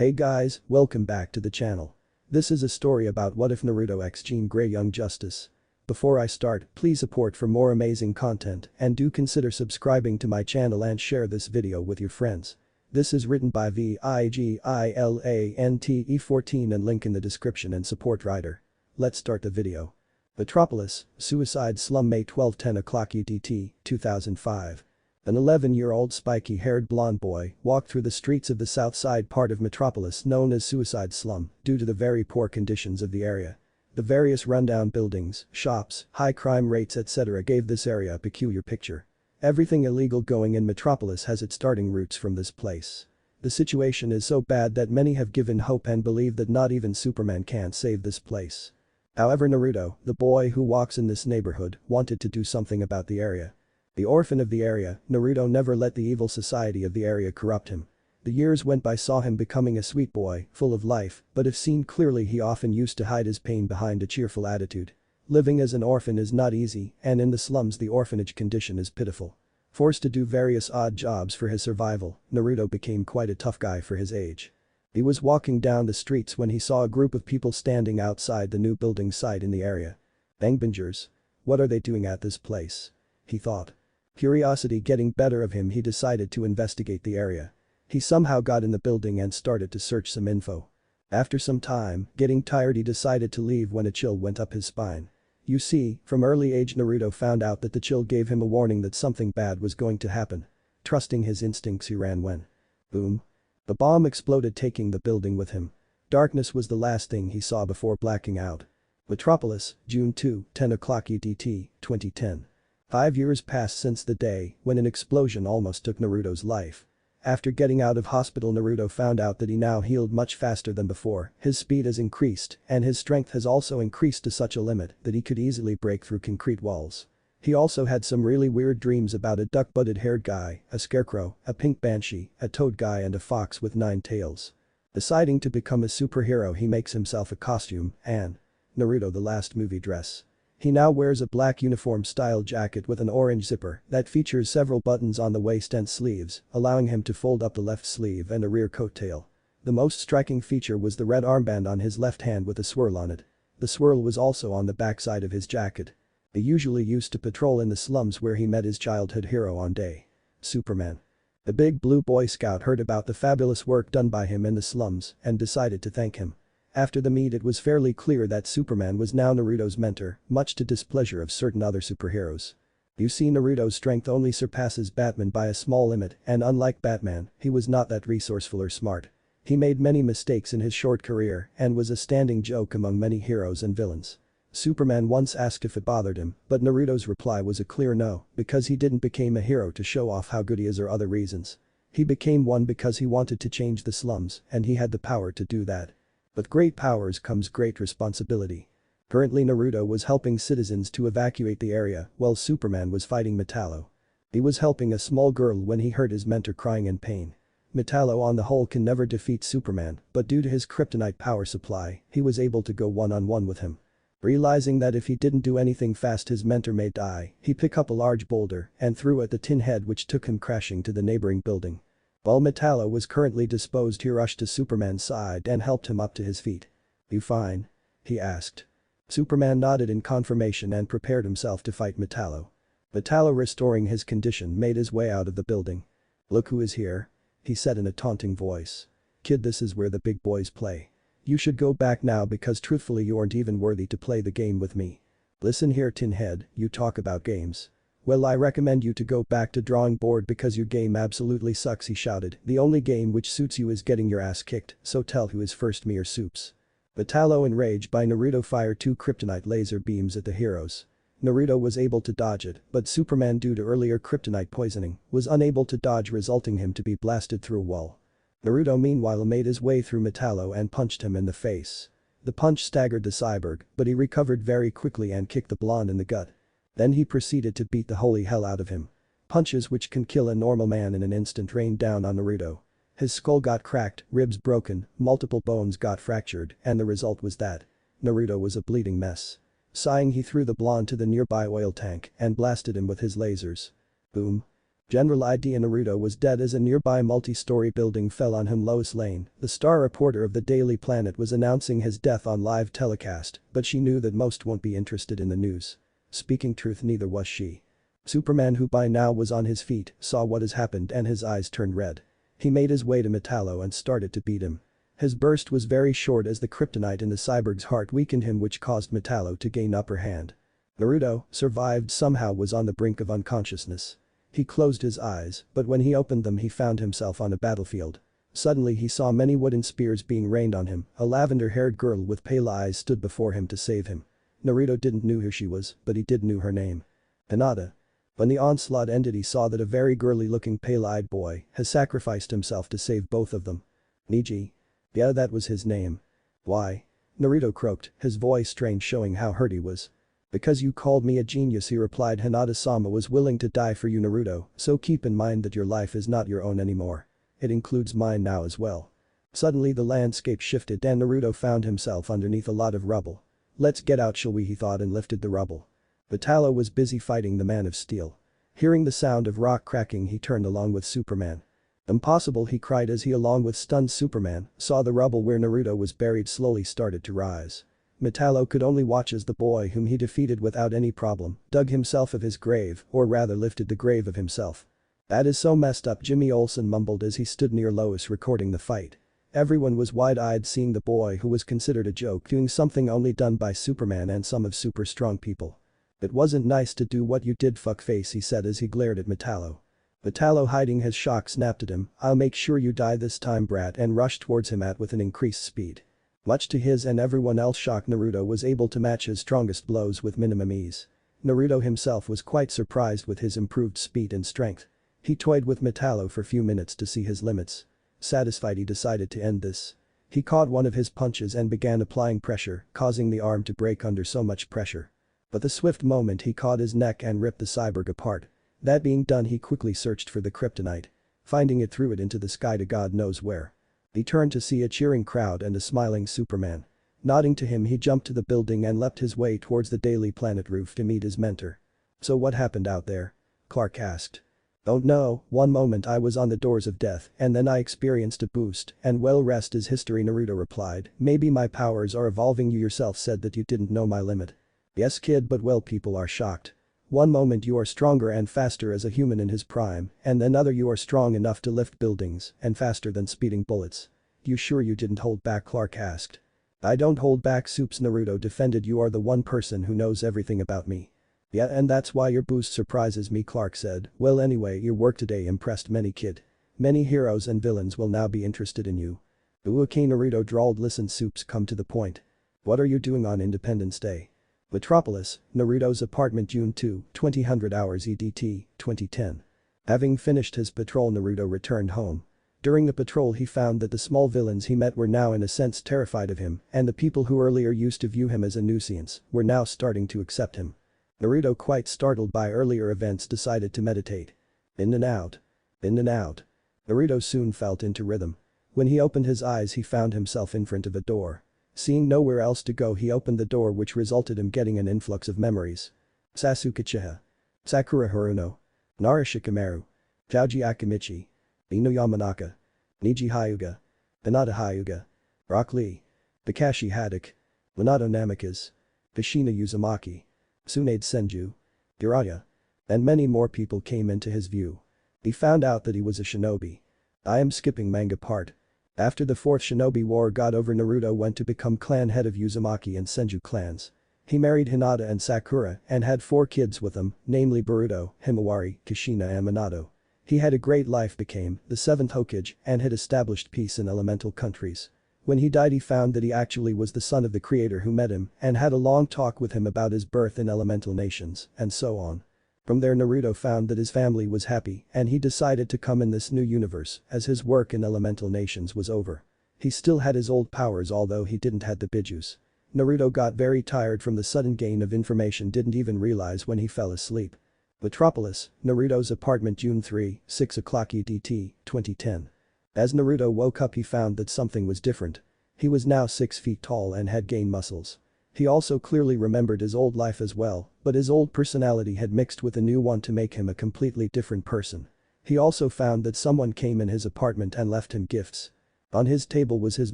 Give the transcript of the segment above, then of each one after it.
Hey guys, welcome back to the channel. This is a story about what if Naruto x Jean Grey Young Justice. Before I start, please support for more amazing content and do consider subscribing to my channel and share this video with your friends. This is written by VIGILANTE14 and link in the description and support writer. Let's start the video. Metropolis, Suicide Slum May 12:10 o'clock UTT, 2005. An 11-year-old spiky-haired blonde boy walked through the streets of the south side part of Metropolis known as Suicide Slum due to the very poor conditions of the area. The various rundown buildings, shops, high crime rates etc. gave this area a peculiar picture. Everything illegal going in Metropolis has its starting roots from this place. The situation is so bad that many have given hope and believe that not even Superman can save this place. However, Naruto, the boy who walks in this neighborhood, wanted to do something about the area. The orphan of the area, Naruto never let the evil society of the area corrupt him. The years went by saw him becoming a sweet boy, full of life, but if seen clearly he often used to hide his pain behind a cheerful attitude. Living as an orphan is not easy, and in the slums the orphanage condition is pitiful. Forced to do various odd jobs for his survival, Naruto became quite a tough guy for his age. He was walking down the streets when he saw a group of people standing outside the new building site in the area. Bangbangers. What are they doing at this place? He thought. Curiosity getting better of him, he decided to investigate the area. He somehow got in the building and started to search some info. After some time, getting tired, he decided to leave when a chill went up his spine. You see, from early age Naruto found out that the chill gave him a warning that something bad was going to happen. Trusting his instincts, he ran when. Boom. The bomb exploded, taking the building with him. Darkness was the last thing he saw before blacking out. Metropolis, June 2, 10 o'clock EDT, 2010. 5 years passed since the day when an explosion almost took Naruto's life. After getting out of hospital, Naruto found out that he now healed much faster than before, his speed has increased and his strength has also increased to such a limit that he could easily break through concrete walls. He also had some really weird dreams about a duck-butted haired guy, a scarecrow, a pink banshee, a toad guy and a fox with 9 tails. Deciding to become a superhero, he makes himself a costume and Naruto the last movie dress. He now wears a black uniform-style jacket with an orange zipper that features several buttons on the waist and sleeves, allowing him to fold up the left sleeve and a rear coat tail. The most striking feature was the red armband on his left hand with a swirl on it. The swirl was also on the backside of his jacket. He usually used to patrol in the slums where he met his childhood hero on day. Superman. The big blue Boy Scout heard about the fabulous work done by him in the slums and decided to thank him. After the meet, it was fairly clear that Superman was now Naruto's mentor, much to displeasure of certain other superheroes. You see, Naruto's strength only surpasses Batman by a small limit, and unlike Batman, he was not that resourceful or smart. He made many mistakes in his short career and was a standing joke among many heroes and villains. Superman once asked if it bothered him, but Naruto's reply was a clear no, because he didn't become a hero to show off how good he is or other reasons. He became one because he wanted to change the slums, and he had the power to do that. With great powers comes great responsibility. Currently Naruto was helping citizens to evacuate the area while Superman was fighting Metallo. He was helping a small girl when he heard his mentor crying in pain. Metallo on the whole can never defeat Superman, but due to his kryptonite power supply, he was able to go one-on-one with him. Realizing that if he didn't do anything fast his mentor may die, he picked up a large boulder and threw at the tin head, which took him crashing to the neighboring building. While Metallo was currently disposed, he rushed to Superman's side and helped him up to his feet. "You fine?" he asked. Superman nodded in confirmation and prepared himself to fight Metallo. Metallo, restoring his condition, made his way out of the building. "Look who is here," he said in a taunting voice. "Kid, this is where the big boys play. You should go back now because truthfully you aren't even worthy to play the game with me. Listen here, tin head, you talk about games. Well, I recommend you to go back to drawing board because your game absolutely sucks," he shouted. "The only game which suits you is getting your ass kicked, so tell who is first, me or Soups." Metallo, enraged by Naruto, fired 2 kryptonite laser beams at the heroes. Naruto was able to dodge it, but Superman, due to earlier kryptonite poisoning, was unable to dodge, resulting him to be blasted through a wall. Naruto meanwhile made his way through Metallo and punched him in the face. The punch staggered the cyborg, but he recovered very quickly and kicked the blonde in the gut. Then he proceeded to beat the holy hell out of him. Punches which can kill a normal man in an instant rained down on Naruto. His skull got cracked, ribs broken, multiple bones got fractured, and the result was that Naruto was a bleeding mess. Sighing, he threw the blonde to the nearby oil tank and blasted him with his lasers. Boom. General ID Naruto was dead as a nearby multi-story building fell on him. Lois Lane, the star reporter of the Daily Planet, was announcing his death on live telecast, but she knew that most won't be interested in the news. Speaking truth, neither was she. Superman, who by now was on his feet, saw what has happened and his eyes turned red. He made his way to Metallo and started to beat him. His burst was very short as the kryptonite in the cyborg's heart weakened him, which caused Metallo to gain upper hand. Naruto, survived somehow, was on the brink of unconsciousness. He closed his eyes, but when he opened them he found himself on a battlefield. Suddenly he saw many wooden spears being rained on him. A lavender-haired girl with pale eyes stood before him to save him. Naruto didn't know who she was, but he did know her name. Hinata. When the onslaught ended he saw that a very girly-looking pale-eyed boy has sacrificed himself to save both of them. Niji. Yeah, that was his name. Why? Naruto croaked, his voice strained, showing how hurt he was. Because you called me a genius, he replied. Hinata-sama was willing to die for you, Naruto, so keep in mind that your life is not your own anymore. It includes mine now as well. Suddenly the landscape shifted and Naruto found himself underneath a lot of rubble. Let's get out, shall we, he thought, and lifted the rubble. Metallo was busy fighting the Man of Steel. Hearing the sound of rock cracking he turned along with Superman. Impossible, he cried as he, along with stunned Superman, saw the rubble where Naruto was buried slowly started to rise. Metallo could only watch as the boy, whom he defeated without any problem, dug himself of his grave, or rather lifted the grave of himself. That is so messed up, Jimmy Olsen mumbled as he stood near Lois recording the fight. Everyone was wide-eyed seeing the boy who was considered a joke doing something only done by Superman and some of super strong people. It wasn't nice to do what you did, fuckface, he said as he glared at Metallo. Metallo, hiding his shock, snapped at him, I'll make sure you die this time, brat, and rushed towards him with an increased speed. Much to his and everyone else's shock, Naruto was able to match his strongest blows with minimum ease. Naruto himself was quite surprised with his improved speed and strength. He toyed with Metallo for a few minutes to see his limits. Satisfied, he decided to end this. He caught one of his punches and began applying pressure, causing the arm to break under so much pressure. But the swift moment he caught his neck and ripped the cyborg apart. That being done, he quickly searched for the kryptonite. Finding it, threw it into the sky to God knows where. He turned to see a cheering crowd and a smiling Superman. Nodding to him, he jumped to the building and leapt his way towards the Daily Planet roof to meet his mentor. So what happened out there? Clark asked. Don't know, one moment I was on the doors of death and then I experienced a boost and well, rest is history, Naruto replied. Maybe my powers are evolving. You yourself said that you didn't know my limit. Yes, kid, but well, people are shocked. One moment you are stronger and faster as a human in his prime, and then other you are strong enough to lift buildings and faster than speeding bullets. You sure you didn't hold back? Clark asked. I don't hold back, Soups, Naruto defended. You are the one person who knows everything about me. Yeah, and that's why your boost surprises me, Clark said. Well, anyway, your work today impressed many, kid. Many heroes and villains will now be interested in you. Okay, Naruto drawled. Listen, Soups, come to the point. What are you doing on Independence Day? Metropolis, Naruto's apartment, June 2, 2000 hours EDT, 2010. Having finished his patrol, Naruto returned home. During the patrol he found that the small villains he met were now in a sense terrified of him, and the people who earlier used to view him as a nuisance were now starting to accept him. Naruto, quite startled by earlier events, decided to meditate. In and out. In and out. Naruto soon felt into rhythm. When he opened his eyes he found himself in front of a door. Seeing nowhere else to go, he opened the door, which resulted in getting an influx of memories. Sasuke Uchiha. Sakura Haruno. Nara Shikamaru. Jouji Akimichi. Ino Yamanaka. Niji Hyuga. Hinata Hyuga. Rock Lee. Kakashi Haddock. Minato Namikaze. Kushina Uzumaki. Tsunade Senju. Jiraiya. And many more people came into his view. He found out that he was a shinobi. I am skipping manga part. After the fourth shinobi war got over, Naruto went to become clan head of Uzumaki and Senju clans. He married Hinata and Sakura and had 4 kids with them, namely Boruto, Himawari, Kushina and Minato. He had a great life, became the 7th Hokage and had established peace in elemental countries. When he died he found that he actually was the son of the creator who met him and had a long talk with him about his birth in elemental nations and so on. From there Naruto found that his family was happy and he decided to come in this new universe as his work in elemental nations was over. He still had his old powers, although he didn't had the bijus. Naruto got very tired from the sudden gain of information, didn't even realize when he fell asleep. Metropolis, Naruto's apartment, June 3, 6 o'clock EDT, 2010. As Naruto woke up he found that something was different. He was now 6 feet tall and had gained muscles. He also clearly remembered his old life as well, but his old personality had mixed with a new one to make him a completely different person. He also found that someone came in his apartment and left him gifts. On his table was his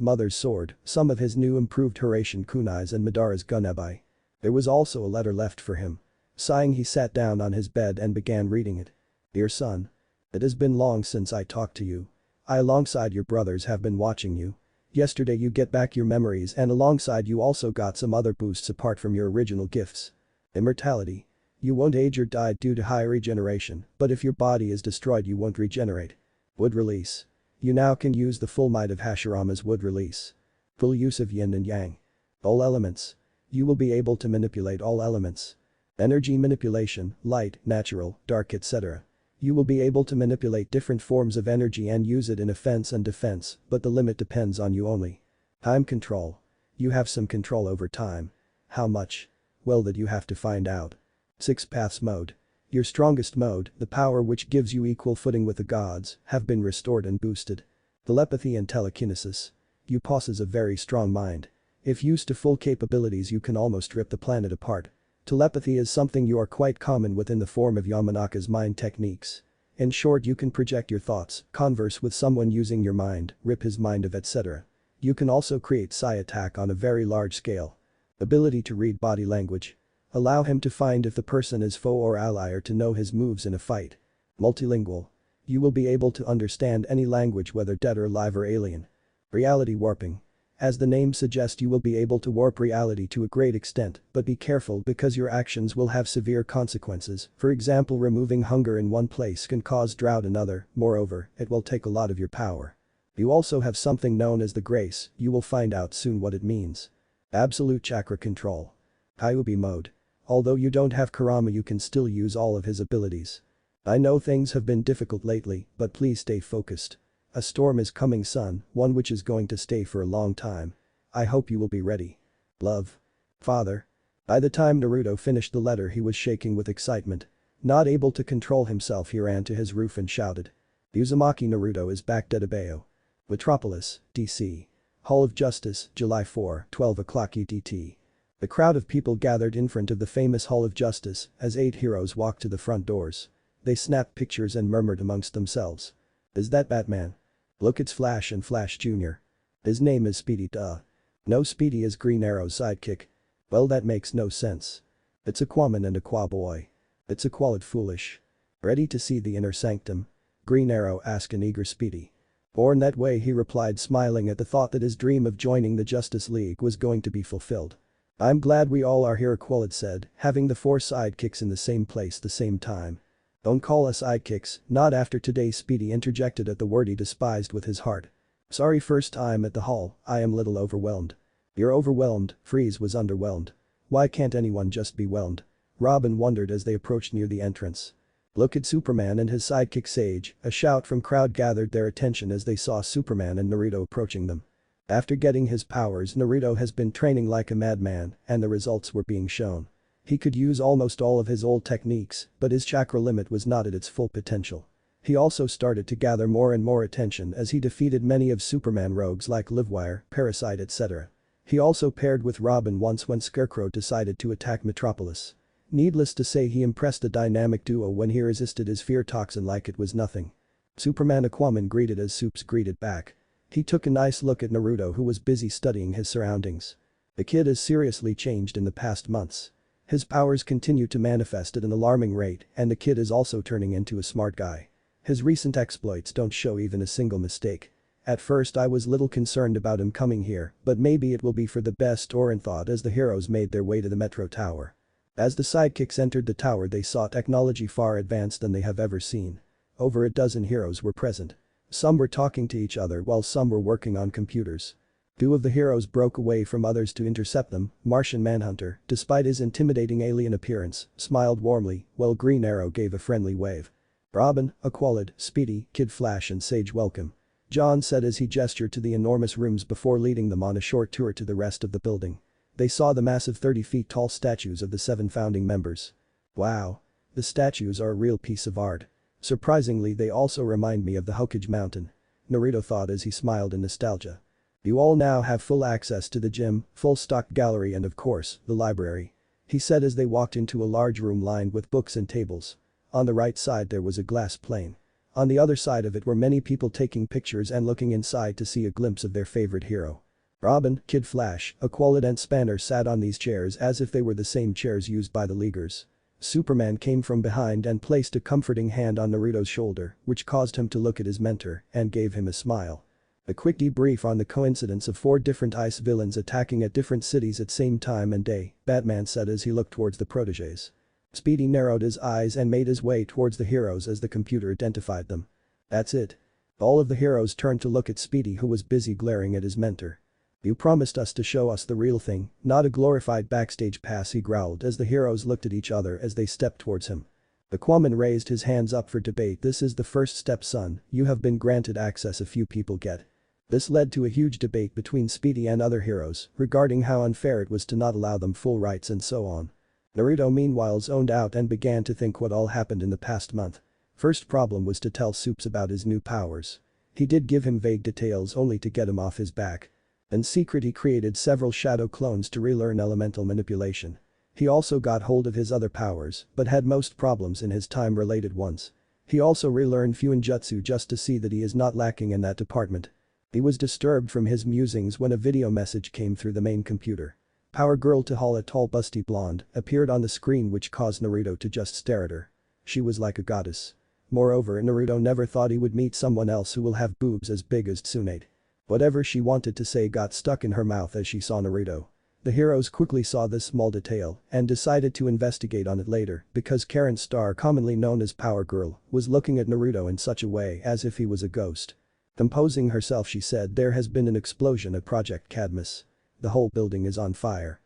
mother's sword, some of his new improved Horatian kunais and Madara's gunebai. There was also a letter left for him. Sighing, he sat down on his bed and began reading it. Dear son. It has been long since I talked to you. I alongside your brothers have been watching you. Yesterday you get back your memories and alongside you also got some other boosts apart from your original gifts. Immortality. You won't age or die due to high regeneration, but if your body is destroyed you won't regenerate. Wood release. You now can use the full might of Hashirama's wood release. Full use of yin and yang. All elements. You will be able to manipulate all elements. Energy manipulation, light, natural, dark, etc. You will be able to manipulate different forms of energy and use it in offense and defense, but the limit depends on you only. Time control. You have some control over time. How much? Well, that you have to find out. 6 paths mode. Your strongest mode, the power which gives you equal footing with the gods, have been restored and boosted. Telepathy and telekinesis. You possess a very strong mind. If used to full capabilities you can almost rip the planet apart. Telepathy is something you are quite common within the form of Yamanaka's mind techniques. In short, you can project your thoughts, converse with someone using your mind, rip his mind of etc. You can also create psi attack on a very large scale. Ability to read body language. Allow him to find if the person is foe or ally or to know his moves in a fight. Multilingual. You will be able to understand any language whether dead or alive or alien. Reality warping. As the name suggests, you will be able to warp reality to a great extent, but be careful because your actions will have severe consequences. For example, removing hunger in one place can cause drought in another, moreover, it will take a lot of your power. You also have something known as the grace, you will find out soon what it means. Absolute chakra control. Kyuubi mode. Although you don't have Kurama you can still use all of his abilities. I know things have been difficult lately, but please stay focused. A storm is coming, son, one which is going to stay for a long time. I hope you will be ready. Love. Father. By the time Naruto finished the letter he was shaking with excitement. Not able to control himself, he ran to his roof and shouted. Uzumaki Naruto is back. Dedabayo. Metropolis, DC. Hall of Justice, July 4, 12 o'clock EDT. The crowd of people gathered in front of the famous Hall of Justice as 8 heroes walked to the front doors. They snapped pictures and murmured amongst themselves. Is that Batman? Look, it's Flash and Flash Jr. His name is Speedy, duh. No, Speedy is Green Arrow's sidekick. Well, that makes no sense. It's Aquaman and Aqua Boy. It's Aqualad foolish. Ready to see the inner sanctum? Green Arrow asked an eager Speedy. Born that way, he replied, smiling at the thought that his dream of joining the Justice League was going to be fulfilled. I'm glad we all are here, Aqualad said, having the 4 sidekicks in the same place the same time. Don't call us sidekicks, not after today, Speedy interjected at the word he despised with his heart. Sorry, first time at the hall, I am little overwhelmed. You're overwhelmed, Freeze was underwhelmed. Why can't anyone just be whelmed? Robin wondered as they approached near the entrance. Look at Superman and his sidekick Sage, a shout from crowd gathered their attention as they saw Superman and Naruto approaching them. After getting his powers, Naruto has been training like a madman, and the results were being shown. He could use almost all of his old techniques, but his chakra limit was not at its full potential. He also started to gather more and more attention as he defeated many of Superman rogues like Livewire, Parasite, etc. He also paired with Robin once when Scarecrow decided to attack Metropolis. Needless to say, he impressed the dynamic duo when he resisted his fear toxin like it was nothing. Superman Aquaman greeted as Supes greeted back. He took a nice look at Naruto, who was busy studying his surroundings. The kid has seriously changed in the past months. His powers continue to manifest at an alarming rate, and the kid is also turning into a smart guy. His recent exploits don't show even a single mistake. At first I was little concerned about him coming here, but maybe it will be for the best, Orin thought as the heroes made their way to the metro tower. As the sidekicks entered the tower, they saw technology far advanced than they have ever seen. Over a dozen heroes were present. Some were talking to each other while some were working on computers. 2 of the heroes broke away from others to intercept them. Martian Manhunter, despite his intimidating alien appearance, smiled warmly, while Green Arrow gave a friendly wave. Robin, Aqualad, Speedy, Kid Flash and Sage welcome. John said as he gestured to the enormous rooms before leading them on a short tour to the rest of the building. They saw the massive 30 feet tall statues of the 7 founding members. Wow. The statues are a real piece of art. Surprisingly, they also remind me of the Hokage Mountain. Naruto thought as he smiled in nostalgia. You all now have full access to the gym, full stocked gallery and of course, the library. He said as they walked into a large room lined with books and tables. On the right side there was a glass plane. On the other side of it were many people taking pictures and looking inside to see a glimpse of their favorite hero. Robin, Kid Flash, Aqualad and Spanner sat on these chairs as if they were the same chairs used by the Leaguers. Superman came from behind and placed a comforting hand on Naruto's shoulder, which caused him to look at his mentor and gave him a smile. A quick debrief on the coincidence of 4 different ice villains attacking at different cities at same time and day, Batman said as he looked towards the protégés. Speedy narrowed his eyes and made his way towards the heroes as the computer identified them. That's it. All of the heroes turned to look at Speedy, who was busy glaring at his mentor. You promised us to show us the real thing, not a glorified backstage pass, he growled as the heroes looked at each other as they stepped towards him. Aquaman raised his hands up for debate. This is the first step, son, you have been granted access a few people get. This led to a huge debate between Speedy and other heroes regarding how unfair it was to not allow them full rights and so on. Naruto meanwhile zoned out and began to think what all happened in the past month. First problem was to tell Soups about his new powers. He did give him vague details only to get him off his back. In secret he created several shadow clones to relearn elemental manipulation. He also got hold of his other powers but had most problems in his time-related ones. He also relearned Fuinjutsu just to see that he is not lacking in that department. He was disturbed from his musings when a video message came through the main computer. Power Girl Tahal, a tall busty blonde, appeared on the screen, which caused Naruto to just stare at her. She was like a goddess. Moreover, Naruto never thought he would meet someone else who will have boobs as big as Tsunade. Whatever she wanted to say got stuck in her mouth as she saw Naruto. The heroes quickly saw this small detail and decided to investigate on it later because Karen Star, commonly known as Power Girl, was looking at Naruto in such a way as if he was a ghost. Composing herself, she said, there has been an explosion at Project Cadmus. The whole building is on fire.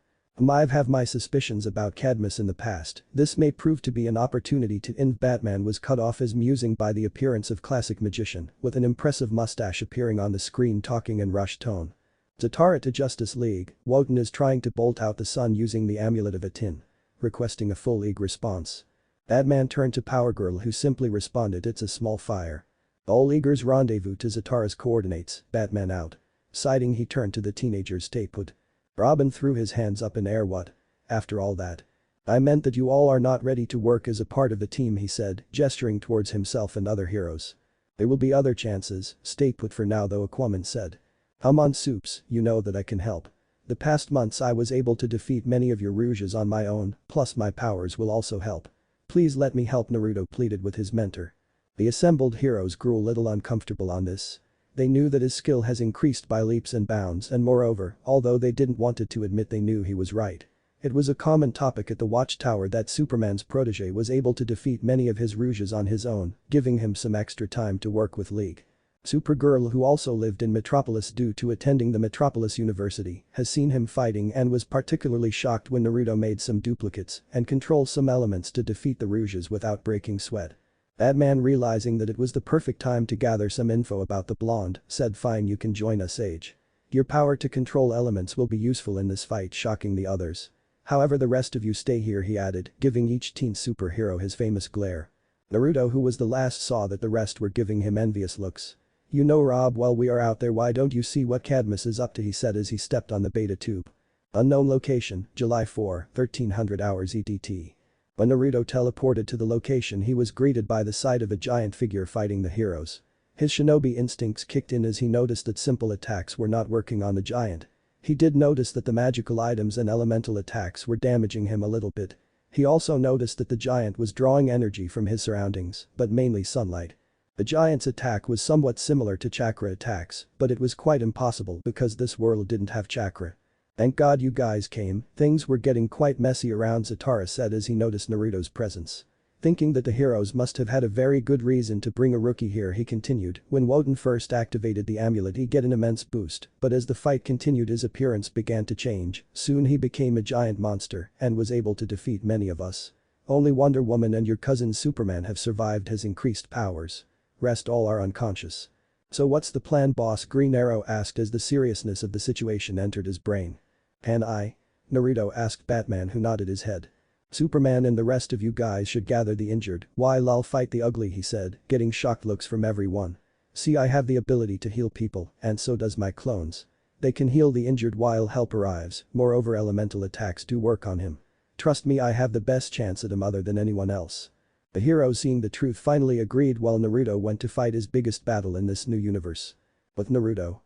I've had my suspicions about Cadmus in the past. This may prove to be an opportunity to end. Batman was cut off his musing by the appearance of classic magician with an impressive mustache appearing on the screen, talking in rushed tone. Zatara to Justice League, Wotan is trying to bolt out the sun using the amulet of Atin. Requesting a full League response. Batman turned to Power Girl, who simply responded, it's a small fire. All Leaguers rendezvous to Zatara's coordinates, Batman out. Sighing, he turned to the teenagers, stay put. Robin threw his hands up in air. What? After all that? I meant that you all are not ready to work as a part of the team, he said, gesturing towards himself and other heroes. There will be other chances, stay put for now though, Aquaman said. Come on Soups, you know that I can help. The past months I was able to defeat many of your rouges on my own, plus my powers will also help. Please let me help, Naruto pleaded with his mentor. The assembled heroes grew a little uncomfortable on this. They knew that his skill has increased by leaps and bounds, and moreover, although they didn't want it to admit, they knew he was right. It was a common topic at the Watchtower that Superman's protege was able to defeat many of his rouges on his own, giving him some extra time to work with League. Supergirl, who also lived in Metropolis due to attending the Metropolis University, has seen him fighting and was particularly shocked when Naruto made some duplicates and controlled some elements to defeat the rouges without breaking sweat. Batman, realizing that it was the perfect time to gather some info about the blonde, said, fine, you can join us, Age. Your power to control elements will be useful in this fight, shocking the others. However, the rest of you stay here, he added, giving each teen superhero his famous glare. Naruto, who was the last, saw that the rest were giving him envious looks. You know, Rob, while we are out there, why don't you see what Cadmus is up to, he said as he stepped on the beta tube. Unknown location, July 4, 1300 hours EDT. When Naruto teleported to the location, he was greeted by the sight of a giant figure fighting the heroes. His shinobi instincts kicked in as he noticed that simple attacks were not working on the giant. He did notice that the magical items and elemental attacks were damaging him a little bit. He also noticed that the giant was drawing energy from his surroundings, but mainly sunlight. The giant's attack was somewhat similar to chakra attacks, but it was quite impossible because this world didn't have chakra. Thank God you guys came, things were getting quite messy around, Zatara said as he noticed Naruto's presence. Thinking that the heroes must have had a very good reason to bring a rookie here, he continued, when Wotan first activated the amulet he get an immense boost, but as the fight continued his appearance began to change, soon he became a giant monster and was able to defeat many of us. Only Wonder Woman and your cousin Superman have survived his increased powers. Rest all are unconscious. So what's the plan, boss? Green Arrow asked as the seriousness of the situation entered his brain. Can I? Naruto asked Batman, who nodded his head. Superman and the rest of you guys should gather the injured while I'll fight the ugly, he said, getting shocked looks from everyone. See, I have the ability to heal people, and so does my clones. They can heal the injured while help arrives, moreover elemental attacks do work on him. Trust me, I have the best chance at him other than anyone else. The hero seeing the truth finally agreed while Naruto went to fight his biggest battle in this new universe. With Naruto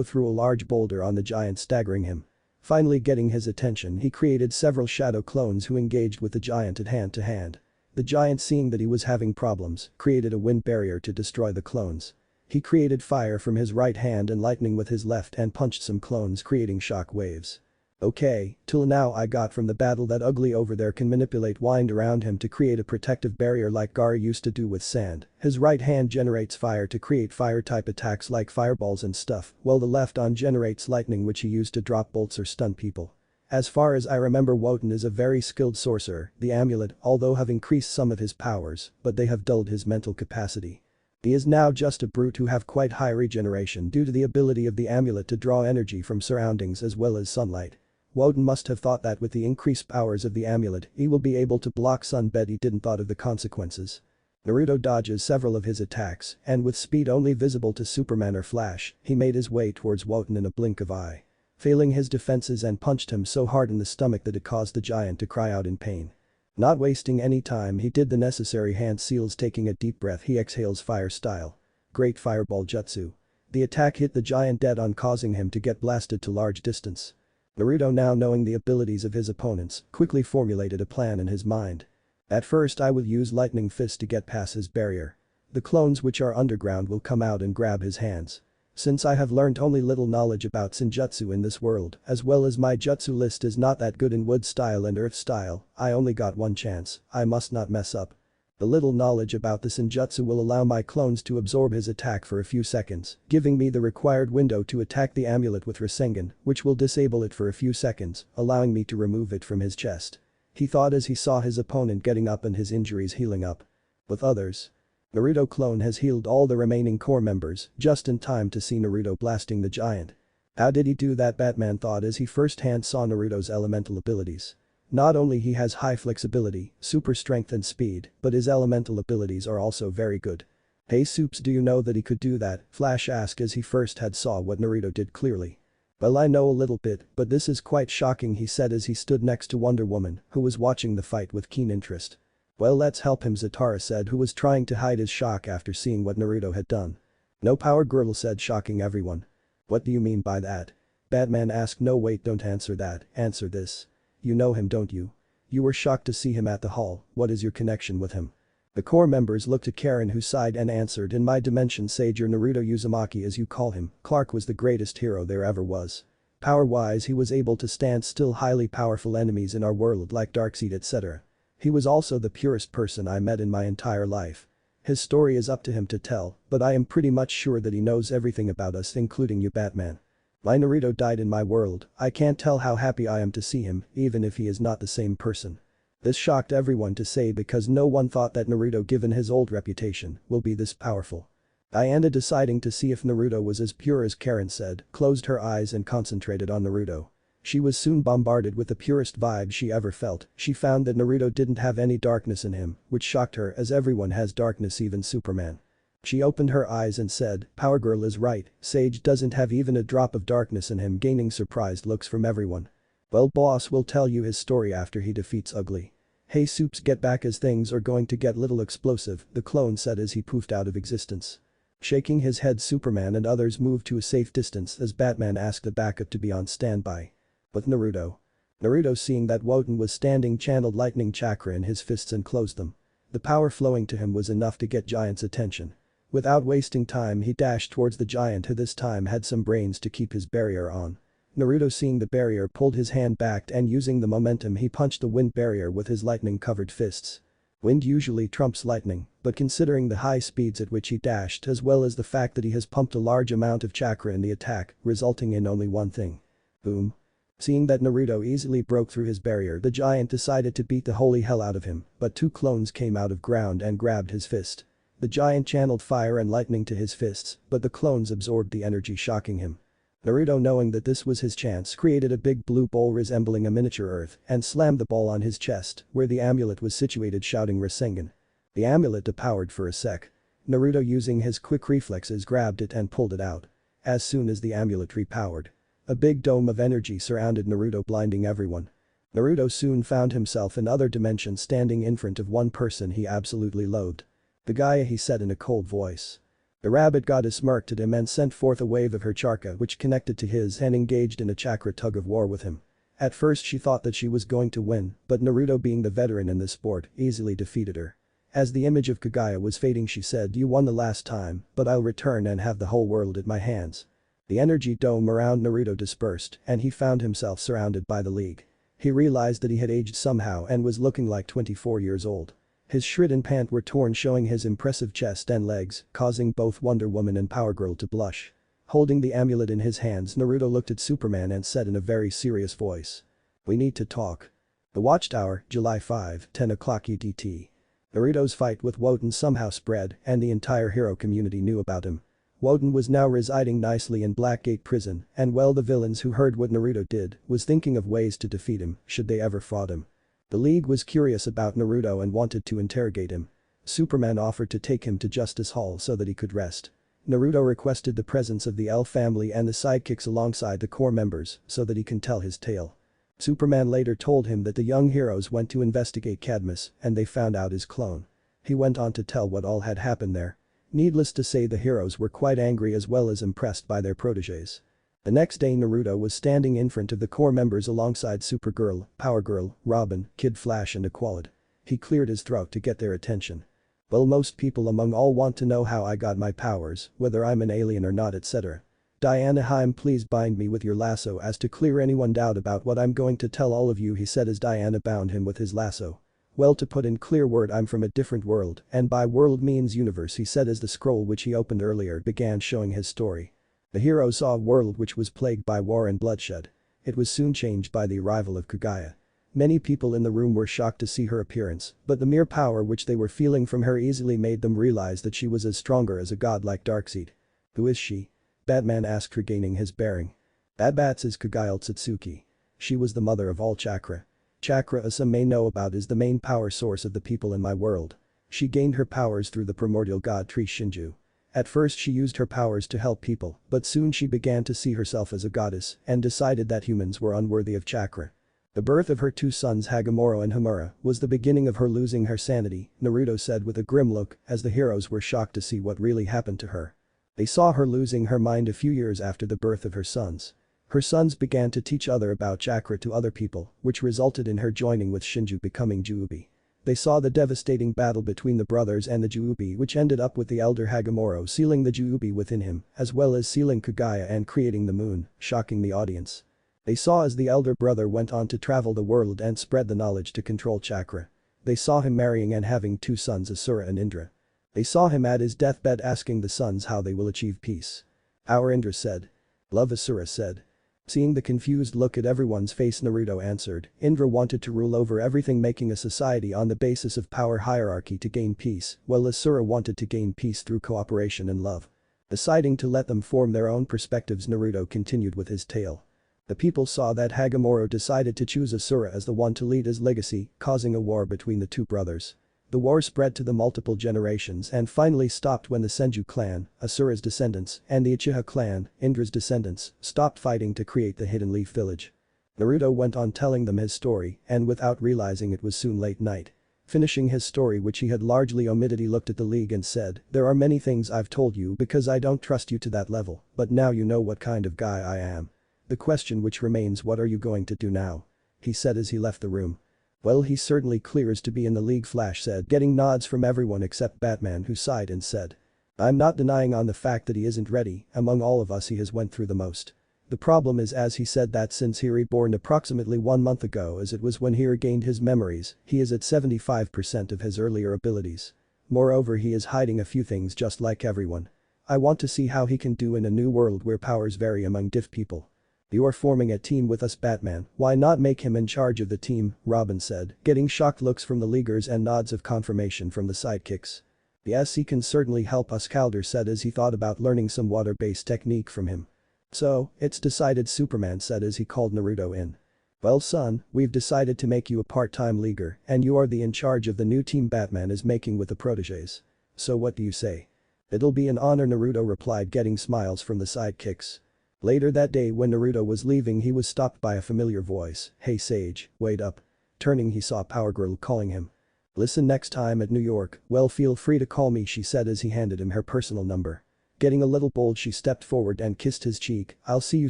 threw a large boulder on the giant, staggering him. Finally getting his attention, he created several shadow clones who engaged with the giant at hand to hand. The giant, seeing that he was having problems, created a wind barrier to destroy the clones. He created fire from his right hand and lightning with his left and punched some clones, creating shock waves. Okay, till now I got from the battle that Ugly over there can manipulate wind around him to create a protective barrier like Gar used to do with sand. His right hand generates fire to create fire type attacks like fireballs and stuff, while the left arm generates lightning which he used to drop bolts or stun people. As far as I remember, Wotan is a very skilled sorcerer. The amulet, although have increased some of his powers, but they have dulled his mental capacity. He is now just a brute who have quite high regeneration due to the ability of the amulet to draw energy from surroundings as well as sunlight. Wotan must have thought that with the increased powers of the amulet, he will be able to block sun, but he didn't thought of the consequences. Naruto dodges several of his attacks, and with speed only visible to Superman or Flash, he made his way towards Wotan in a blink of eye. Failing his defenses and punched him so hard in the stomach that it caused the giant to cry out in pain. Not wasting any time, he did the necessary hand seals. Taking a deep breath, he exhales fire style. Great fireball jutsu. The attack hit the giant dead on, causing him to get blasted to large distance. Naruto, now knowing the abilities of his opponents, quickly formulated a plan in his mind. At first I will use lightning fist to get past his barrier. The clones which are underground will come out and grab his hands. Since I have learned only little knowledge about Senjutsu in this world, as well as my jutsu list is not that good in wood style and earth style, I only got one chance, I must not mess up. The little knowledge about the Senjutsu will allow my clones to absorb his attack for a few seconds, giving me the required window to attack the amulet with Rasengan, which will disable it for a few seconds, allowing me to remove it from his chest. He thought as he saw his opponent getting up and his injuries healing up. With others, Naruto clone has healed all the remaining core members, just in time to see Naruto blasting the giant. How did he do that? Batman thought as he first-hand saw Naruto's elemental abilities. Not only he has high flexibility, super strength and speed, but his elemental abilities are also very good. Hey Soups, do you know that he could do that? Flash asked as he first had saw what Naruto did clearly. Well, I know a little bit, but this is quite shocking, he said as he stood next to Wonder Woman, who was watching the fight with keen interest. Well, let's help him, Zatara said, who was trying to hide his shock after seeing what Naruto had done. No power, Girdle said, shocking everyone. What do you mean by that? Batman asked. No, wait, don't answer that, answer this. You know him, don't you? You were shocked to see him at the hall. What is your connection with him? The core members looked at Karen, who sighed and answered, in my dimension, Sage, or Naruto Uzumaki as you call him, Clark was the greatest hero there ever was. Power-wise, he was able to stand still highly powerful enemies in our world like Darkseid, etc. He was also the purest person I met in my entire life. His story is up to him to tell, but I am pretty much sure that he knows everything about us, including you, Batman. My Naruto died in my world. I can't tell how happy I am to see him, even if he is not the same person. This shocked everyone to say because no one thought that Naruto, given his old reputation, will be this powerful. Diana, deciding to see if Naruto was as pure as Karen said, closed her eyes and concentrated on Naruto. She was soon bombarded with the purest vibe she ever felt. She found that Naruto didn't have any darkness in him, which shocked her as everyone has darkness, even Superman. She opened her eyes and said, Power Girl is right, Sage doesn't have even a drop of darkness in him, gaining surprised looks from everyone. Well, boss will tell you his story after he defeats Ugly. Hey Soups, get back as things are going to get little explosive, the clone said as he poofed out of existence. Shaking his head, Superman and others moved to a safe distance as Batman asked the backup to be on standby. With Naruto, seeing that Wotan was standing, channeled lightning chakra in his fists and closed them. The power flowing to him was enough to get Giant's attention. Without wasting time, he dashed towards the giant, who this time had some brains to keep his barrier on. Naruto, seeing the barrier, pulled his hand back and using the momentum he punched the wind barrier with his lightning-covered fists. Wind usually trumps lightning, but considering the high speeds at which he dashed as well as the fact that he has pumped a large amount of chakra in the attack, resulting in only one thing. Boom. Seeing that Naruto easily broke through his barrier, the giant decided to beat the holy hell out of him, but two clones came out of ground and grabbed his fist. The giant channeled fire and lightning to his fists, but the clones absorbed the energy, shocking him. Naruto, knowing that this was his chance, created a big blue ball resembling a miniature earth and slammed the ball on his chest, where the amulet was situated, shouting Rasengan. The amulet depowered for a sec. Naruto, using his quick reflexes, grabbed it and pulled it out. As soon as the amulet repowered, a big dome of energy surrounded Naruto, blinding everyone. Naruto soon found himself in other dimensions standing in front of one person he absolutely loathed. "The Gaia," he said in a cold voice. The rabbit goddess smirked at him and sent forth a wave of her chakra which connected to his and engaged in a chakra tug-of-war with him. At first she thought that she was going to win, but Naruto, being the veteran in this sport, easily defeated her. As the image of Kagaya was fading, she said, "You won the last time, but I'll return and have the whole world at my hands." The energy dome around Naruto dispersed and he found himself surrounded by the League. He realized that he had aged somehow and was looking like 24 years old. His shirt and pant were torn, showing his impressive chest and legs, causing both Wonder Woman and Power Girl to blush. Holding the amulet in his hands, Naruto looked at Superman and said in a very serious voice, "We need to talk." The Watchtower, July 5, 10 o'clock EDT. Naruto's fight with Wotan somehow spread and the entire hero community knew about him. Wotan was now residing nicely in Blackgate Prison and the villains who heard what Naruto did was thinking of ways to defeat him should they ever fought him. The League was curious about Naruto and wanted to interrogate him. Superman offered to take him to Justice Hall so that he could rest. Naruto requested the presence of the L family and the sidekicks alongside the core members so that he can tell his tale. Superman later told him that the young heroes went to investigate Cadmus and they found out his clone. He went on to tell what all had happened there. Needless to say, the heroes were quite angry as well as impressed by their protégés. The next day Naruto was standing in front of the core members alongside Supergirl, Power Girl, Robin, Kid Flash and Aqualad. He cleared his throat to get their attention. "Well, most people among all want to know how I got my powers, whether I'm an alien or not, etc. Diana Haim, please bind me with your lasso as to clear anyone doubt about what I'm going to tell all of you," he said as Diana bound him with his lasso. "Well, to put in clear word, I'm from a different world, and by world means universe," he said as the scroll which he opened earlier began showing his story. The hero saw a world which was plagued by war and bloodshed. It was soon changed by the arrival of Kagaya. Many people in the room were shocked to see her appearance, but the mere power which they were feeling from her easily made them realize that she was as stronger as a god like Darkseid. "Who is she?" Batman asked, regaining his bearing. "Bats is Kagaya Otsutsuki. She was the mother of all chakra. Chakra, as some may know about, is the main power source of the people in my world. She gained her powers through the primordial god tree Shinju. At first she used her powers to help people, but soon she began to see herself as a goddess and decided that humans were unworthy of chakra. The birth of her two sons Hagamoro and Hamura was the beginning of her losing her sanity," Naruto said with a grim look as the heroes were shocked to see what really happened to her. They saw her losing her mind a few years after the birth of her sons. Her sons began to teach about chakra to other people, which resulted in her joining with Shinju, becoming Juubi. They saw the devastating battle between the brothers and the Juubi, which ended up with the elder Hagamoro sealing the Juubi within him, as well as sealing Kagaya and creating the moon, shocking the audience. They saw as the elder brother went on to travel the world and spread the knowledge to control chakra. They saw him marrying and having two sons, Asura and Indra. They saw him at his deathbed asking the sons how they will achieve peace. "Our Indra said. Love," Asura said. Seeing the confused look at everyone's face, Naruto answered, "Indra wanted to rule over everything, making a society on the basis of power hierarchy to gain peace, while Asura wanted to gain peace through cooperation and love." Deciding to let them form their own perspectives, Naruto continued with his tale. The people saw that Hagamoro decided to choose Asura as the one to lead his legacy, causing a war between the two brothers. The war spread to the multiple generations and finally stopped when the Senju clan, Asura's descendants, and the Uchiha clan, Indra's descendants, stopped fighting to create the Hidden Leaf Village. Naruto went on telling them his story, and without realizing it was soon late night. Finishing his story, which he had largely omitted, he looked at the League and said, "There are many things I've told you because I don't trust you to that level, but now you know what kind of guy I am. The question which remains, what are you going to do now?" he said as he left the room. "Well, he certainly clears to be in the League," Flash said, getting nods from everyone except Batman, who sighed and said, "I'm not denying on the fact that he isn't ready. Among all of us he has went through the most. The problem is, as he said, that since he reborn approximately 1 month ago, as it was when he regained his memories, he is at 75% of his earlier abilities. Moreover, he is hiding a few things just like everyone. I want to see how he can do in a new world where powers vary among diff people." "You are forming a team with us, Batman, why not make him in charge of the team?" Robin said, getting shocked looks from the Leaguers and nods of confirmation from the sidekicks. "Yes, he can certainly help us," Calder said as he thought about learning some water-based technique from him. "So, it's decided," Superman said as he called Naruto in. "Well, son, we've decided to make you a part-time Leaguer, and you are the in charge of the new team Batman is making with the protégés. So what do you say?" "It'll be an honor," Naruto replied, getting smiles from the sidekicks. Later that day when Naruto was leaving he was stopped by a familiar voice, "Hey Sage, wait up." Turning he saw Power Girl calling him. "Listen, next time at New York, well feel free to call me," she said as he handed him her personal number. Getting a little bold she stepped forward and kissed his cheek. "I'll see you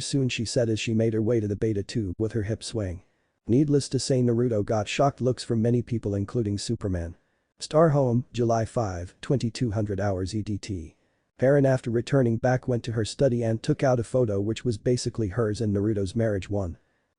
soon," she said as she made her way to the beta tube with her hip swaying. Needless to say Naruto got shocked looks from many people including Superman. Star home, July 5, 2200 hours EDT. Eren after returning back went to her study and took out a photo which was basically hers and Naruto's marriage.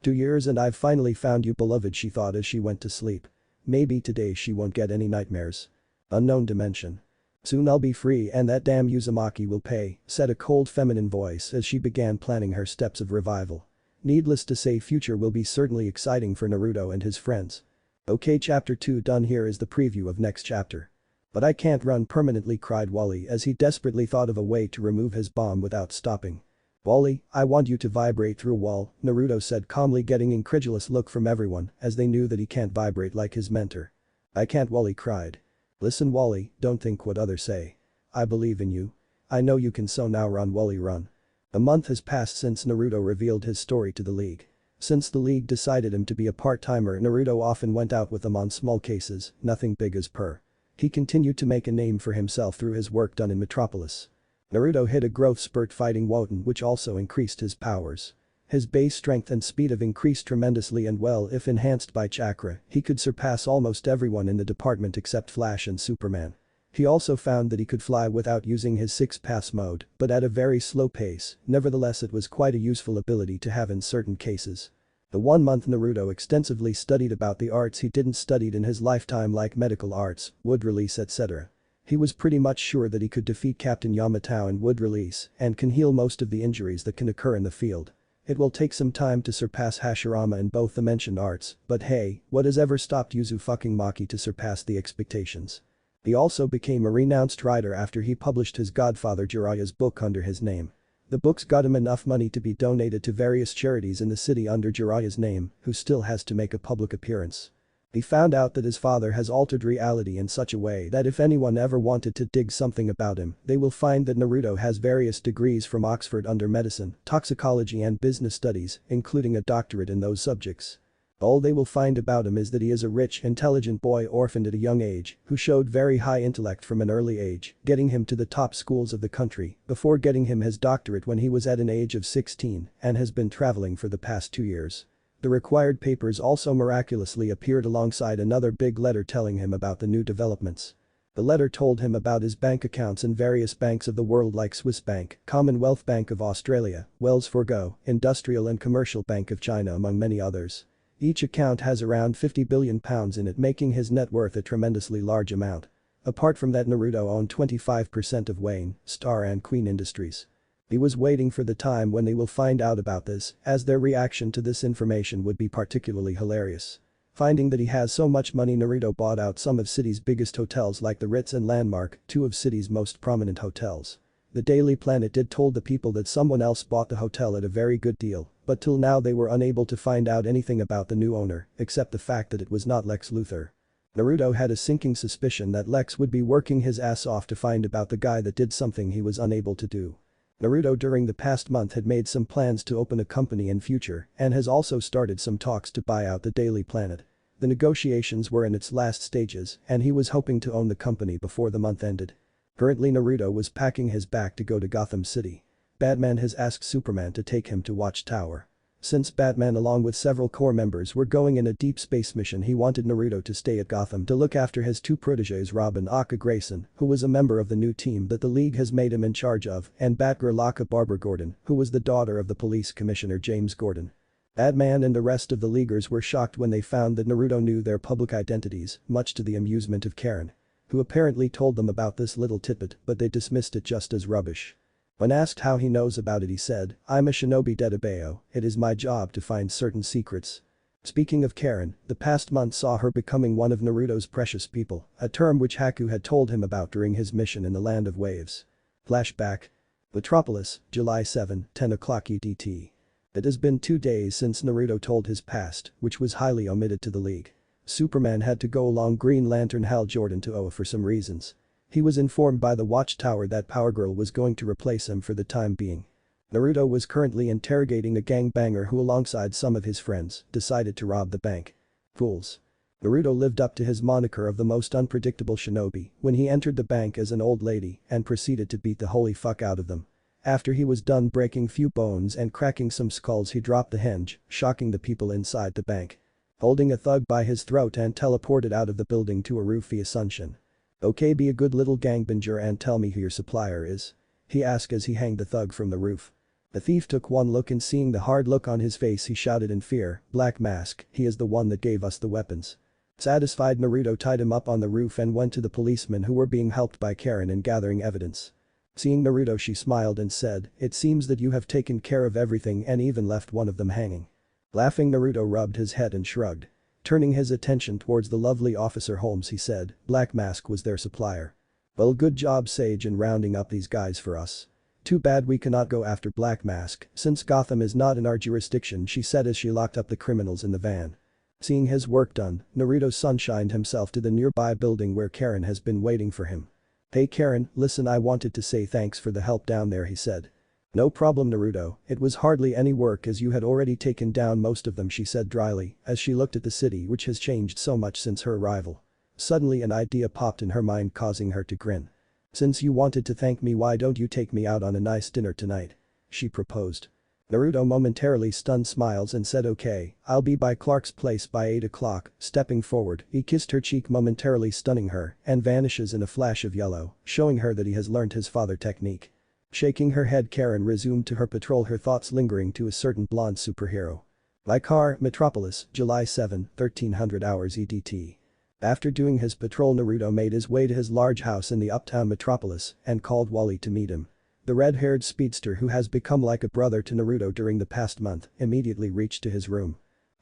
2 years and I've finally found you beloved, she thought as she went to sleep. Maybe today she won't get any nightmares. Unknown dimension. Soon I'll be free and that damn Uzumaki will pay, said a cold feminine voice as she began planning her steps of revival. Needless to say future will be certainly exciting for Naruto and his friends. Okay, chapter 2 done. Here is the preview of next chapter. "But I can't run permanently," cried Wally as he desperately thought of a way to remove his bomb without stopping. "Wally, I want you to vibrate through a wall," Naruto said calmly, getting incredulous look from everyone as they knew that he can't vibrate like his mentor. "I can't," Wally cried. "Listen Wally, don't think what others say. I believe in you. I know you can, so now run Wally, run." A month has passed since Naruto revealed his story to the League. Since the League decided him to be a part-timer, Naruto often went out with them on small cases, nothing big as per. He continued to make a name for himself through his work done in Metropolis. Naruto hit a growth spurt fighting Wotan, which also increased his powers. His base strength and speed have increased tremendously and well, if enhanced by chakra, he could surpass almost everyone in the department except Flash and Superman. He also found that he could fly without using his 6-pass mode, but at a very slow pace, nevertheless it was quite a useful ability to have in certain cases. The 1 month Naruto extensively studied about the arts he didn't studied in his lifetime like medical arts, wood release etc. He was pretty much sure that he could defeat Captain Yamato in wood release and can heal most of the injuries that can occur in the field. It will take some time to surpass Hashirama in both the mentioned arts, but hey, what has ever stopped Uzumaki to surpass the expectations? He also became a renounced writer after he published his godfather Jiraiya's book under his name. The books got him enough money to be donated to various charities in the city under Jiraiya's name, who still has to make a public appearance. He found out that his father has altered reality in such a way that if anyone ever wanted to dig something about him, they will find that Naruto has various degrees from Oxford under medicine, toxicology and business studies, including a doctorate in those subjects. All they will find about him is that he is a rich, intelligent boy orphaned at a young age who showed very high intellect from an early age, getting him to the top schools of the country before getting him his doctorate when he was at an age of 16 and has been traveling for the past 2 years. The required papers also miraculously appeared alongside another big letter telling him about the new developments. The letter told him about his bank accounts in various banks of the world like Swiss Bank, Commonwealth Bank of Australia, Wells Fargo, Industrial and Commercial Bank of China among many others. Each account has around £50 billion in it, making his net worth a tremendously large amount. Apart from that, Naruto owned 25% of Wayne, Star and Queen Industries. He was waiting for the time when they will find out about this, as their reaction to this information would be particularly hilarious. Finding that he has so much money, Naruto bought out some of city's biggest hotels like the Ritz and Landmark, 2 of city's most prominent hotels. The Daily Planet did told the people that someone else bought the hotel at a very good deal, but till now they were unable to find out anything about the new owner, except the fact that it was not Lex Luthor. Naruto had a sinking suspicion that Lex would be working his ass off to find about the guy that did something he was unable to do. Naruto during the past month had made some plans to open a company in future and has also started some talks to buy out the Daily Planet. The negotiations were in its last stages and he was hoping to own the company before the month ended. Currently Naruto was packing his bag to go to Gotham City. Batman has asked Superman to take him to Watchtower. Since Batman along with several core members were going in a deep space mission, he wanted Naruto to stay at Gotham to look after his 2 protégés, Robin Aka Grayson, who was a member of the new team that the League has made him in charge of, and Batgirl Aka Barbara Gordon, who was the daughter of the police commissioner James Gordon. Batman and the rest of the Leaguers were shocked when they found that Naruto knew their public identities, much to the amusement of Karen, who apparently told them about this little tidbit, but they dismissed it just as rubbish. When asked how he knows about it, he said, "I'm a shinobi Dedabeo, it is my job to find certain secrets." Speaking of Karen, the past month saw her becoming one of Naruto's precious people, a term which Haku had told him about during his mission in the Land of Waves. Flashback. Metropolis, July 7, 10 o'clock EDT. It has been 2 days since Naruto told his past, which was highly omitted to the League. Superman had to go along Green Lantern Hal Jordan to Oa for some reasons. He was informed by the Watchtower that Power Girl was going to replace him for the time being. Naruto was currently interrogating a gangbanger who alongside some of his friends decided to rob the bank. Fools. Naruto lived up to his moniker of the most unpredictable shinobi when he entered the bank as an old lady and proceeded to beat the holy fuck out of them. After he was done breaking few bones and cracking some skulls, he dropped the hinge, shocking the people inside the bank. Holding a thug by his throat and teleported out of the building to a roofy Asuncion. "Okay, be a good little gangbanger and tell me who your supplier is," he asked as he hanged the thug from the roof. The thief took one look and seeing the hard look on his face he shouted in fear, "Black Mask, he is the one that gave us the weapons." Satisfied, Naruto tied him up on the roof and went to the policemen who were being helped by Karen in gathering evidence. Seeing Naruto, she smiled and said, "It seems that you have taken care of everything and even left one of them hanging." Laughing, Naruto rubbed his head and shrugged. Turning his attention towards the lovely Officer Holmes, he said, "Black Mask was their supplier. Well, good job Sage in rounding up these guys for us. Too bad we cannot go after Black Mask since Gotham is not in our jurisdiction," she said as she locked up the criminals in the van. Seeing his work done, Naruto sunshined himself to the nearby building where Karen has been waiting for him. "Hey Karen, listen, I wanted to say thanks for the help down there," he said. "No problem Naruto, it was hardly any work as you had already taken down most of them," she said dryly as she looked at the city which has changed so much since her arrival. Suddenly an idea popped in her mind causing her to grin. "Since you wanted to thank me, why don't you take me out on a nice dinner tonight?" she proposed. Naruto momentarily stunned smiles and said okay, I'll be by Clark's place by 8 o'clock. Stepping forward, he kissed her cheek momentarily stunning her and vanishes in a flash of yellow, showing her that he has learnt his father technique. Shaking her head, Karen resumed to her patrol, her thoughts lingering to a certain blonde superhero. My car, Metropolis, July 7, 1300 hours EDT. After doing his patrol, Naruto made his way to his large house in the uptown Metropolis and called Wally to meet him. The red-haired speedster who has become like a brother to Naruto during the past month immediately reached to his room.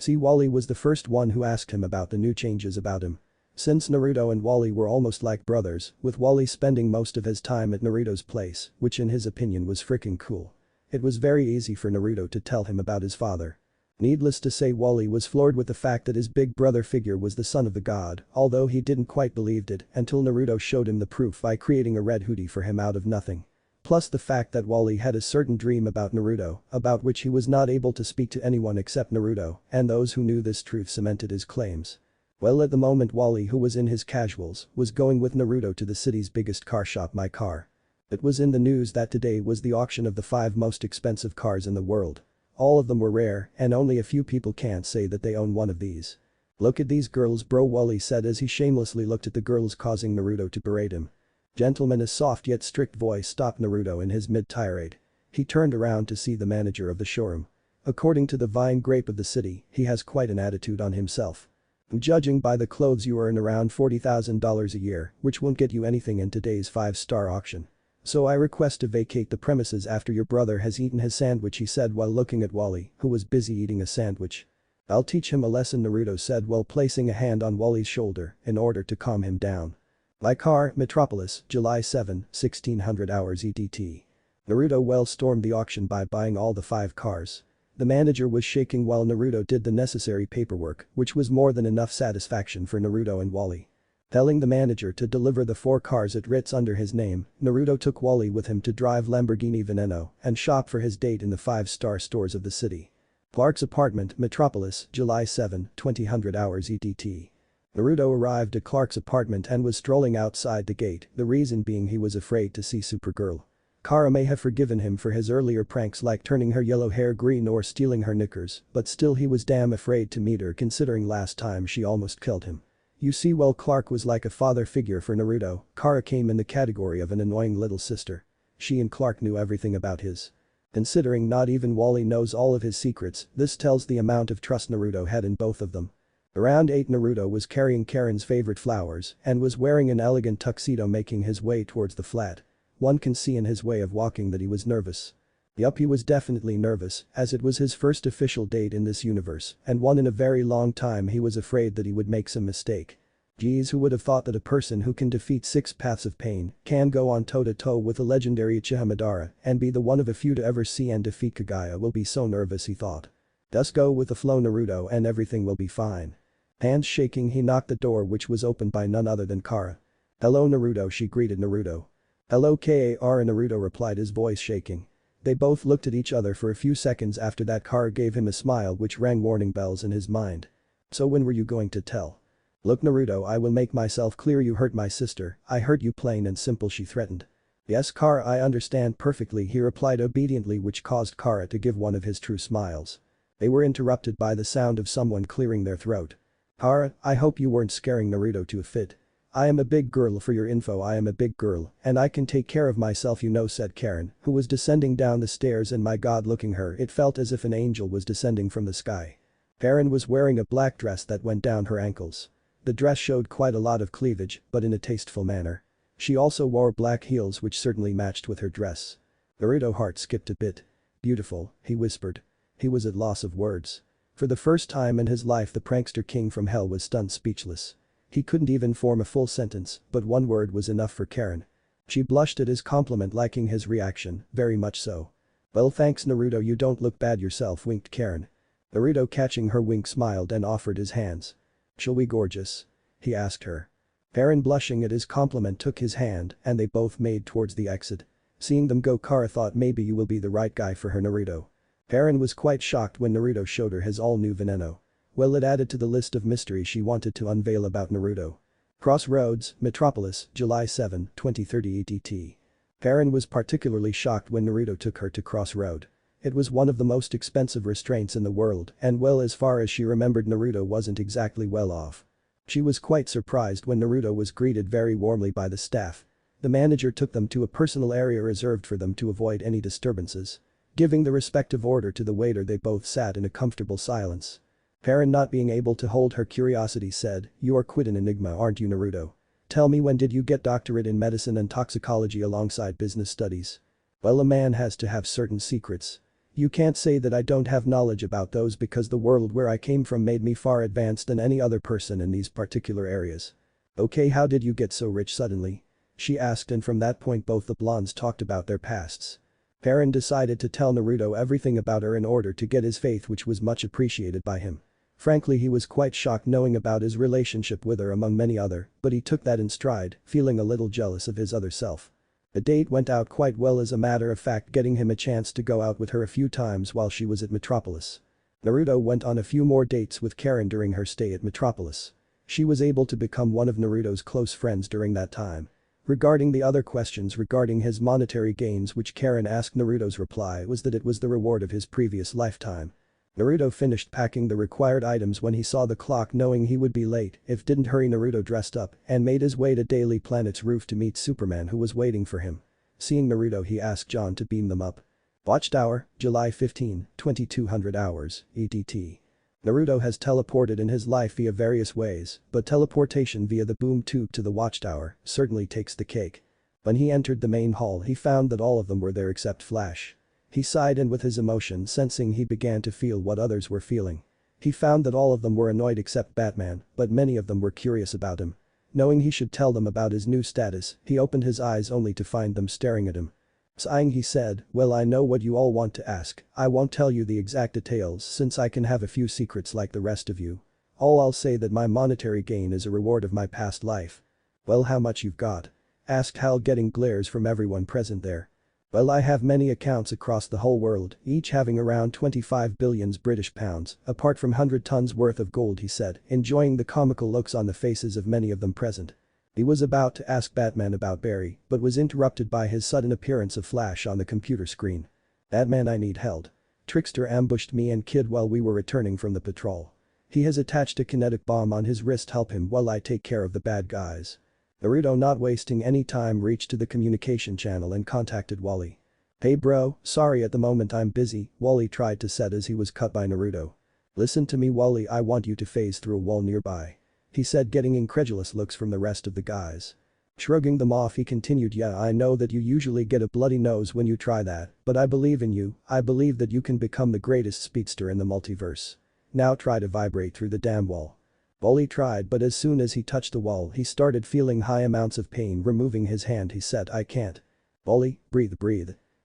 Wally was the first one who asked him about the new changes about him. Since Naruto and Wally were almost like brothers, with Wally spending most of his time at Naruto's place, which in his opinion was freaking cool. It was very easy for Naruto to tell him about his father. Needless to say, Wally was floored with the fact that his big brother figure was the son of the god, although he didn't quite believed it until Naruto showed him the proof by creating a red hoodie for him out of nothing. Plus the fact that Wally had a certain dream about Naruto, about which he was not able to speak to anyone except Naruto, and those who knew this truth cemented his claims. Well, at the moment Wally, who was in his casuals, was going with Naruto to the city's biggest car shop, My Car. It was in the news that today was the auction of the 5 most expensive cars in the world. All of them were rare and only a few people can't say that they own one of these. Look at these girls bro, Wally said as he shamelessly looked at the girls, causing Naruto to berate him. Gentleman, a soft yet strict voice stopped Naruto in his mid-tirade. He turned around to see the manager of the showroom. According to the vine grape of the city, he has quite an attitude on himself. Judging by the clothes, you earn around $40,000 a year, which won't get you anything in today's 5-star auction. So I request to vacate the premises after your brother has eaten his sandwich, he said while looking at Wally, who was busy eating a sandwich. I'll teach him a lesson, Naruto said while placing a hand on Wally's shoulder in order to calm him down. My Car, Metropolis, July 7, 1600 hours EDT. Naruto stormed the auction by buying all the 5 cars. The manager was shaking while Naruto did the necessary paperwork, which was more than enough satisfaction for Naruto and Wally. Telling the manager to deliver the 4 cars at Ritz under his name, Naruto took Wally with him to drive Lamborghini Veneno and shop for his date in the 5-star stores of the city. Clark's apartment, Metropolis, July 7, 2000 hours EDT. Naruto arrived at Clark's apartment and was strolling outside the gate, the reason being he was afraid to see Supergirl. Kara may have forgiven him for his earlier pranks like turning her yellow hair green or stealing her knickers, but still he was damn afraid to meet her considering last time she almost killed him. You see, while Clark was like a father figure for Naruto, Kara came in the category of an annoying little sister. She and Clark knew everything about his. Considering not even Wally knows all of his secrets, this tells the amount of trust Naruto had in both of them. Around 8, Naruto was carrying Karen's favorite flowers and was wearing an elegant tuxedo, making his way towards the flat. One can see in his way of walking that he was nervous. Yup, he was definitely nervous, as it was his first official date in this universe, and one in a very long time. He was afraid that he would make some mistake. Geez, who would have thought that a person who can defeat 6 paths of pain can go on toe-to-toe with the legendary Uchiha Madara and be the one of a few to ever see and defeat Kagaya will be so nervous, he thought. Just go with the flow, Naruto, and everything will be fine. Hands shaking, he knocked the door, which was opened by none other than Kara. Hello Naruto, she greeted Naruto. Hello Kar, Naruto replied, his voice shaking. They both looked at each other for a few seconds after that Kara gave him a smile which rang warning bells in his mind. So when were you going to tell? Look Naruto, I will make myself clear, you hurt my sister, I hurt you plain and simple, she threatened. Yes Kara, I understand perfectly, he replied obediently, which caused Kara to give one of his true smiles. They were interrupted by the sound of someone clearing their throat. Kara, I hope you weren't scaring Naruto to a fit. I am a big girl, for your info, I am a big girl and I can take care of myself, you know, said Karen, who was descending down the stairs, and my god, looking her, it felt as if an angel was descending from the sky. Karen was wearing a black dress that went down her ankles. The dress showed quite a lot of cleavage, but in a tasteful manner. She also wore black heels which certainly matched with her dress. Naruto's heart skipped a bit. Beautiful, he whispered. He was at loss of words. For the first time in his life the prankster king from hell was stunned speechless. He couldn't even form a full sentence, but one word was enough for Karen. She blushed at his compliment, liking his reaction, very much so. Well thanks Naruto, you don't look bad yourself, winked Karen. Naruto, catching her wink, smiled and offered his hands. Shall we, gorgeous? He asked her. Karen, blushing at his compliment, took his hand and they both made towards the exit. Seeing them go, Kara thought maybe you will be the right guy for her, Naruto. Karen was quite shocked when Naruto showed her his all-new veneno. Well, it added to the list of mysteries she wanted to unveil about Naruto. Crossroads, Metropolis, July 7, 2030 EDT. Karen was particularly shocked when Naruto took her to Crossroad. It was one of the most expensive restaurants in the world and, well, as far as she remembered, Naruto wasn't exactly well off. She was quite surprised when Naruto was greeted very warmly by the staff. The manager took them to a personal area reserved for them to avoid any disturbances. Giving the respective order to the waiter, they both sat in a comfortable silence. Karen, not being able to hold her curiosity, said, "You are quite an enigma, aren't you, Naruto? Tell me, when did you get doctorate in medicine and toxicology alongside business studies?" Well, a man has to have certain secrets. You can't say that I don't have knowledge about those, because the world where I came from made me far advanced than any other person in these particular areas. Okay, how did you get so rich suddenly? She asked, and from that point both the blondes talked about their pasts. Karen decided to tell Naruto everything about her in order to get his faith, which was much appreciated by him. Frankly, he was quite shocked knowing about his relationship with her among many other, but he took that in stride, feeling a little jealous of his other self. The date went out quite well, as a matter of fact, getting him a chance to go out with her a few times while she was at Metropolis. Naruto went on a few more dates with Karen during her stay at Metropolis. She was able to become one of Naruto's close friends during that time. Regarding the other questions regarding his monetary gains which Karen asked, Naruto's reply was that it was the reward of his previous lifetime. Naruto finished packing the required items when he saw the clock, knowing he would be late if didn't hurry. Naruto dressed up and made his way to Daily Planet's roof to meet Superman, who was waiting for him. Seeing Naruto, he asked John to beam them up. Watchtower, July 15, 2200 hours, EDT. Naruto has teleported in his life via various ways, but teleportation via the boom tube to the Watchtower certainly takes the cake. When he entered the main hall, he found that all of them were there except Flash. He sighed, and with his emotion sensing, he began to feel what others were feeling. He found that all of them were annoyed except Batman, but many of them were curious about him. Knowing he should tell them about his new status, he opened his eyes only to find them staring at him. Sighing, he said, "Well, I know what you all want to ask. I won't tell you the exact details since I can have a few secrets like the rest of you. All I'll say that my monetary gain is a reward of my past life." "Well, how much you've got?" asked Hal, getting glares from everyone present there. "Well, I have many accounts across the whole world, each having around 25 billion British pounds, apart from 100 tons worth of gold," he said, enjoying the comical looks on the faces of many of them present. He was about to ask Batman about Barry, but was interrupted by his sudden appearance of Flash on the computer screen. "Batman, I need help. Trickster ambushed me and Kid while we were returning from the patrol. He has attached a kinetic bomb on his wrist. Help him while I take care of the bad guys." Naruto, not wasting any time, reached to the communication channel and contacted Wally. "Hey bro, sorry at the moment I'm busy," Wally tried to say as he was cut by Naruto. "Listen to me Wally, I want you to phase through a wall nearby," he said, getting incredulous looks from the rest of the guys. Shrugging them off, he continued, "Yeah, I know that you usually get a bloody nose when you try that, but I believe in you. I believe that you can become the greatest speedster in the multiverse. Now try to vibrate through the damn wall." Wally tried, but as soon as he touched the wall he started feeling high amounts of pain. Removing his hand, he said, "I can't." "Wally, breathe.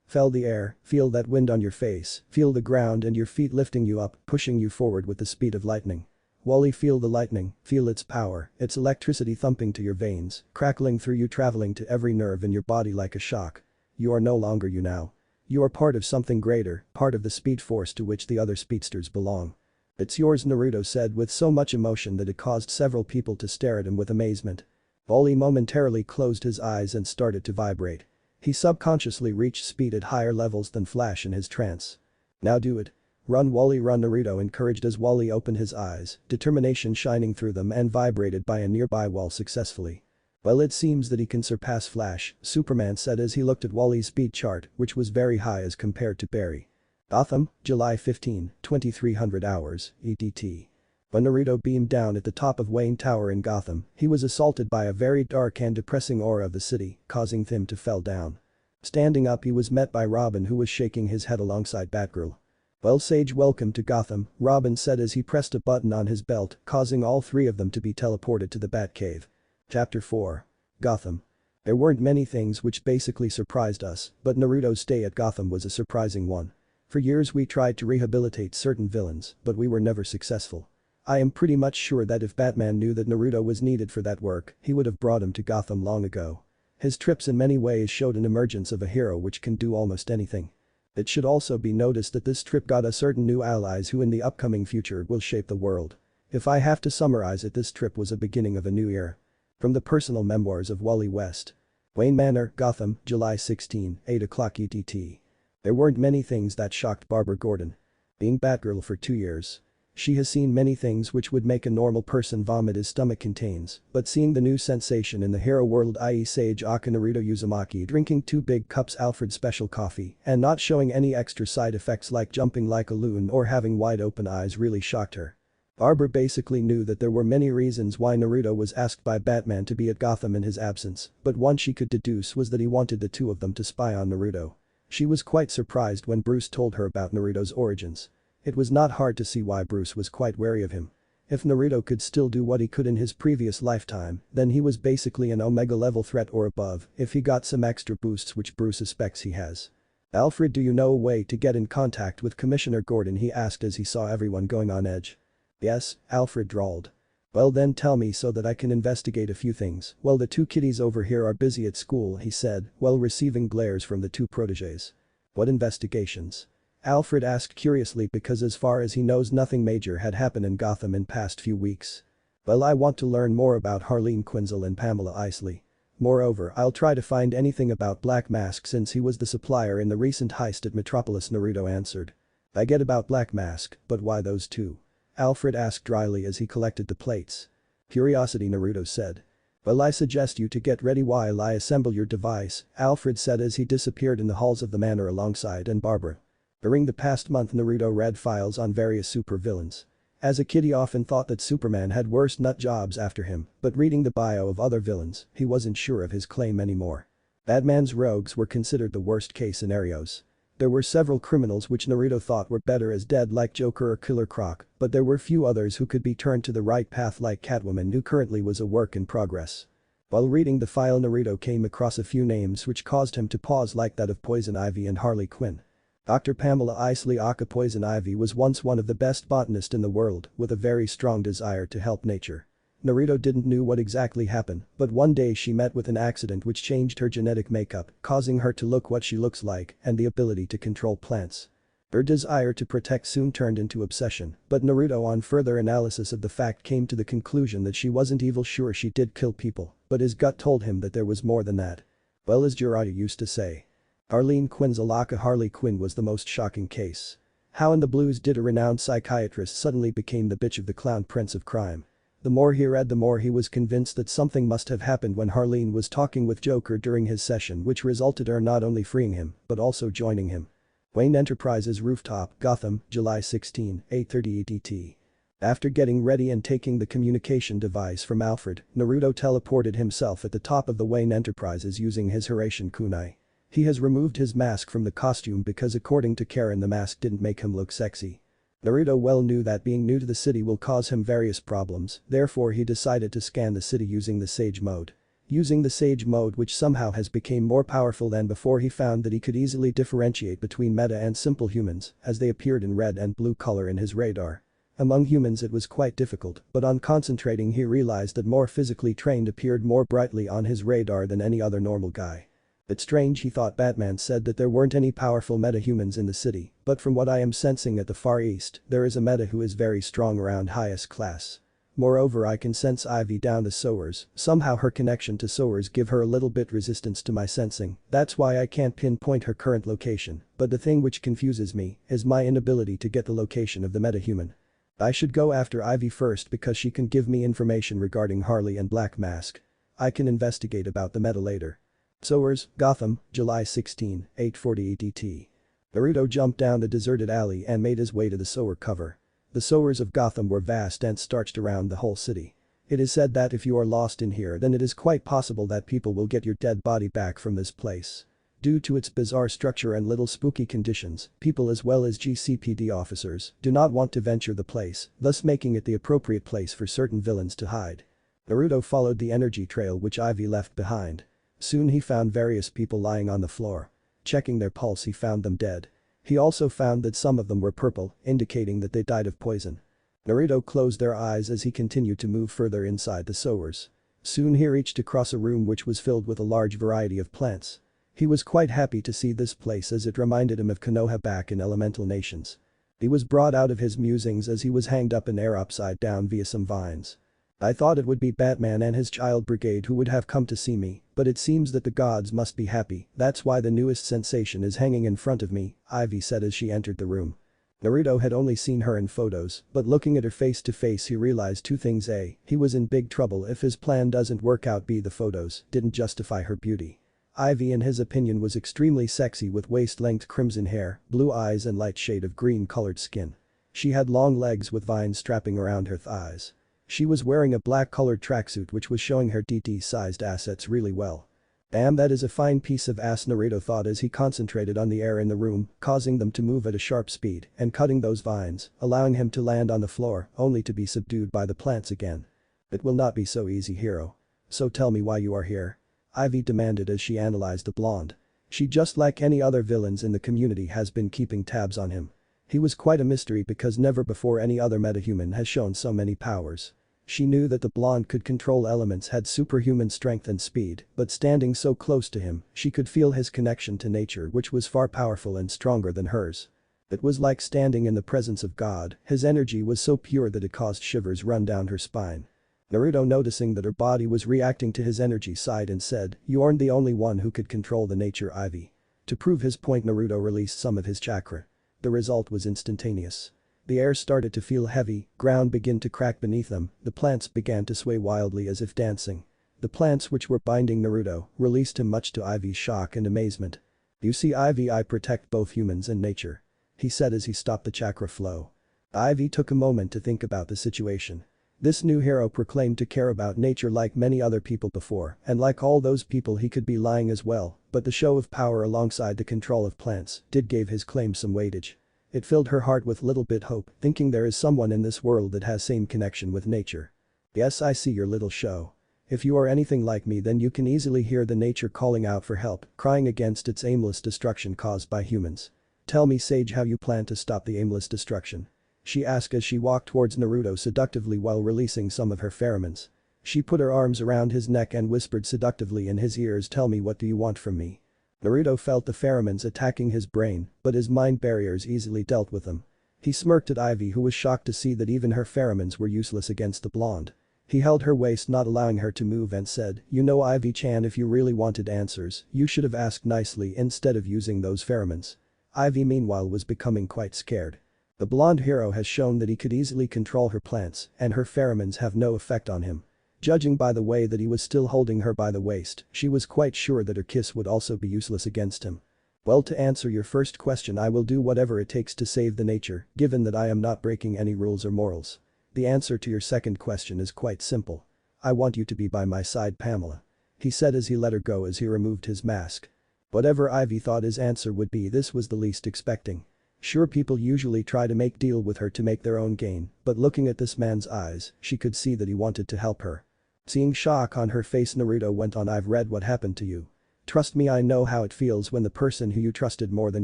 Feel the air, feel that wind on your face, feel the ground and your feet lifting you up, pushing you forward with the speed of lightning. Wally, feel the lightning, feel its power, its electricity thumping to your veins, crackling through you, traveling to every nerve in your body like a shock. You are no longer you now. You are part of something greater, part of the speed force to which the other speedsters belong. It's yours, Naruto said with so much emotion that it caused several people to stare at him with amazement. Wally momentarily closed his eyes and started to vibrate. He subconsciously reached speed at higher levels than Flash in his trance. Now do it. Run Wally run, Naruto encouraged as Wally opened his eyes, determination shining through them and vibrated by a nearby wall successfully. Well, it seems that he can surpass Flash, Superman said as he looked at Wally's speed chart, which was very high as compared to Barry. Gotham, July 15, 2300 hours, EDT. When Naruto beamed down at the top of Wayne Tower in Gotham, he was assaulted by a very dark and depressing aura of the city, causing him to fall down. Standing up, he was met by Robin, who was shaking his head alongside Batgirl. Well, Sage, welcome to Gotham, Robin said as he pressed a button on his belt, causing all three of them to be teleported to the Batcave. Chapter 4. Gotham. There weren't many things which basically surprised us, but Naruto's stay at Gotham was a surprising one. For years we tried to rehabilitate certain villains, but we were never successful. I am pretty much sure that if Batman knew that Naruto was needed for that work, he would have brought him to Gotham long ago. His trips in many ways showed an emergence of a hero which can do almost anything. It should also be noticed that this trip got us certain new allies who in the upcoming future will shape the world. If I have to summarize it, this trip was a beginning of a new era. From the personal memoirs of Wally West. Wayne Manor, Gotham, July 16, 8 o'clock EDT. There weren't many things that shocked Barbara Gordon. Being Batgirl for 2 years. She has seen many things which would make a normal person vomit his stomach contains, but seeing the new sensation in the hero world, i.e. Sage Aka Naruto Uzumaki drinking 2 big cups Alfred special coffee and not showing any extra side effects like jumping like a loon or having wide open eyes really shocked her. Barbara basically knew that there were many reasons why Naruto was asked by Batman to be at Gotham in his absence, but one she could deduce was that he wanted the two of them to spy on Naruto. She was quite surprised when Bruce told her about Naruto's origins. It was not hard to see why Bruce was quite wary of him. If Naruto could still do what he could in his previous lifetime, then he was basically an Omega level threat or above if he got some extra boosts which Bruce suspects he has. Alfred, do you know a way to get in contact with Commissioner Gordon? He asked as he saw everyone going on edge. Yes, Alfred drawled. Well then tell me so that I can investigate a few things. Well, the 2 kiddies over here are busy at school, he said, while receiving glares from the 2 protégés. What investigations? Alfred asked curiously because as far as he knows nothing major had happened in Gotham in past few weeks. Well, I want to learn more about Harleen Quinzel and Pamela Isley. Moreover, I'll try to find anything about Black Mask since he was the supplier in the recent heist at Metropolis, Naruto answered. I get about Black Mask, but why those 2? Alfred asked dryly as he collected the plates. Curiosity, Naruto said. Well, I suggest you to get ready while I assemble your device, Alfred said as he disappeared in the halls of the manor alongside and Barbara. During the past month, Naruto read files on various supervillains. As a kid he often thought that Superman had worse nut jobs after him, but reading the bio of other villains, he wasn't sure of his claim anymore. Batman's rogues were considered the worst case scenarios. There were several criminals which Naruto thought were better as dead like Joker or Killer Croc, but there were few others who could be turned to the right path like Catwoman, who currently was a work in progress. While reading the file, Naruto came across a few names which caused him to pause, like that of Poison Ivy and Harley Quinn. Dr. Pamela Isley aka Poison Ivy was once one of the best botanists in the world with a very strong desire to help nature. Naruto didn't know what exactly happened, but one day she met with an accident which changed her genetic makeup, causing her to look what she looks like and the ability to control plants. Her desire to protect soon turned into obsession, but Naruto on further analysis of the fact came to the conclusion that she wasn't evil. Sure, she did kill people, but his gut told him that there was more than that. Well, as Jiraiya used to say. Harleen Quinzel aka Harley Quinn was the most shocking case. How in the blues did a renowned psychiatrist suddenly become the bitch of the clown prince of crime? The more he read, the more he was convinced that something must have happened when Harleen was talking with Joker during his session, which resulted her not only freeing him, but also joining him. Wayne Enterprises rooftop, Gotham, July 16, 8:30 EDT. After getting ready and taking the communication device from Alfred, Naruto teleported himself at the top of the Wayne Enterprises using his Hiraishin kunai. He has removed his mask from the costume because according to Karen the mask didn't make him look sexy. Naruto well knew that being new to the city will cause him various problems, therefore he decided to scan the city using the Sage mode. Using the Sage mode, which somehow has become more powerful than before, he found that he could easily differentiate between meta and simple humans as they appeared in red and blue color in his radar. Among humans it was quite difficult, but on concentrating he realized that more physically trained appeared more brightly on his radar than any other normal guy. It's strange, he thought. Batman said that there weren't any powerful metahumans in the city, but from what I am sensing at the Far East, there is a meta who is very strong around highest class. Moreover, I can sense Ivy down the sewers, somehow her connection to sewers give her a little bit resistance to my sensing, that's why I can't pinpoint her current location, but the thing which confuses me is my inability to get the location of the metahuman. I should go after Ivy first because she can give me information regarding Harley and Black Mask. I can investigate about the meta later. Sewers, Gotham, July 16, 8:40 EDT. Naruto jumped down the deserted alley and made his way to the sewer cover. The sewers of Gotham were vast and stretched around the whole city. It is said that if you are lost in here, then it is quite possible that people will get your dead body back from this place. Due to its bizarre structure and little spooky conditions, people as well as GCPD officers do not want to venture the place, thus making it the appropriate place for certain villains to hide. Naruto followed the energy trail which Ivy left behind. Soon he found various people lying on the floor. Checking their pulse, he found them dead. He also found that some of them were purple, indicating that they died of poison. Naruto closed their eyes as he continued to move further inside the sewers. Soon he reached across a room which was filled with a large variety of plants. He was quite happy to see this place as it reminded him of Konoha back in Elemental Nations. He was brought out of his musings as he was hanged up in air upside down via some vines. I thought it would be Batman and his child brigade who would have come to see me, but it seems that the gods must be happy, that's why the newest sensation is hanging in front of me, Ivy said as she entered the room. Naruto had only seen her in photos, but looking at her face to face he realized two things: A, he was in big trouble if his plan doesn't work out, B, the photos didn't justify her beauty. Ivy in his opinion was extremely sexy with waist-length crimson hair, blue eyes and light shade of green-colored skin. She had long legs with vines strapping around her thighs. She was wearing a black-colored tracksuit which was showing her DT-sized assets really well. Damn, that is a fine piece of ass, Naruto thought as he concentrated on the air in the room, causing them to move at a sharp speed and cutting those vines, allowing him to land on the floor, only to be subdued by the plants again. It will not be so easy, hero. So tell me why you are here. Ivy demanded as she analyzed the blonde. She, just like any other villains in the community, has been keeping tabs on him. He was quite a mystery because never before any other metahuman has shown so many powers. She knew that the blonde could control elements, had superhuman strength and speed, but standing so close to him, she could feel his connection to nature which was far powerful and stronger than hers. It was like standing in the presence of God, his energy was so pure that it caused shivers run down her spine. Naruto, noticing that her body was reacting to his energy, sighed and said, "You aren't the only one who could control the nature, Ivy." To prove his point, Naruto released some of his chakra. The result was instantaneous. The air started to feel heavy, ground began to crack beneath them, the plants began to sway wildly as if dancing. The plants which were binding Naruto released him, much to Ivy's shock and amazement. "You see, Ivy, I protect both humans and nature," he said as he stopped the chakra flow. Ivy took a moment to think about the situation. This new hero proclaimed to care about nature like many other people before, and like all those people he could be lying as well, but the show of power alongside the control of plants did give his claim some weightage. It filled her heart with little bit hope, thinking there is someone in this world that has same connection with nature. "Yes, I see your little show. If you are anything like me, then you can easily hear the nature calling out for help, crying against its aimless destruction caused by humans. Tell me, Sage, how you plan to stop the aimless destruction?" she asked as she walked towards Naruto seductively while releasing some of her pheromones. She put her arms around his neck and whispered seductively in his ears, "Tell me, what do you want from me?" Naruto felt the pheromones attacking his brain, but his mind barriers easily dealt with them. He smirked at Ivy, who was shocked to see that even her pheromones were useless against the blonde. He held her waist, not allowing her to move, and said, "You know, Ivy-chan, if you really wanted answers, you should have asked nicely instead of using those pheromones." Ivy meanwhile was becoming quite scared. The blonde hero has shown that he could easily control her plants, and her pheromones have no effect on him. Judging by the way that he was still holding her by the waist, she was quite sure that her kiss would also be useless against him. "Well, to answer your first question, I will do whatever it takes to save the nature, given that I am not breaking any rules or morals. The answer to your second question is quite simple. I want you to be by my side, Pamela," he said as he let her go as he removed his mask. Whatever Ivy thought his answer would be, this was the least expecting. Sure, people usually try to make deal with her to make their own gain, but looking at this man's eyes, she could see that he wanted to help her. Seeing shock on her face, Naruto went on, "I've read what happened to you. Trust me, I know how it feels when the person who you trusted more than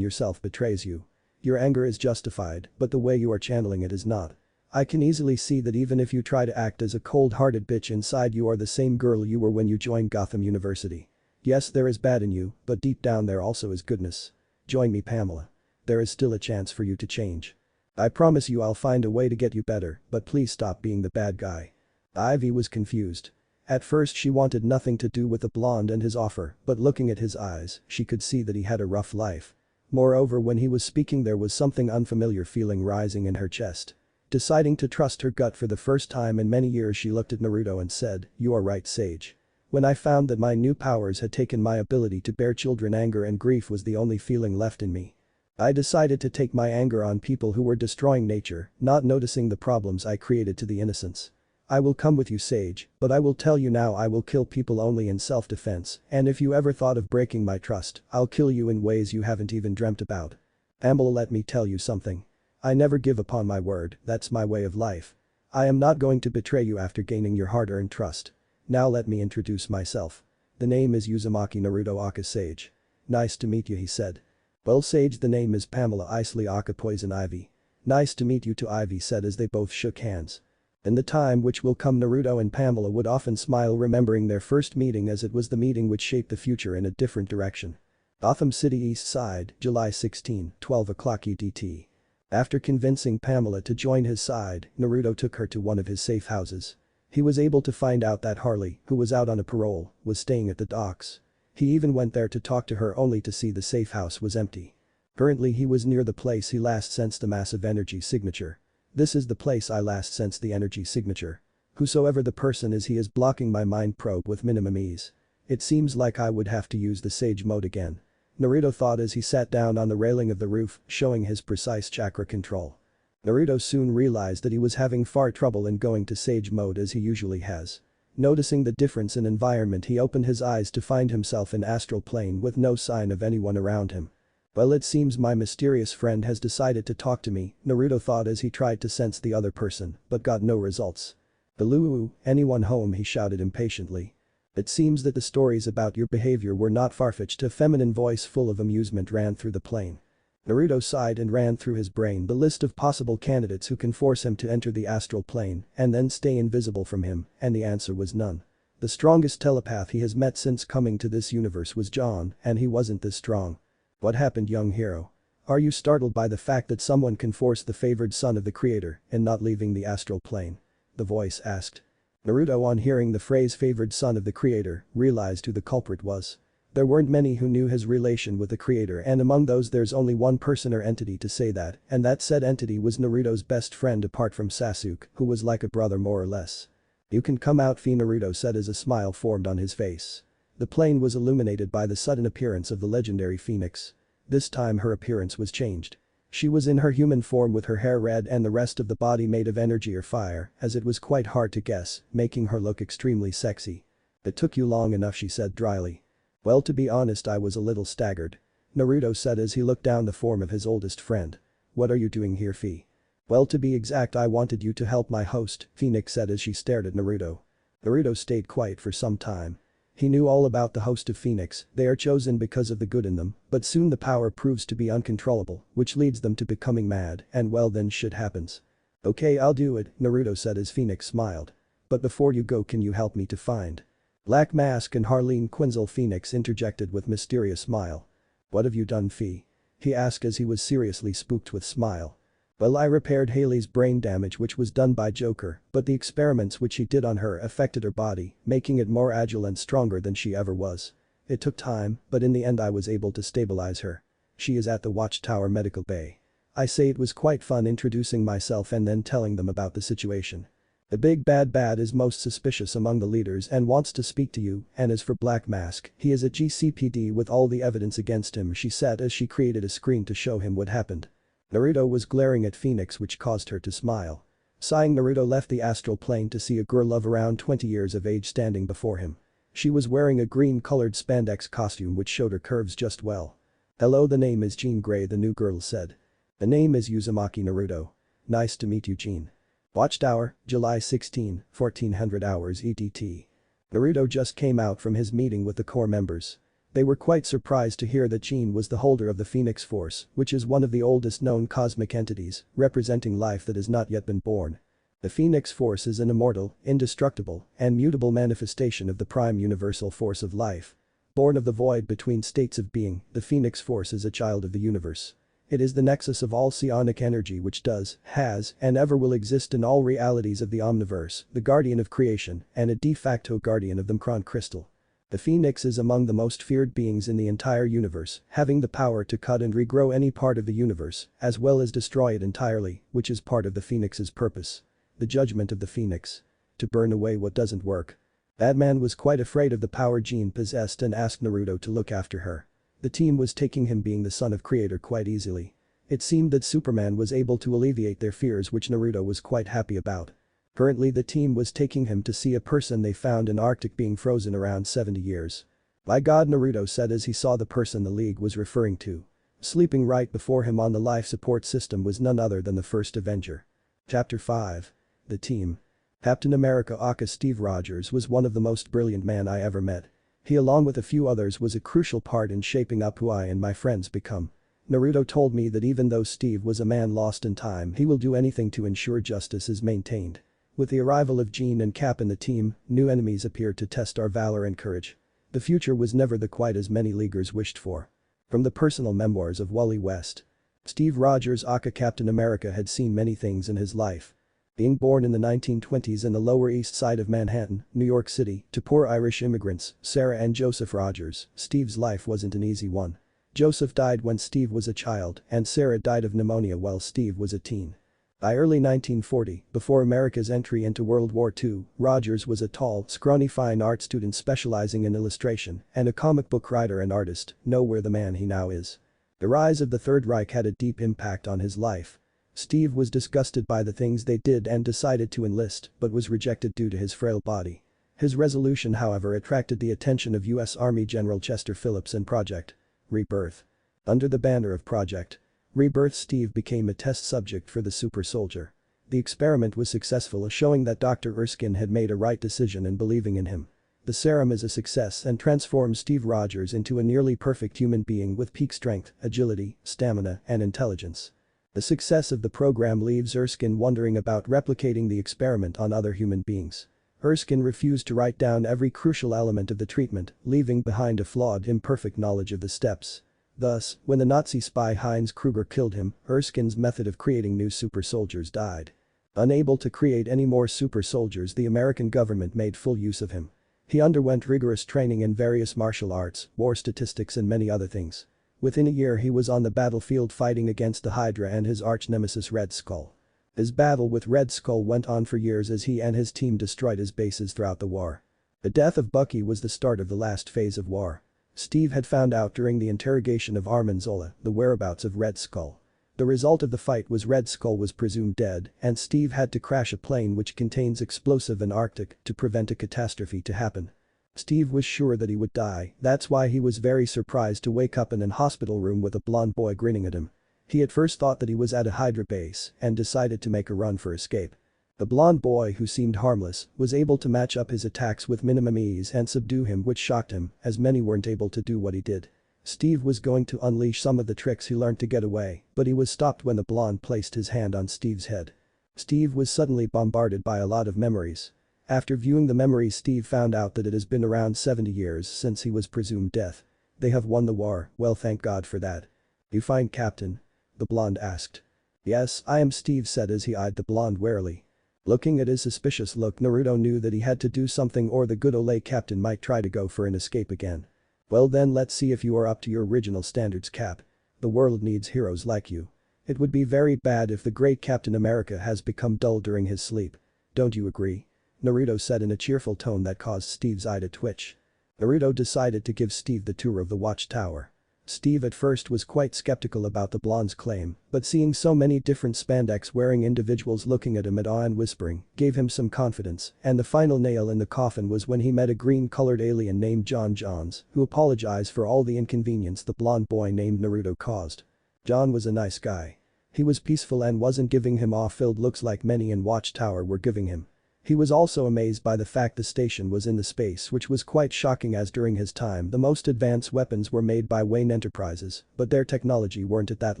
yourself betrays you. Your anger is justified, but the way you are channeling it is not. I can easily see that even if you try to act as a cold-hearted bitch, inside you are the same girl you were when you joined Gotham University. Yes, there is bad in you, but deep down there also is goodness. Join me, Pamela. There is still a chance for you to change. I promise you I'll find a way to get you better, but please stop being the bad guy." Ivy was confused. At first she wanted nothing to do with the blonde and his offer, but looking at his eyes, she could see that he had a rough life. Moreover, when he was speaking there was something unfamiliar feeling rising in her chest. Deciding to trust her gut for the first time in many years, she looked at Naruto and said, "You are right, Sage. When I found that my new powers had taken my ability to bear children, anger and grief was the only feeling left in me. I decided to take my anger on people who were destroying nature, not noticing the problems I created to the innocents. I will come with you, Sage, but I will tell you now, I will kill people only in self-defense, and if you ever thought of breaking my trust, I'll kill you in ways you haven't even dreamt about. Pamela, let me tell you something. I never give upon my word, that's my way of life. I am not going to betray you after gaining your hard-earned trust. Now let me introduce myself. The name is Uzumaki Naruto Aka Sage. Nice to meet you," he said. "Well, Sage, the name is Pamela Isley Aka Poison Ivy. Nice to meet you too," Ivy said as they both shook hands. In the time which will come, Naruto and Pamela would often smile remembering their first meeting, as it was the meeting which shaped the future in a different direction. Gotham City, East Side, July 16, 12 o'clock EDT. After convincing Pamela to join his side, Naruto took her to one of his safe houses. He was able to find out that Harley, who was out on a parole, was staying at the docks. He even went there to talk to her only to see the safe house was empty. Currently he was near the place he last sensed the massive energy signature. "This is the place I last sensed the energy signature. Whosoever the person is, he is blocking my mind probe with minimum ease. It seems like I would have to use the Sage mode again," Naruto thought as he sat down on the railing of the roof, showing his precise chakra control. Naruto soon realized that he was having far trouble in going to Sage mode as he usually has. Noticing the difference in environment, he opened his eyes to find himself in astral plane with no sign of anyone around him. "Well, it seems my mysterious friend has decided to talk to me," Naruto thought as he tried to sense the other person, but got no results. "Hello, anyone home?" he shouted impatiently. "It seems that the stories about your behavior were not far-fetched," a feminine voice full of amusement ran through the plane. Naruto sighed and ran through his brain the list of possible candidates who can force him to enter the astral plane and then stay invisible from him, and the answer was none. The strongest telepath he has met since coming to this universe was John, and he wasn't this strong. "What happened, young hero? Are you startled by the fact that someone can force the favored son of the creator and not leaving the astral plane?" the voice asked. Naruto, on hearing the phrase favored son of the creator, realized who the culprit was. There weren't many who knew his relation with the creator, and among those there's only one person or entity to say that, and that said entity was Naruto's best friend apart from Sasuke, who was like a brother more or less. "You can come out, Fee," Naruto said as a smile formed on his face. The plane was illuminated by the sudden appearance of the legendary Phoenix. This time her appearance was changed. She was in her human form with her hair red and the rest of the body made of energy or fire, as it was quite hard to guess, making her look extremely sexy. "It took you long enough," she said dryly. "Well, to be honest, I was a little staggered," Naruto said as he looked down the form of his oldest friend. "What are you doing here, Fee?" "Well, to be exact, I wanted you to help my host," Phoenix said as she stared at Naruto. Naruto stayed quiet for some time. He knew all about the host of Phoenix, they are chosen because of the good in them, but soon the power proves to be uncontrollable, which leads them to becoming mad, and well then shit happens. "Okay, I'll do it," Naruto said as Phoenix smiled. "But before you go, can you help me to find Black Mask and Harleen Quinzel?" Phoenix interjected with mysterious smile. "What have you done, Fee?" he asked as he was seriously spooked with smile. "Well, I repaired Haley's brain damage, which was done by Joker, but the experiments which he did on her affected her body, making it more agile and stronger than she ever was. It took time, but in the end I was able to stabilize her. She is at the Watchtower Medical Bay." I say it was quite fun introducing myself and then telling them about the situation. "The big bad is most suspicious among the leaders and wants to speak to you, and as for Black Mask, he is a GCPD with all the evidence against him," she said as she created a screen to show him what happened. Naruto was glaring at Phoenix, which caused her to smile. Sighing, Naruto left the astral plane to see a girl of around 20 years of age standing before him. She was wearing a green-colored spandex costume which showed her curves just well. "Hello, the name is Jean Grey," the new girl said. "The name is Uzumaki Naruto. Nice to meet you, Jean." Watchtower, July 16, 1400 hours EDT. Naruto just came out from his meeting with the core members. They were quite surprised to hear that Jean was the holder of the Phoenix Force, which is one of the oldest known cosmic entities, representing life that has not yet been born. The Phoenix Force is an immortal, indestructible, and mutable manifestation of the prime universal force of life. Born of the void between states of being, the Phoenix Force is a child of the universe. It is the nexus of all psionic energy which does, has, and ever will exist in all realities of the omniverse, the guardian of creation, and a de facto guardian of the Mkron crystal. The Phoenix is among the most feared beings in the entire universe, having the power to cut and regrow any part of the universe, as well as destroy it entirely, which is part of the Phoenix's purpose. The judgment of the Phoenix. To burn away what doesn't work. Batman was quite afraid of the power Jean possessed and asked Naruto to look after her. The team was taking him being the son of creator quite easily. It seemed that Superman was able to alleviate their fears, which Naruto was quite happy about. Currently the team was taking him to see a person they found in Arctic being frozen around 70 years. By God, Naruto said as he saw the person the League was referring to. Sleeping right before him on the life support system was none other than the first Avenger. Chapter 5. The Team. Captain America aka Steve Rogers was one of the most brilliant men I ever met. He along with a few others was a crucial part in shaping up who I and my friends become. Naruto told me that even though Steve was a man lost in time, he will do anything to ensure justice is maintained. With the arrival of Jean and Cap in the team, new enemies appeared to test our valor and courage. The future was never the quite as many Leaguers wished for. From the personal memoirs of Wally West. Steve Rogers aka Captain America had seen many things in his life. Being born in the 1920s in the Lower East Side of Manhattan, New York City, to poor Irish immigrants, Sarah and Joseph Rogers, Steve's life wasn't an easy one. Joseph died when Steve was a child and Sarah died of pneumonia while Steve was a teen. By early 1940, before America's entry into World War II, Rogers was a tall, scrawny fine art student specializing in illustration and a comic book writer and artist, nowhere the man he now is. The rise of the Third Reich had a deep impact on his life. Steve was disgusted by the things they did and decided to enlist but was rejected due to his frail body. His resolution however attracted the attention of U.S. Army General Chester Phillips and Project Rebirth. Under the banner of Project Rebirth, Steve became a test subject for the super soldier. The experiment was successful, showing that Dr. Erskine had made a right decision in believing in him. The serum is a success and transforms Steve Rogers into a nearly perfect human being with peak strength, agility, stamina, and intelligence. The success of the program leaves Erskine wondering about replicating the experiment on other human beings. Erskine refused to write down every crucial element of the treatment, leaving behind a flawed, imperfect knowledge of the steps. Thus, when the Nazi spy Heinz Kruger killed him, Erskine's method of creating new super soldiers died. Unable to create any more super soldiers, the American government made full use of him. He underwent rigorous training in various martial arts, war statistics and many other things. Within a year he was on the battlefield fighting against the Hydra and his arch-nemesis Red Skull. His battle with Red Skull went on for years as he and his team destroyed his bases throughout the war. The death of Bucky was the start of the last phase of war. Steve had found out during the interrogation of Armin Zola the whereabouts of Red Skull. The result of the fight was Red Skull was presumed dead and Steve had to crash a plane which contains explosive in Arctic to prevent a catastrophe to happen. Steve was sure that he would die, that's why he was very surprised to wake up in an hospital room with a blonde boy grinning at him. He at first thought that he was at a Hydra base and decided to make a run for escape. The blonde boy, who seemed harmless, was able to match up his attacks with minimum ease and subdue him, which shocked him, as many weren't able to do what he did. Steve was going to unleash some of the tricks he learned to get away, but he was stopped when the blonde placed his hand on Steve's head. Steve was suddenly bombarded by a lot of memories. After viewing the memories, Steve found out that it has been around 70 years since he was presumed dead. They have won the war, well thank God for that. You fine, Captain? The blonde asked. Yes, I am, Steve said as he eyed the blonde warily. Looking at his suspicious look, Naruto knew that he had to do something or the good ole Captain might try to go for an escape again. Well then, let's see if you are up to your original standards, Cap. The world needs heroes like you. It would be very bad if the great Captain America has become dull during his sleep. Don't you agree? Naruto said in a cheerful tone that caused Steve's eye to twitch. Naruto decided to give Steve the tour of the watchtower. Steve at first was quite skeptical about the blonde's claim, but seeing so many different spandex-wearing individuals looking at him at awe and whispering gave him some confidence, and the final nail in the coffin was when he met a green-colored alien named John Johns, who apologized for all the inconvenience the blonde boy named Naruto caused. John was a nice guy. He was peaceful and wasn't giving him awe-filled looks like many in Watchtower were giving him. He was also amazed by the fact the station was in the space, which was quite shocking as during his time the most advanced weapons were made by Wayne Enterprises, but their technology weren't at that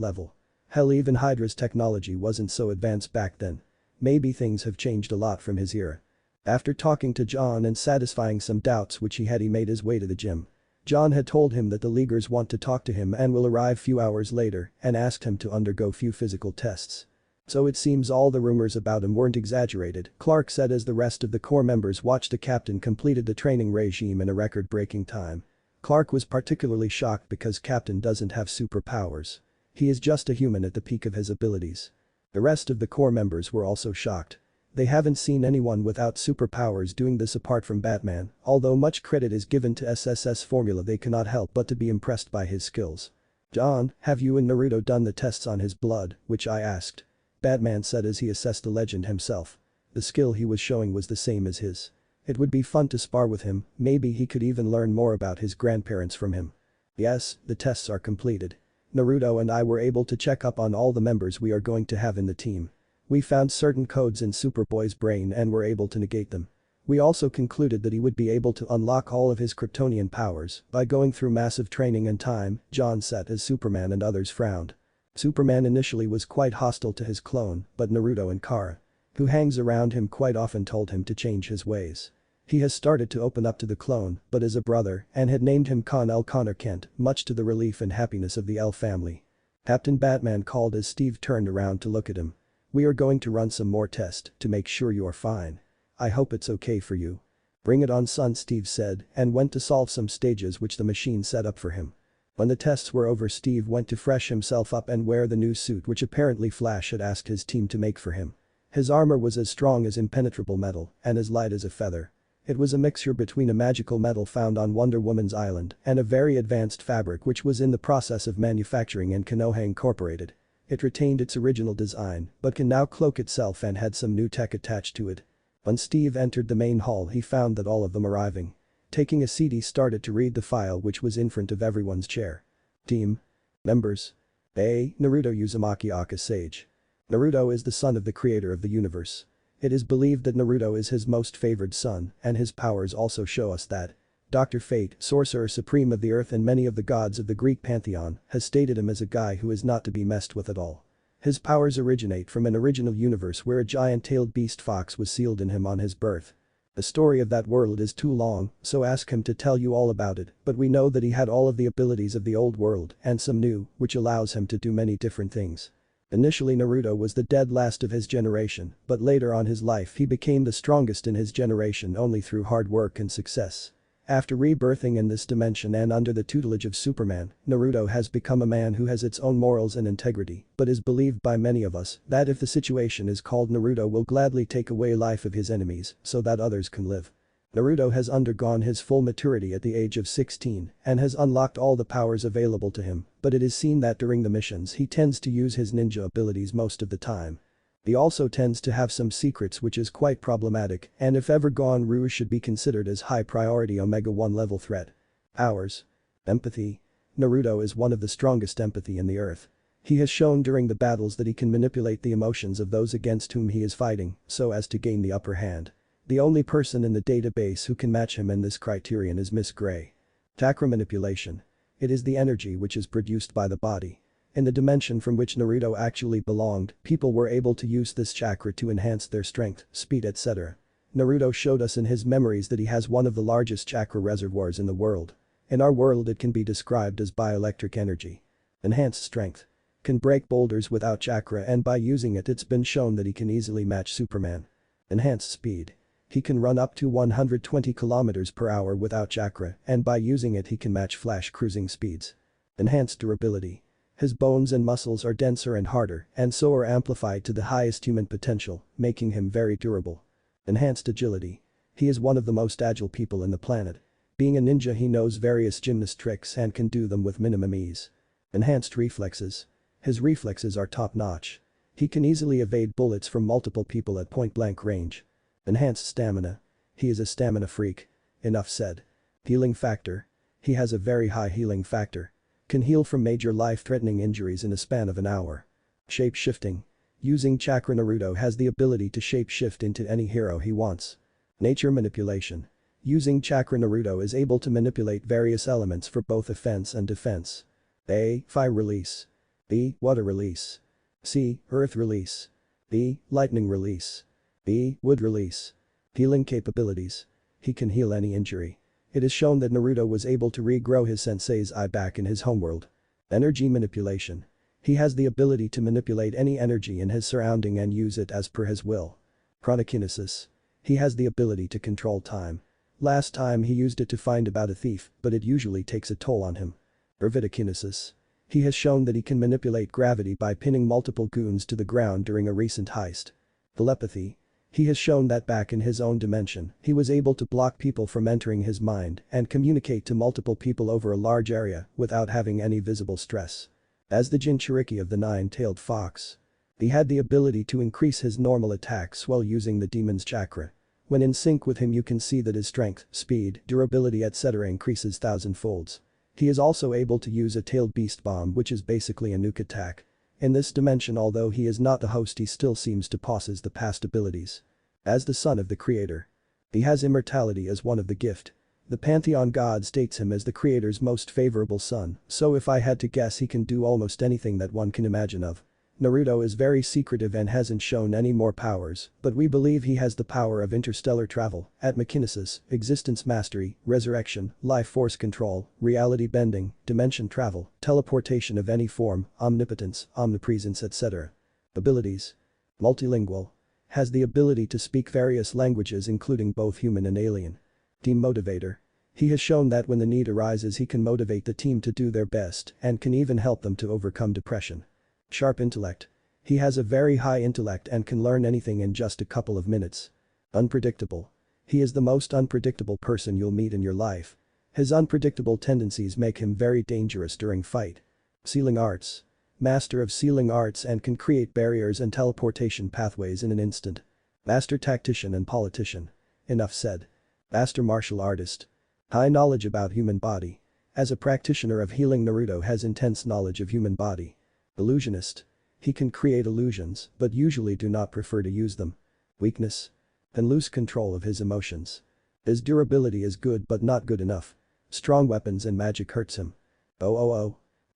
level. Hell, even Hydra's technology wasn't so advanced back then. Maybe things have changed a lot from his era. After talking to John and satisfying some doubts which he had, he made his way to the gym. John had told him that the Leaguers want to talk to him and will arrive few hours later and asked him to undergo few physical tests. So it seems all the rumors about him weren't exaggerated, Clark said as the rest of the Corps members watched the captain completed the training regime in a record-breaking time. Clark was particularly shocked because Captain doesn't have superpowers. He is just a human at the peak of his abilities. The rest of the Corps members were also shocked. They haven't seen anyone without superpowers doing this apart from Batman, although much credit is given to SSS Formula they cannot help but to be impressed by his skills. "John, have you and Naruto done the tests on his blood, which I asked?" Batman said as he assessed the legend himself. The skill he was showing was the same as his. It would be fun to spar with him, maybe he could even learn more about his grandparents from him. "Yes, the tests are completed. Naruto and I were able to check up on all the members we are going to have in the team. We found certain codes in Superboy's brain and were able to negate them. We also concluded that he would be able to unlock all of his Kryptonian powers by going through massive training and time," John said as Superman and others frowned. Superman initially was quite hostile to his clone, but Naruto and Kara, who hangs around him quite often, told him to change his ways. He has started to open up to the clone, but as a brother, and had named him Connor Kent, much to the relief and happiness of the L family. Captain Batman called as Steve turned around to look at him. "We are going to run some more tests to make sure you are fine. I hope it's okay for you." "Bring it on, son," Steve said and went to solve some stages which the machine set up for him. When the tests were over, Steve went to fresh himself up and wear the new suit which apparently Flash had asked his team to make for him. His armor was as strong as impenetrable metal and as light as a feather. It was a mixture between a magical metal found on Wonder Woman's island and a very advanced fabric which was in the process of manufacturing in Konoha Incorporated. It retained its original design but can now cloak itself and had some new tech attached to it. When Steve entered the main hall, he found that all of them arriving. Taking a seat, he started to read the file which was in front of everyone's chair. Team members. A. Naruto Uzumaki Aka Sage. Naruto is the son of the creator of the universe. It is believed that Naruto is his most favored son, and his powers also show us that. Dr. Fate, sorcerer supreme of the earth and many of the gods of the Greek pantheon, has stated him as a guy who is not to be messed with at all. His powers originate from an original universe where a giant-tailed beast fox was sealed in him on his birth. The story of that world is too long, so ask him to tell you all about it, but we know that he had all of the abilities of the old world and some new, which allows him to do many different things. Initially Naruto was the dead last of his generation, but later on his life he became the strongest in his generation only through hard work and success. After rebirthing in this dimension and under the tutelage of Superman, Naruto has become a man who has its own morals and integrity, but is believed by many of us that if the situation is called, Naruto will gladly take away life of his enemies so that others can live. Naruto has undergone his full maturity at the age of 16 and has unlocked all the powers available to him, but it is seen that during the missions he tends to use his ninja abilities most of the time. He also tends to have some secrets which is quite problematic, and if ever gone Rouge should be considered as high priority Omega-1 level threat. Powers. Empathy. Naruto is one of the strongest empathy in the earth. He has shown during the battles that he can manipulate the emotions of those against whom he is fighting so as to gain the upper hand. The only person in the database who can match him in this criterion is Miss Gray. Chakra manipulation. It is the energy which is produced by the body. In the dimension from which Naruto actually belonged, people were able to use this chakra to enhance their strength, speed, etc. Naruto showed us in his memories that he has one of the largest chakra reservoirs in the world. In our world it can be described as bioelectric energy. Enhanced strength. Can break boulders without chakra, and by using it it's been shown that he can easily match Superman. Enhanced speed. He can run up to 120 km per hour without chakra, and by using it he can match Flash cruising speeds. Enhanced durability. His bones and muscles are denser and harder, and so are amplified to the highest human potential, making him very durable. Enhanced agility. He is one of the most agile people in the planet. Being a ninja, he knows various gymnast tricks and can do them with minimum ease. Enhanced reflexes. His reflexes are top-notch. He can easily evade bullets from multiple people at point-blank range. Enhanced stamina. He is a stamina freak. Enough said. Healing factor. He has a very high healing factor. Can heal from major life-threatening injuries in a span of an hour. Shape-shifting. Using chakra, Naruto has the ability to shape-shift into any hero he wants. Nature manipulation. Using chakra, Naruto is able to manipulate various elements for both offense and defense. A. Fire release. B. Water release. C. Earth release. B. Lightning release. B. Wood release. Healing capabilities. He can heal any injury. It is shown that Naruto was able to regrow his sensei's eye back in his homeworld. Energy manipulation. He has the ability to manipulate any energy in his surrounding and use it as per his will. Chronokinesis. He has the ability to control time. Last time he used it to find about a thief, but it usually takes a toll on him. Gravikinesis. He has shown that he can manipulate gravity by pinning multiple goons to the ground during a recent heist. Telepathy. He has shown that back in his own dimension, he was able to block people from entering his mind and communicate to multiple people over a large area without having any visible stress. As the Jinchuriki of the nine-tailed fox. He had the ability to increase his normal attacks while using the demon's chakra. When in sync with him you can see that his strength, speed, durability etc. increases thousandfolds. He is also able to use a tailed beast bomb which is basically a nuke attack. In this dimension although he is not the host he still seems to possess the past abilities. As the son of the creator. He has immortality as one of the gift. The Pantheon god states him as the creator's most favorable son, so if I had to guess he can do almost anything that one can imagine of. Naruto is very secretive and hasn't shown any more powers, but we believe he has the power of interstellar travel, atmokinesis, existence mastery, resurrection, life force control, reality bending, dimension travel, teleportation of any form, omnipotence, omnipresence etc. Abilities. Multilingual. Has the ability to speak various languages including both human and alien. Team motivator. He has shown that when the need arises he can motivate the team to do their best and can even help them to overcome depression. Sharp intellect. He has a very high intellect and can learn anything in just a couple of minutes. Unpredictable. He is the most unpredictable person you'll meet in your life. His unpredictable tendencies make him very dangerous during fight. Sealing arts. Master of sealing arts and can create barriers and teleportation pathways in an instant. Master tactician and politician. Enough said. Master martial artist. High knowledge about human body. As a practitioner of healing Naruto has intense knowledge of human body. Illusionist. He can create illusions but usually do not prefer to use them. Weakness. Can lose control of his emotions. His durability is good but not good enough. Strong weapons and magic hurts him.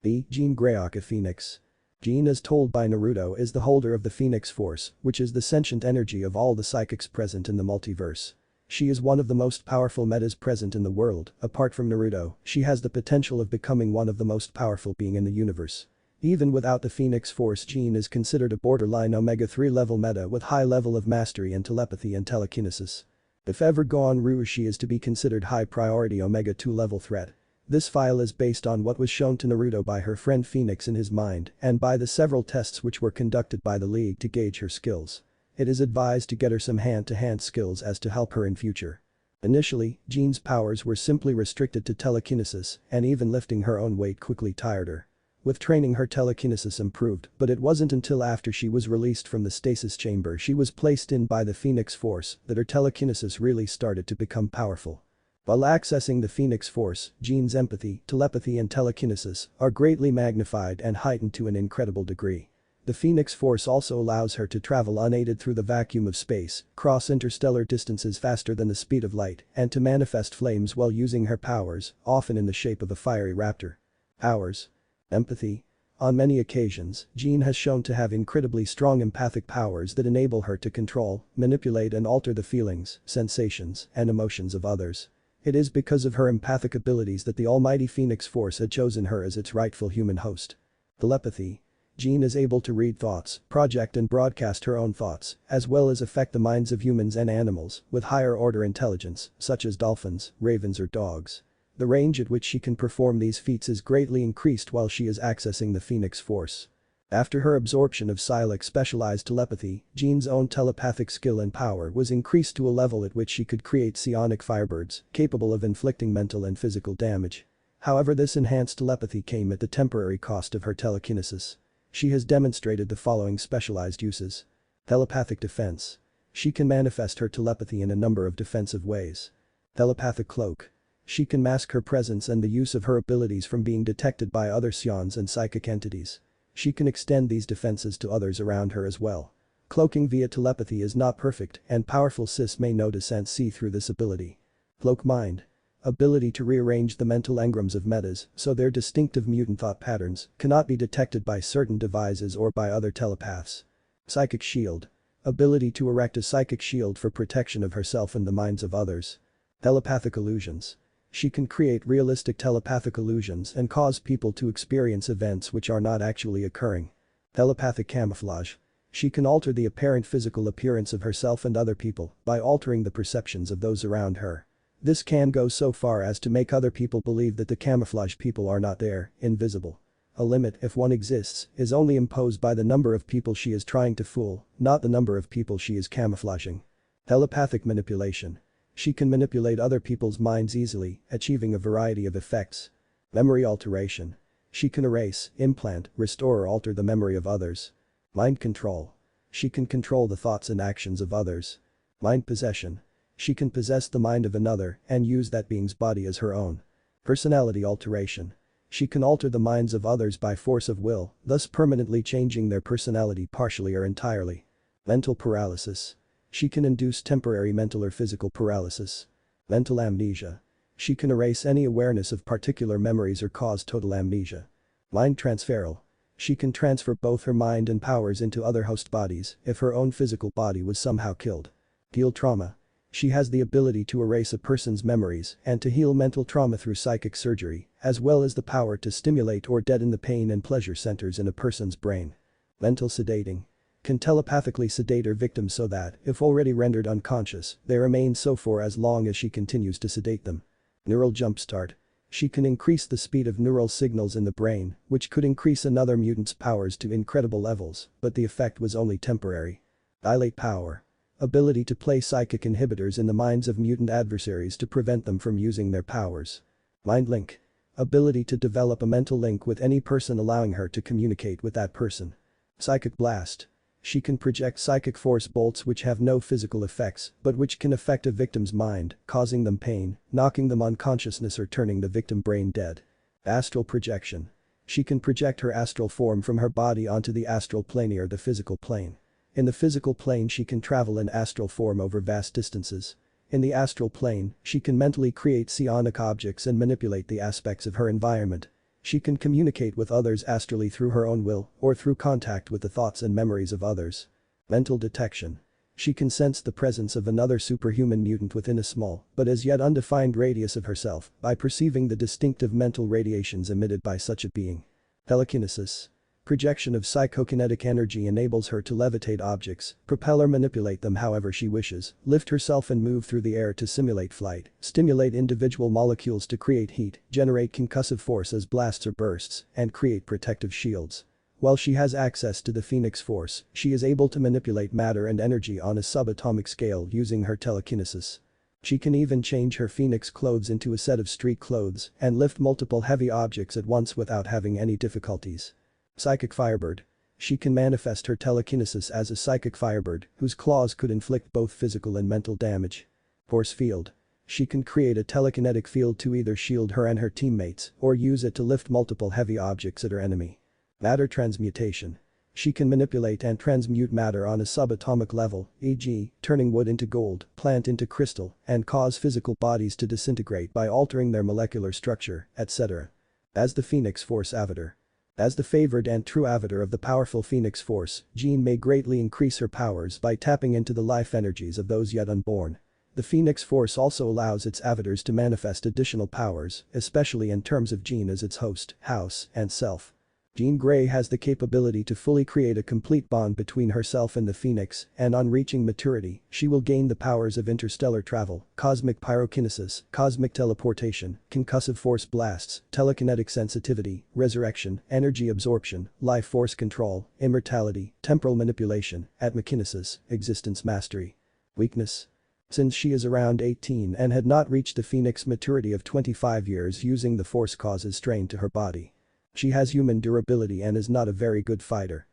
B. Jean Greyhawk a Phoenix. Jean as told by Naruto is the holder of the Phoenix Force, which is the sentient energy of all the psychics present in the multiverse. She is one of the most powerful metas present in the world. Apart from Naruto, she has the potential of becoming one of the most powerful being in the universe. Even without the Phoenix Force Jean is considered a borderline Omega 3 level meta with high level of mastery in telepathy and telekinesis. If ever gone Rouge she is to be considered high priority Omega 2 level threat. This file is based on what was shown to Naruto by her friend Phoenix in his mind and by the several tests which were conducted by the League to gauge her skills. It is advised to get her some hand-to-hand skills as to help her in future. Initially, Jean's powers were simply restricted to telekinesis and even lifting her own weight quickly tired her. With training her telekinesis improved, but it wasn't until after she was released from the stasis chamber she was placed in by the Phoenix Force that her telekinesis really started to become powerful. While accessing the Phoenix Force, Jean's empathy, telepathy and telekinesis are greatly magnified and heightened to an incredible degree. The Phoenix Force also allows her to travel unaided through the vacuum of space, cross interstellar distances faster than the speed of light, and to manifest flames while using her powers, often in the shape of a fiery raptor. Powers. Empathy. On many occasions, Jean has shown to have incredibly strong empathic powers that enable her to control, manipulate and alter the feelings, sensations, and emotions of others. It is because of her empathic abilities that the almighty Phoenix Force had chosen her as its rightful human host. Telepathy. Jean is able to read thoughts, project and broadcast her own thoughts, as well as affect the minds of humans and animals with higher order intelligence, such as dolphins, ravens or dogs. The range at which she can perform these feats is greatly increased while she is accessing the Phoenix Force. After her absorption of Silic's specialized telepathy, Jean's own telepathic skill and power was increased to a level at which she could create psionic firebirds, capable of inflicting mental and physical damage. However, this enhanced telepathy came at the temporary cost of her telekinesis. She has demonstrated the following specialized uses. Telepathic defense. She can manifest her telepathy in a number of defensive ways. Telepathic cloak. She can mask her presence and the use of her abilities from being detected by other psions and psychic entities. She can extend these defenses to others around her as well. Cloaking via telepathy is not perfect and powerful cis may notice and see through this ability. Cloak mind. Ability to rearrange the mental engrams of metas so their distinctive mutant thought patterns cannot be detected by certain devices or by other telepaths. Psychic shield. Ability to erect a psychic shield for protection of herself and the minds of others. Telepathic illusions. She can create realistic telepathic illusions and cause people to experience events which are not actually occurring. Telepathic camouflage. She can alter the apparent physical appearance of herself and other people by altering the perceptions of those around her. This can go so far as to make other people believe that the camouflage people are not there, invisible. A limit, if one exists, is only imposed by the number of people she is trying to fool, not the number of people she is camouflaging. Telepathic manipulation. She can manipulate other people's minds easily, achieving a variety of effects. Memory alteration. She can erase, implant, restore or alter the memory of others. Mind control. She can control the thoughts and actions of others. Mind possession. She can possess the mind of another and use that being's body as her own. Personality alteration. She can alter the minds of others by force of will, thus permanently changing their personality partially or entirely. Mental paralysis. She can induce temporary mental or physical paralysis. Mental amnesia. She can erase any awareness of particular memories or cause total amnesia. Mind transferal. She can transfer both her mind and powers into other host bodies if her own physical body was somehow killed. Heal trauma. She has the ability to erase a person's memories and to heal mental trauma through psychic surgery, as well as the power to stimulate or deaden the pain and pleasure centers in a person's brain. Mental sedating. Can telepathically sedate her victims so that, if already rendered unconscious, they remain so for as long as she continues to sedate them. Neural jumpstart. She can increase the speed of neural signals in the brain, which could increase another mutant's powers to incredible levels, but the effect was only temporary. Dilate power. Ability to place psychic inhibitors in the minds of mutant adversaries to prevent them from using their powers. Mind link. Ability to develop a mental link with any person, allowing her to communicate with that person. Psychic blast. She can project psychic force bolts which have no physical effects but which can affect a victim's mind, causing them pain, knocking them unconsciousness or turning the victim brain dead. Astral projection. She can project her astral form from her body onto the astral plane or the physical plane. In the physical plane she can travel in astral form over vast distances. In the astral plane, she can mentally create psionic objects and manipulate the aspects of her environment. She can communicate with others astrally through her own will or through contact with the thoughts and memories of others. Mental detection. She can sense the presence of another superhuman mutant within a small but as yet undefined radius of herself by perceiving the distinctive mental radiations emitted by such a being. Telekinesis. Projection of psychokinetic energy enables her to levitate objects, propel or manipulate them however she wishes, lift herself and move through the air to simulate flight, stimulate individual molecules to create heat, generate concussive force as blasts or bursts, and create protective shields. While she has access to the Phoenix Force, she is able to manipulate matter and energy on a subatomic scale using her telekinesis. She can even change her Phoenix clothes into a set of street clothes and lift multiple heavy objects at once without having any difficulties. Psychic Firebird. She can manifest her telekinesis as a psychic firebird whose claws could inflict both physical and mental damage. Force Field. She can create a telekinetic field to either shield her and her teammates or use it to lift multiple heavy objects at her enemy. Matter Transmutation. She can manipulate and transmute matter on a subatomic level, e.g., turning wood into gold, plant into crystal, and cause physical bodies to disintegrate by altering their molecular structure, etc. As the Phoenix Force Avatar. As the favored and true avatar of the powerful Phoenix Force, Jean may greatly increase her powers by tapping into the life energies of those yet unborn. The Phoenix Force also allows its avatars to manifest additional powers, especially in terms of Jean as its host, house, and self. Jean Grey has the capability to fully create a complete bond between herself and the Phoenix, and on reaching maturity, she will gain the powers of interstellar travel, cosmic pyrokinesis, cosmic teleportation, concussive force blasts, telekinetic sensitivity, resurrection, energy absorption, life force control, immortality, temporal manipulation, atmokinesis, existence mastery. Weakness. Since she is around 18 and had not reached the Phoenix maturity of 25 years, using the force causes strain to her body. She has human durability and is not a very good fighter.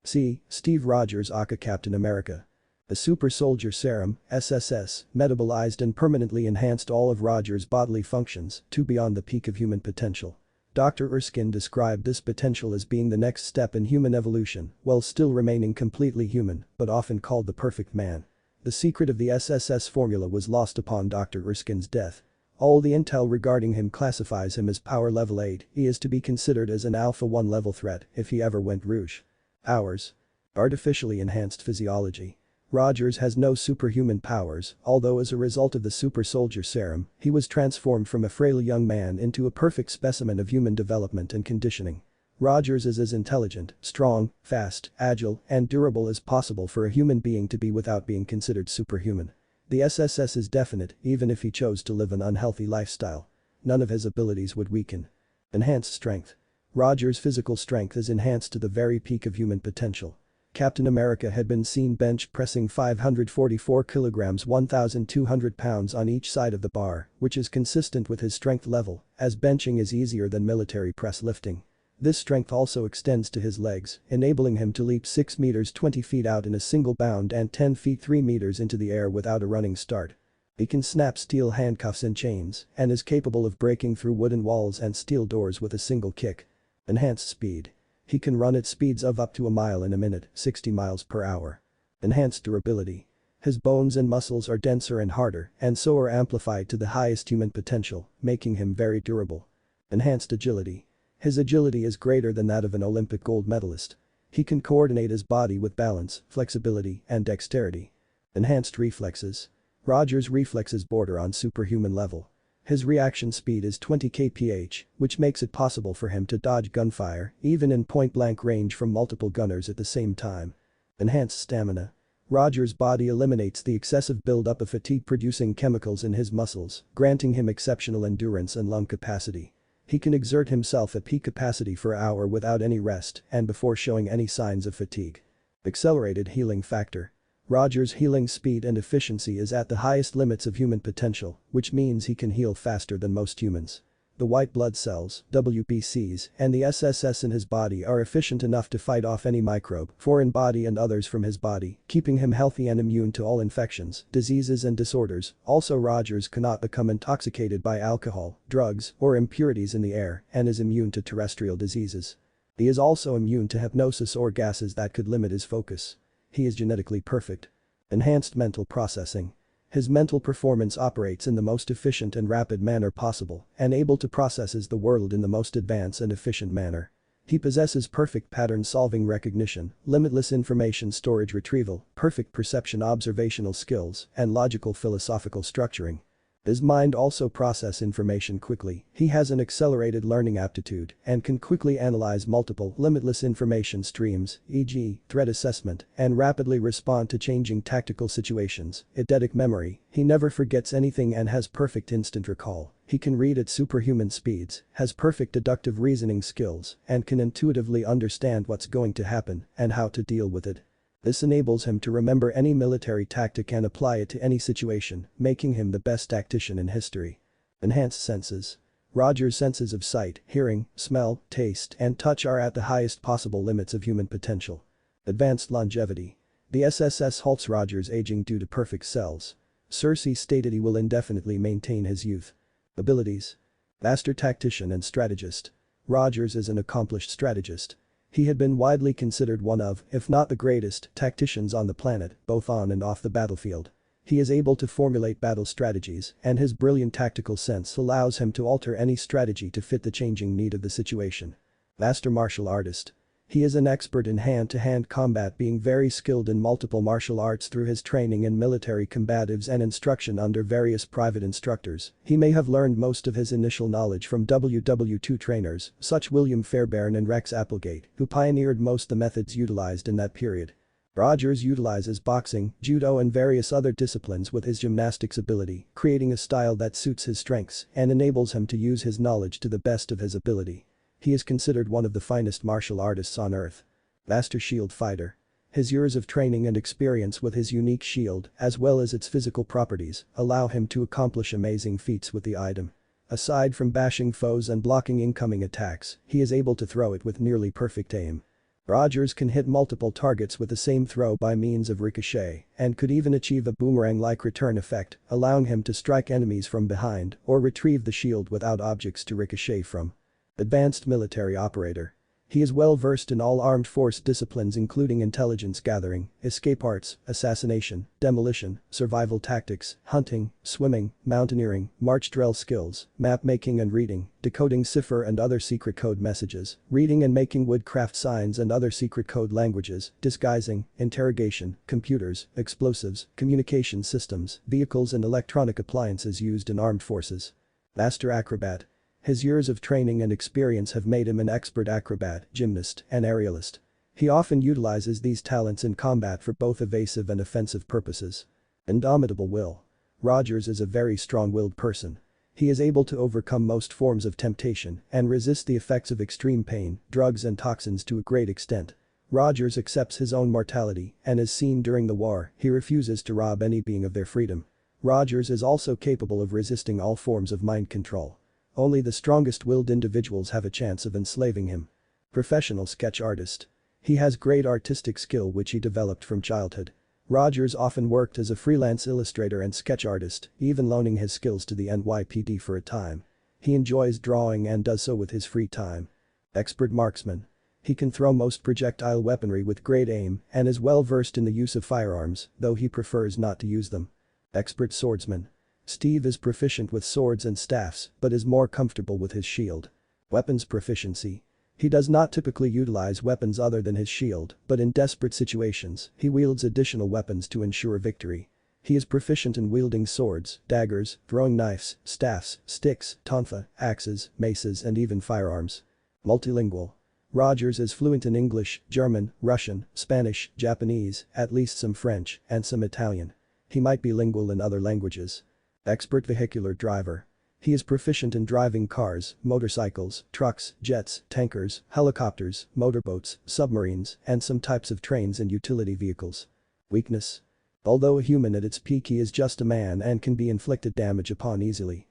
See, Steve Rogers aka Captain America. The Super Soldier Serum, SSS, metabolized and permanently enhanced all of Rogers' bodily functions to beyond the peak of human potential. Dr. Erskine described this potential as being the next step in human evolution while still remaining completely human, but often called the perfect man. The secret of the SSS formula was lost upon Dr. Erskine's death. All the intel regarding him classifies him as power level 8, he is to be considered as an alpha 1 level threat if he ever went rouge. Powers. Artificially enhanced physiology. Rogers has no superhuman powers, although as a result of the super soldier serum, he was transformed from a frail young man into a perfect specimen of human development and conditioning. Rogers is as intelligent, strong, fast, agile, and durable as possible for a human being to be without being considered superhuman. The SSS is definite, even if he chose to live an unhealthy lifestyle. None of his abilities would weaken. Enhanced strength. Rogers' physical strength is enhanced to the very peak of human potential. Captain America had been seen bench pressing 544 kilograms 1,200 pounds on each side of the bar, which is consistent with his strength level, as benching is easier than military press lifting. This strength also extends to his legs, enabling him to leap 6 meters 20 feet out in a single bound and 10 feet 3 meters into the air without a running start. He can snap steel handcuffs and chains, and is capable of breaking through wooden walls and steel doors with a single kick. Enhanced speed. He can run at speeds of up to a mile in a minute, 60 miles per hour. Enhanced durability. His bones and muscles are denser and harder, and so are amplified to the highest human potential, making him very durable. Enhanced agility. His agility is greater than that of an Olympic gold medalist. He can coordinate his body with balance, flexibility, and dexterity. Enhanced reflexes. Rogers' reflexes border on superhuman level. His reaction speed is 20 kph, which makes it possible for him to dodge gunfire, even in point-blank range from multiple gunners at the same time. Enhanced stamina. Rogers' body eliminates the excessive buildup of fatigue-producing chemicals in his muscles, granting him exceptional endurance and lung capacity. He can exert himself at peak capacity for an hour without any rest and before showing any signs of fatigue. Accelerated healing factor. Rogers' healing speed and efficiency is at the highest limits of human potential, which means he can heal faster than most humans. The white blood cells, WBCs, and the SSS in his body are efficient enough to fight off any microbe, foreign body and others from his body, keeping him healthy and immune to all infections, diseases and disorders. Also, Rogers cannot become intoxicated by alcohol, drugs, or impurities in the air and is immune to terrestrial diseases. He is also immune to hypnosis or gases that could limit his focus. He is genetically perfect. Enhanced mental processing. His mental performance operates in the most efficient and rapid manner possible and able to processes the world in the most advanced and efficient manner. He possesses perfect pattern solving recognition, limitless information storage retrieval, perfect perception observational skills, and logical philosophical structuring. His mind also processes information quickly. He has an accelerated learning aptitude and can quickly analyze multiple, limitless information streams, e.g., threat assessment, and rapidly respond to changing tactical situations. Eidetic memory. He never forgets anything and has perfect instant recall. He can read at superhuman speeds, has perfect deductive reasoning skills, and can intuitively understand what's going to happen and how to deal with it. This enables him to remember any military tactic and apply it to any situation, making him the best tactician in history. Enhanced senses. Rogers' senses of sight, hearing, smell, taste, and touch are at the highest possible limits of human potential. Advanced longevity. The SSS halts Rogers' aging due to perfect cells. Cersei stated he will indefinitely maintain his youth. Abilities. Master tactician and strategist. Rogers is an accomplished strategist. He had been widely considered one of, if not the greatest, tacticians on the planet, both on and off the battlefield. He is able to formulate battle strategies, and his brilliant tactical sense allows him to alter any strategy to fit the changing need of the situation. Master martial artist. He is an expert in hand-to-hand combat, being very skilled in multiple martial arts through his training in military combatives and instruction under various private instructors. He may have learned most of his initial knowledge from WW2 trainers, such William Fairbairn and Rex Applegate, who pioneered most the methods utilized in that period. Rogers utilizes boxing, judo and various other disciplines with his gymnastics ability, creating a style that suits his strengths and enables him to use his knowledge to the best of his ability. He is considered one of the finest martial artists on earth. Master shield fighter. His years of training and experience with his unique shield, as well as its physical properties, allow him to accomplish amazing feats with the item. Aside from bashing foes and blocking incoming attacks, he is able to throw it with nearly perfect aim. Rogers can hit multiple targets with the same throw by means of ricochet and could even achieve a boomerang-like return effect, allowing him to strike enemies from behind or retrieve the shield without objects to ricochet from. Advanced military operator. He is well versed in all armed force disciplines including intelligence gathering, escape arts, assassination, demolition, survival tactics, hunting, swimming, mountaineering, march drill skills, map making and reading, decoding cipher and other secret code messages, reading and making woodcraft signs and other secret code languages, disguising, interrogation, computers, explosives, communication systems, vehicles and electronic appliances used in armed forces. Master acrobat. His years of training and experience have made him an expert acrobat, gymnast, and aerialist. He often utilizes these talents in combat for both evasive and offensive purposes. Indomitable will. Rogers is a very strong-willed person. He is able to overcome most forms of temptation and resist the effects of extreme pain, drugs and toxins to a great extent. Rogers accepts his own mortality and as seen during the war, he refuses to rob any being of their freedom. Rogers is also capable of resisting all forms of mind control. Only the strongest-willed individuals have a chance of enslaving him. Professional sketch artist. He has great artistic skill which he developed from childhood. Rogers often worked as a freelance illustrator and sketch artist, even loaning his skills to the NYPD for a time. He enjoys drawing and does so with his free time. Expert marksman. He can throw most projectile weaponry with great aim and is well versed in the use of firearms, though he prefers not to use them. Expert swordsman. Steve is proficient with swords and staffs but is more comfortable with his shield. Weapons proficiency. He does not typically utilize weapons other than his shield, but in desperate situations, he wields additional weapons to ensure victory. He is proficient in wielding swords, daggers, throwing knives, staffs, sticks, tonfa, axes, maces and even firearms. Multilingual. Rogers is fluent in English, German, Russian, Spanish, Japanese, at least some French, and some Italian. He might be lingual in other languages. Expert vehicular driver. He is proficient in driving cars, motorcycles, trucks, jets, tankers, helicopters, motorboats, submarines, and some types of trains and utility vehicles. Weakness. Although a human at its peak he is just a man and can be inflicted damage upon easily.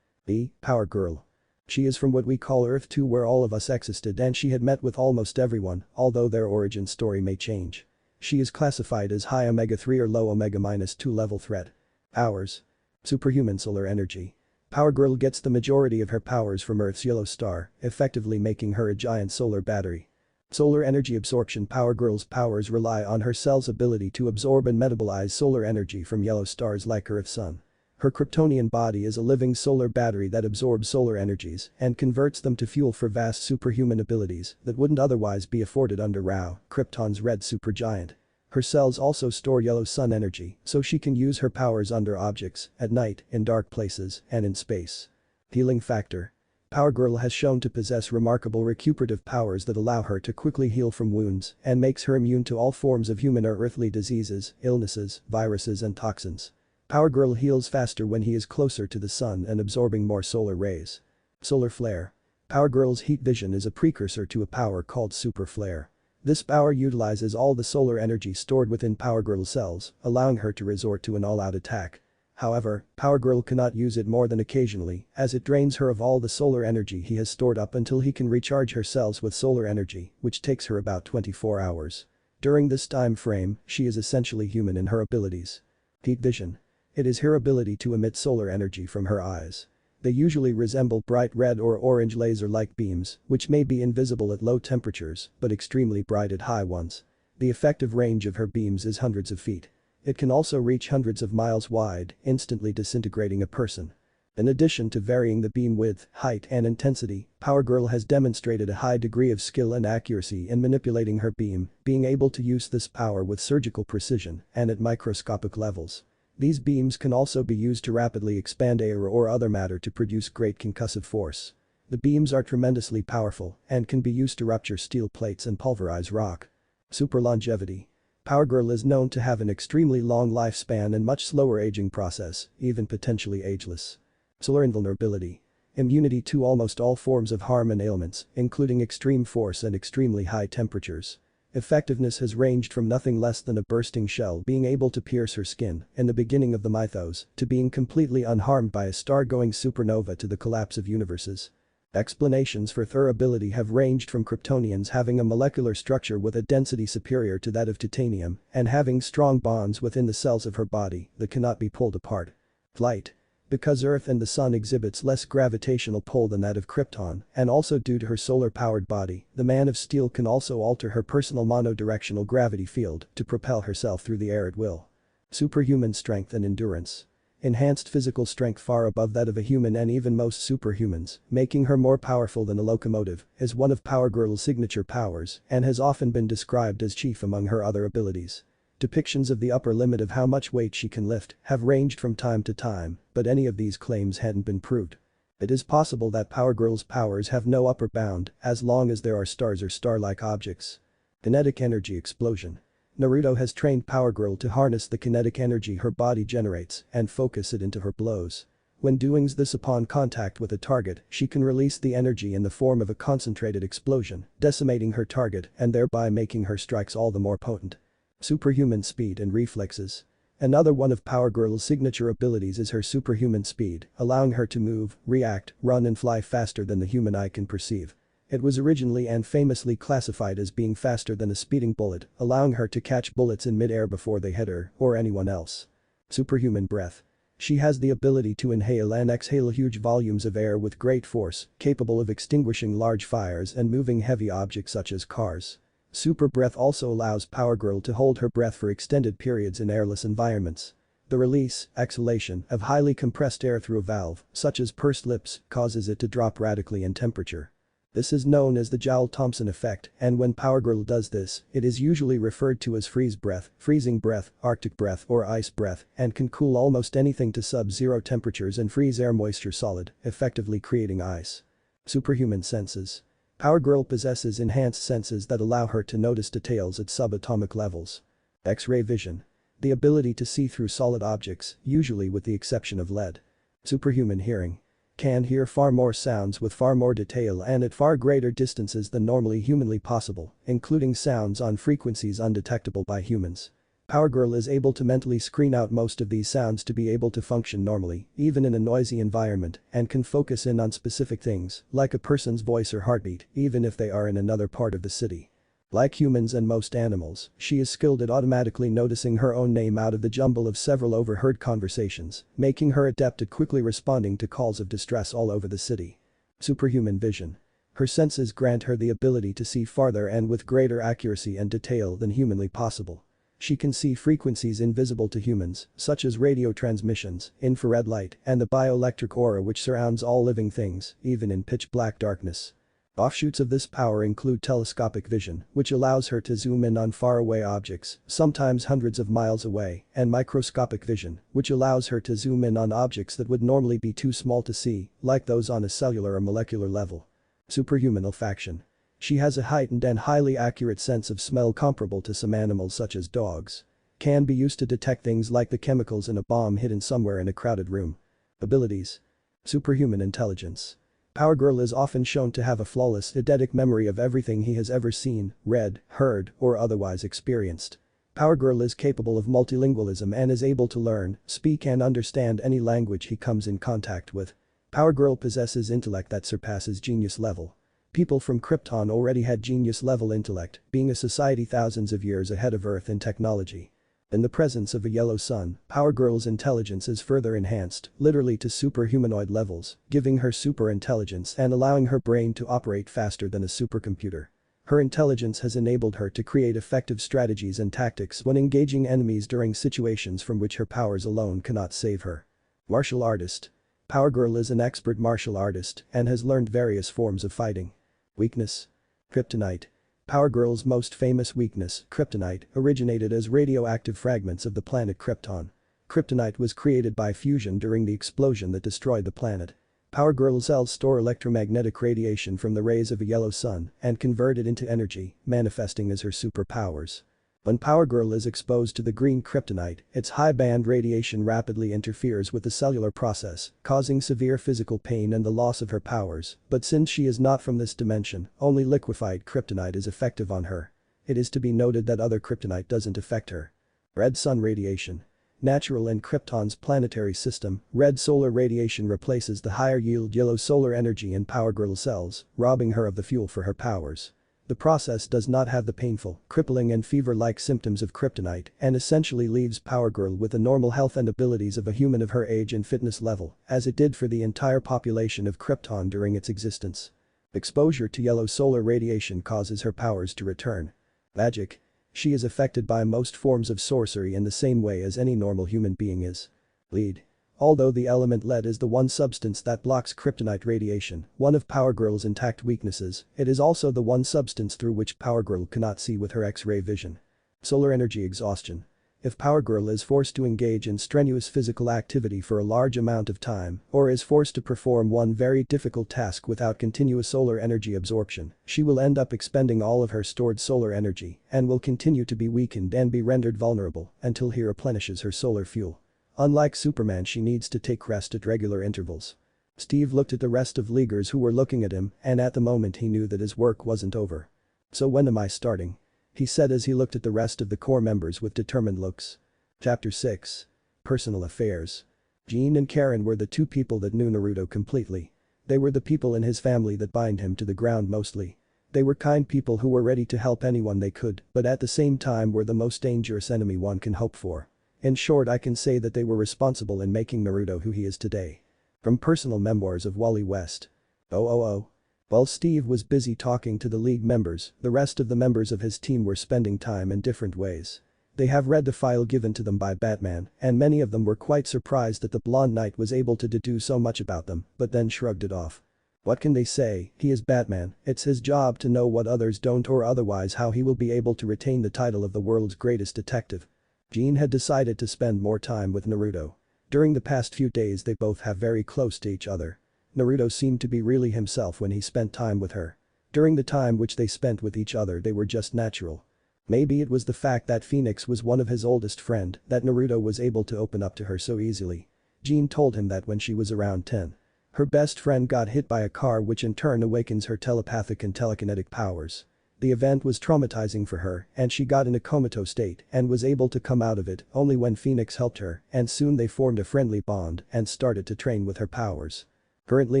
B. Power Girl. She is from what we call Earth 2 where all of us existed and she had met with almost everyone, although their origin story may change. She is classified as high Omega 3 or low Omega -2 level threat. Powers. Superhuman solar energy. Power Girl gets the majority of her powers from Earth's yellow star, effectively making her a giant solar battery. Solar energy absorption. Power Girl's powers rely on her cell's ability to absorb and metabolize solar energy from yellow stars like Earth's sun. Her Kryptonian body is a living solar battery that absorbs solar energies and converts them to fuel for vast superhuman abilities that wouldn't otherwise be afforded under Rao, Krypton's red supergiant. Her cells also store yellow sun energy, so she can use her powers under objects, at night, in dark places, and in space. Healing factor. Power Girl has shown to possess remarkable recuperative powers that allow her to quickly heal from wounds and makes her immune to all forms of human or earthly diseases, illnesses, viruses and toxins. Power Girl heals faster when he is closer to the sun and absorbing more solar rays. Solar flare. Power Girl's heat vision is a precursor to a power called super flare. This power utilizes all the solar energy stored within Power Girl's cells, allowing her to resort to an all-out attack. However, Power Girl cannot use it more than occasionally, as it drains her of all the solar energy he has stored up until he can recharge her cells with solar energy, which takes her about 24 hours. During this time frame, she is essentially human in her abilities. Heat vision. It is her ability to emit solar energy from her eyes. They usually resemble bright red or orange laser-like beams, which may be invisible at low temperatures, but extremely bright at high ones. The effective range of her beams is hundreds of feet. It can also reach hundreds of miles wide, instantly disintegrating a person. In addition to varying the beam width, height and intensity, Power Girl has demonstrated a high degree of skill and accuracy in manipulating her beam, being able to use this power with surgical precision and at microscopic levels. These beams can also be used to rapidly expand air or other matter to produce great concussive force. The beams are tremendously powerful and can be used to rupture steel plates and pulverize rock. Super longevity. Power Girl is known to have an extremely long lifespan and much slower aging process, even potentially ageless. Solar invulnerability. Immunity to almost all forms of harm and ailments, including extreme force and extremely high temperatures. Effectiveness has ranged from nothing less than a bursting shell being able to pierce her skin in the beginning of the mythos to being completely unharmed by a star-going supernova to the collapse of universes. Explanations for her ability have ranged from Kryptonians having a molecular structure with a density superior to that of titanium and having strong bonds within the cells of her body that cannot be pulled apart. Flight. Because Earth and the Sun exhibits less gravitational pull than that of Krypton, and also due to her solar-powered body, the Man of Steel can also alter her personal monodirectional gravity field to propel herself through the air at will. Superhuman strength and endurance. Enhanced physical strength far above that of a human and even most superhumans, making her more powerful than a locomotive, is one of Power Girl's signature powers and has often been described as chief among her other abilities. Depictions of the upper limit of how much weight she can lift have ranged from time to time, but any of these claims hadn't been proved. It is possible that Power Girl's powers have no upper bound as long as there are stars or star-like objects. Kinetic energy explosion. Naruto has trained Power Girl to harness the kinetic energy her body generates and focus it into her blows. When doing this upon contact with a target, she can release the energy in the form of a concentrated explosion, decimating her target and thereby making her strikes all the more potent. Superhuman speed and reflexes. Another one of Power Girl's signature abilities is her superhuman speed, allowing her to move, react, run and fly faster than the human eye can perceive. It was originally and famously classified as being faster than a speeding bullet, allowing her to catch bullets in mid-air before they hit her or anyone else. Superhuman breath. She has the ability to inhale and exhale huge volumes of air with great force, capable of extinguishing large fires and moving heavy objects such as cars. Super breath also allows Power Girl to hold her breath for extended periods in airless environments. The release, exhalation, of highly compressed air through a valve, such as pursed lips, causes it to drop radically in temperature. This is known as the Joule-Thomson effect, and when Power Girl does this, it is usually referred to as freeze breath, freezing breath, arctic breath or ice breath, and can cool almost anything to sub-zero temperatures and freeze air moisture solid, effectively creating ice. Superhuman senses. Power Girl possesses enhanced senses that allow her to notice details at subatomic levels. X-ray vision. The ability to see through solid objects, usually with the exception of lead. Superhuman hearing. Can hear far more sounds with far more detail and at far greater distances than normally humanly possible, including sounds on frequencies undetectable by humans. Power Girl is able to mentally screen out most of these sounds to be able to function normally, even in a noisy environment, and can focus in on specific things, like a person's voice or heartbeat, even if they are in another part of the city. Like humans and most animals, she is skilled at automatically noticing her own name out of the jumble of several overheard conversations, making her adept at quickly responding to calls of distress all over the city. Superhuman vision. Her senses grant her the ability to see farther and with greater accuracy and detail than humanly possible. She can see frequencies invisible to humans, such as radio transmissions, infrared light, and the bioelectric aura which surrounds all living things, even in pitch-black darkness. Offshoots of this power include telescopic vision, which allows her to zoom in on faraway objects, sometimes hundreds of miles away, and microscopic vision, which allows her to zoom in on objects that would normally be too small to see, like those on a cellular or molecular level. Superhuman olfaction. She has a heightened and highly accurate sense of smell comparable to some animals such as dogs. Can be used to detect things like the chemicals in a bomb hidden somewhere in a crowded room. Abilities. Superhuman intelligence. Power Girl is often shown to have a flawless, eidetic memory of everything he has ever seen, read, heard, or otherwise experienced. Power Girl is capable of multilingualism and is able to learn, speak and understand any language he comes in contact with. Power Girl possesses intellect that surpasses genius level. People from Krypton already had genius-level intellect, being a society thousands of years ahead of Earth in technology. In the presence of a yellow sun, Power Girl's intelligence is further enhanced, literally to superhumanoid levels, giving her super intelligence and allowing her brain to operate faster than a supercomputer. Her intelligence has enabled her to create effective strategies and tactics when engaging enemies during situations from which her powers alone cannot save her. Martial artist. Power Girl is an expert martial artist and has learned various forms of fighting. Weakness. Kryptonite. Power Girl's most famous weakness, kryptonite, originated as radioactive fragments of the planet Krypton. Kryptonite was created by fusion during the explosion that destroyed the planet. Power Girl cells store electromagnetic radiation from the rays of a yellow sun and convert it into energy, manifesting as her superpowers. When Power Girl is exposed to the green kryptonite, its high-band radiation rapidly interferes with the cellular process, causing severe physical pain and the loss of her powers, but since she is not from this dimension, only liquefied kryptonite is effective on her. It is to be noted that other kryptonite doesn't affect her. Red sun radiation. Natural in Krypton's planetary system, red solar radiation replaces the higher-yield yellow solar energy in Power Girl cells, robbing her of the fuel for her powers. The process does not have the painful, crippling and fever-like symptoms of kryptonite and essentially leaves Power Girl with the normal health and abilities of a human of her age and fitness level, as it did for the entire population of Krypton during its existence. Exposure to yellow solar radiation causes her powers to return. Magic. She is affected by most forms of sorcery in the same way as any normal human being is. Lead. Although the element lead is the one substance that blocks kryptonite radiation, one of Power Girl's intact weaknesses, it is also the one substance through which Power Girl cannot see with her X-ray vision. Solar energy exhaustion. If Power Girl is forced to engage in strenuous physical activity for a large amount of time, or is forced to perform one very difficult task without continuous solar energy absorption, she will end up expending all of her stored solar energy and will continue to be weakened and be rendered vulnerable until he replenishes her solar fuel. Unlike Superman, she needs to take rest at regular intervals. Steve looked at the rest of Leaguers who were looking at him, and at the moment he knew that his work wasn't over. "So when am I starting?" he said as he looked at the rest of the core members with determined looks. Chapter 6. Personal Affairs. Jean and Karen were the two people that knew Naruto completely. They were the people in his family that bind him to the ground mostly. They were kind people who were ready to help anyone they could, but at the same time were the most dangerous enemy one can hope for. In short, I can say that they were responsible in making Naruto who he is today. From Personal Memoirs of Wally West. While Steve was busy talking to the League members, the rest of the members of his team were spending time in different ways. They have read the file given to them by Batman, and many of them were quite surprised that the Blonde Knight was able to deduce so much about them, but then shrugged it off. What can they say? He is Batman, it's his job to know what others don't, or otherwise how he will be able to retain the title of the world's greatest detective. Jean had decided to spend more time with Naruto. During the past few days they both have very close to each other. Naruto seemed to be really himself when he spent time with her. During the time which they spent with each other they were just natural. Maybe it was the fact that Phoenix was one of his oldest friend that Naruto was able to open up to her so easily. Jean told him that when she was around 10. Her best friend got hit by a car, which in turn awakens her telepathic and telekinetic powers. The event was traumatizing for her and she got in a comatose state and was able to come out of it only when Phoenix helped her, and soon they formed a friendly bond and started to train with her powers. Currently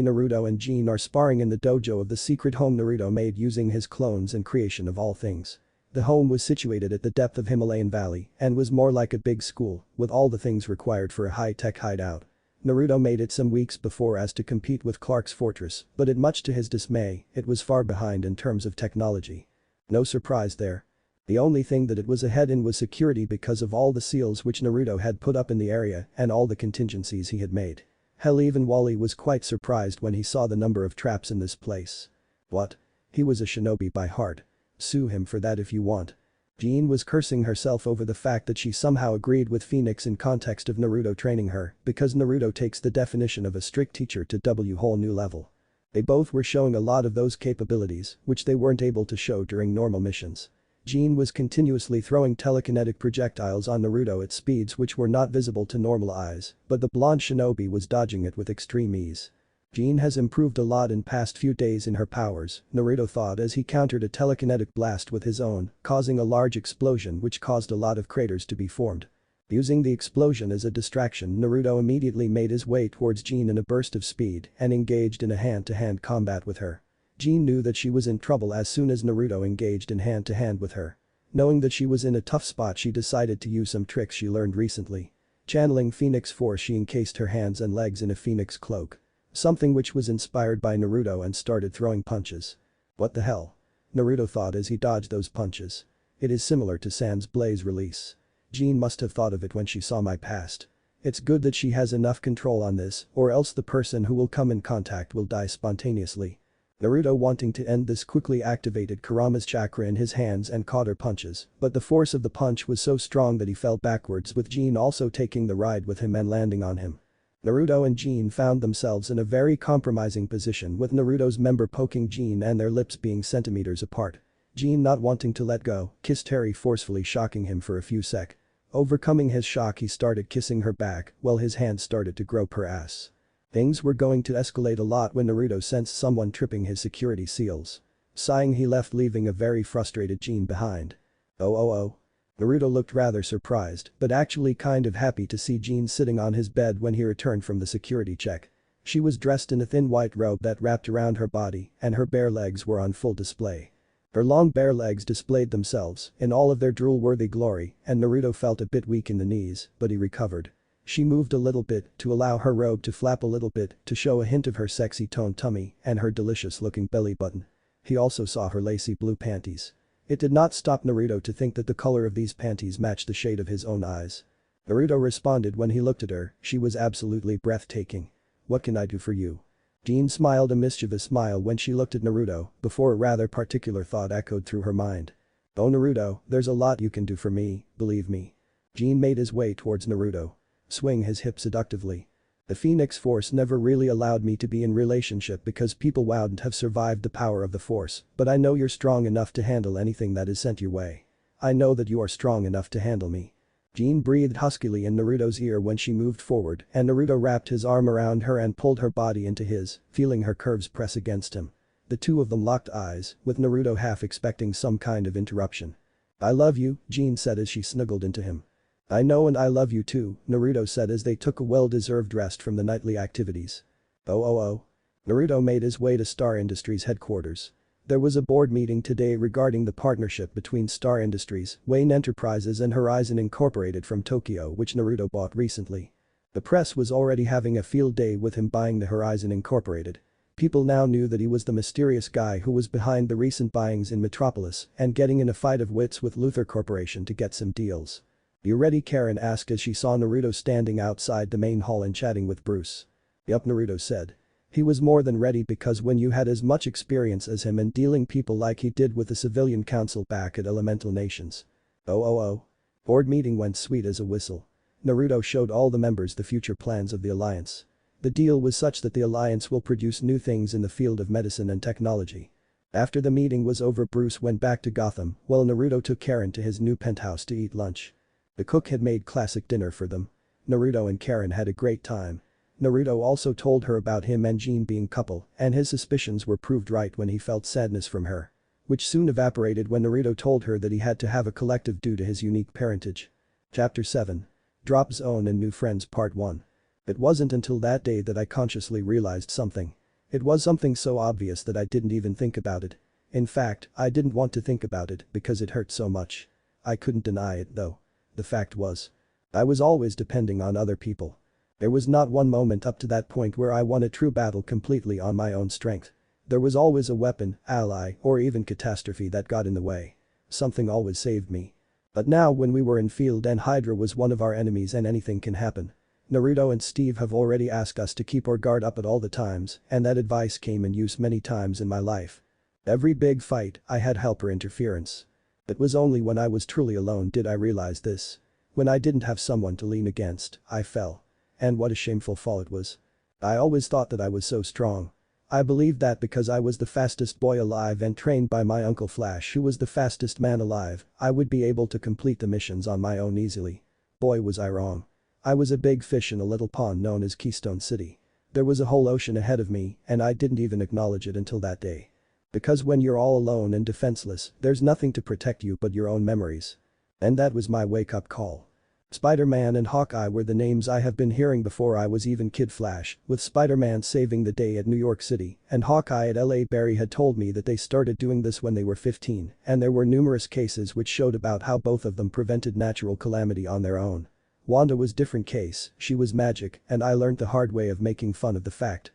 Naruto and Jean are sparring in the dojo of the secret home Naruto made using his clones and creation of all things. The home was situated at the depth of Himalayan Valley and was more like a big school with all the things required for a high-tech hideout. Naruto made it some weeks before as to compete with Clark's fortress, but much to his dismay, it was far behind in terms of technology. No surprise there. The only thing that it was ahead in was security because of all the seals which Naruto had put up in the area and all the contingencies he had made. Hell, even Wally was quite surprised when he saw the number of traps in this place. What? He was a shinobi by heart. Sue him for that if you want. Jean was cursing herself over the fact that she somehow agreed with Phoenix in context of Naruto training her, because Naruto takes the definition of a strict teacher to a whole new level. They both were showing a lot of those capabilities, which they weren't able to show during normal missions. Jean was continuously throwing telekinetic projectiles on Naruto at speeds which were not visible to normal eyes, but the blonde shinobi was dodging it with extreme ease. Jean has improved a lot in past few days in her powers, Naruto thought as he countered a telekinetic blast with his own, causing a large explosion which caused a lot of craters to be formed. Using the explosion as a distraction, Naruto immediately made his way towards Jean in a burst of speed and engaged in a hand-to-hand combat with her. Jean knew that she was in trouble as soon as Naruto engaged in hand-to-hand with her. Knowing that she was in a tough spot, she decided to use some tricks she learned recently. Channeling Phoenix Force, she encased her hands and legs in a phoenix cloak. Something which was inspired by Naruto, and started throwing punches. What the hell? Naruto thought as he dodged those punches. It is similar to Sans Blaze release. Jean must have thought of it when she saw my past. It's good that she has enough control on this, or else the person who will come in contact will die spontaneously. Naruto, wanting to end this, quickly activated Kurama's chakra in his hands and caught her punches, but the force of the punch was so strong that he fell backwards, with Jean also taking the ride with him and landing on him. Naruto and Jean found themselves in a very compromising position, with Naruto's member poking Jean and their lips being centimeters apart. Jean, not wanting to let go, kissed Harry, forcefully shocking him for a few seconds. Overcoming his shock, he started kissing her back while his hands started to grope her ass. Things were going to escalate a lot when Naruto sensed someone tripping his security seals. Sighing, he left, leaving a very frustrated Jean behind. Naruto looked rather surprised, but actually kind of happy to see Jean sitting on his bed when he returned from the security check. She was dressed in a thin white robe that wrapped around her body and her bare legs were on full display. Her long bare legs displayed themselves in all of their drool-worthy glory and Naruto felt a bit weak in the knees, but he recovered. She moved a little bit to allow her robe to flap a little bit to show a hint of her sexy toned tummy and her delicious-looking belly button. He also saw her lacy blue panties. It did not stop Naruto to think that the color of these panties matched the shade of his own eyes. Naruto responded when he looked at her, she was absolutely breathtaking. "What can I do for you?" Jean smiled a mischievous smile when she looked at Naruto before a rather particular thought echoed through her mind. "Oh Naruto, there's a lot you can do for me, believe me." Jean made his way towards Naruto. Swing his hip seductively. "The Phoenix Force never really allowed me to be in relationship because people wouldn't have survived the power of the Force, but I know you're strong enough to handle anything that is sent your way. I know that you are strong enough to handle me." Jean breathed huskily in Naruto's ear when she moved forward and Naruto wrapped his arm around her and pulled her body into his, feeling her curves press against him. The two of them locked eyes, with Naruto half expecting some kind of interruption. "I love you," Jean said as she snuggled into him. "I know and I love you too," Naruto said as they took a well-deserved rest from the nightly activities. Oh. Naruto made his way to Star Industries headquarters. There was a board meeting today regarding the partnership between Star Industries, Wayne Enterprises and Horizon Incorporated from Tokyo which Naruto bought recently. The press was already having a field day with him buying the Horizon Incorporated. People now knew that he was the mysterious guy who was behind the recent buyings in Metropolis and getting in a fight of wits with Luther Corporation to get some deals. "You ready?" Karen asked as she saw Naruto standing outside the main hall and chatting with Bruce. "Yup," Naruto said. He was more than ready because when you had as much experience as him in dealing people like he did with the civilian council back at Elemental Nations. Oh. Board meeting went sweet as a whistle. Naruto showed all the members the future plans of the alliance. The deal was such that the alliance will produce new things in the field of medicine and technology. After the meeting was over, Bruce went back to Gotham while Naruto took Karen to his new penthouse to eat lunch. The cook had made classic dinner for them. Naruto and Karen had a great time. Naruto also told her about him and Jean being couple and his suspicions were proved right when he felt sadness from her. Which soon evaporated when Naruto told her that he had to have a collective due to his unique parentage. Chapter 7. Drop Zone and New Friends Part 1. It wasn't until that day that I consciously realized something. It was something so obvious that I didn't even think about it. In fact, I didn't want to think about it because it hurt so much. I couldn't deny it though. The fact was, I was always depending on other people. There was not one moment up to that point where I won a true battle completely on my own strength. There was always a weapon, ally, or even catastrophe that got in the way. Something always saved me. But now when we were in field and Hydra was one of our enemies and anything can happen. Naruto and Steve have already asked us to keep our guard up at all the times and that advice came in use many times in my life. Every big fight, I had help or interference. It was only when I was truly alone did I realize this. When I didn't have someone to lean against, I fell. And what a shameful fall it was. I always thought that I was so strong. I believed that because I was the fastest boy alive and trained by my Uncle Flash who was the fastest man alive, I would be able to complete the missions on my own easily. Boy was I wrong. I was a big fish in a little pond known as Keystone City. There was a whole ocean ahead of me and I didn't even acknowledge it until that day. Because when you're all alone and defenseless, there's nothing to protect you but your own memories. And that was my wake-up call. Spider-Man and Hawkeye were the names I have been hearing before I was even Kid Flash, with Spider-Man saving the day at New York City and Hawkeye at LA. Barry had told me that they started doing this when they were 15 and there were numerous cases which showed about how both of them prevented natural calamity on their own. Wanda was different case, she was magic and I learned the hard way of making fun of the fact.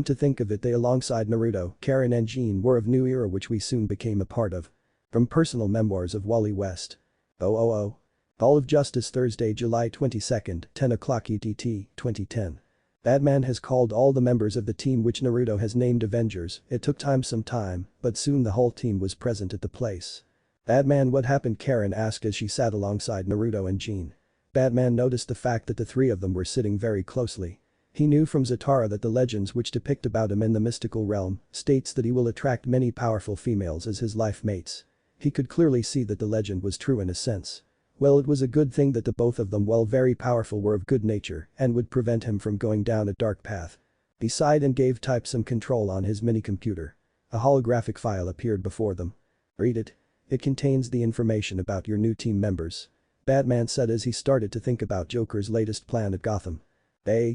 To think of it, they alongside Naruto, Karen and Jean were of new era which we soon became a part of. From personal memoirs of Wally West. Oh. Hall of Justice Thursday, July 22, 10 o'clock EDT, 2010. Batman has called all the members of the team which Naruto has named Avengers. It took some time, but soon the whole team was present at the place. Batman, what happened? Karen asked as she sat alongside Naruto and Jean. Batman noticed the fact that the three of them were sitting very closely. He knew from Zatara that the legends which depict about him in the mystical realm states that he will attract many powerful females as his life mates. He could clearly see that the legend was true in a sense. Well, it was a good thing that the both of them, while very powerful, were of good nature and would prevent him from going down a dark path. He sighed and gave type some control on his mini-computer. A holographic file appeared before them. Read it. It contains the information about your new team members. Batman said as he started to think about Joker's latest plan at Gotham.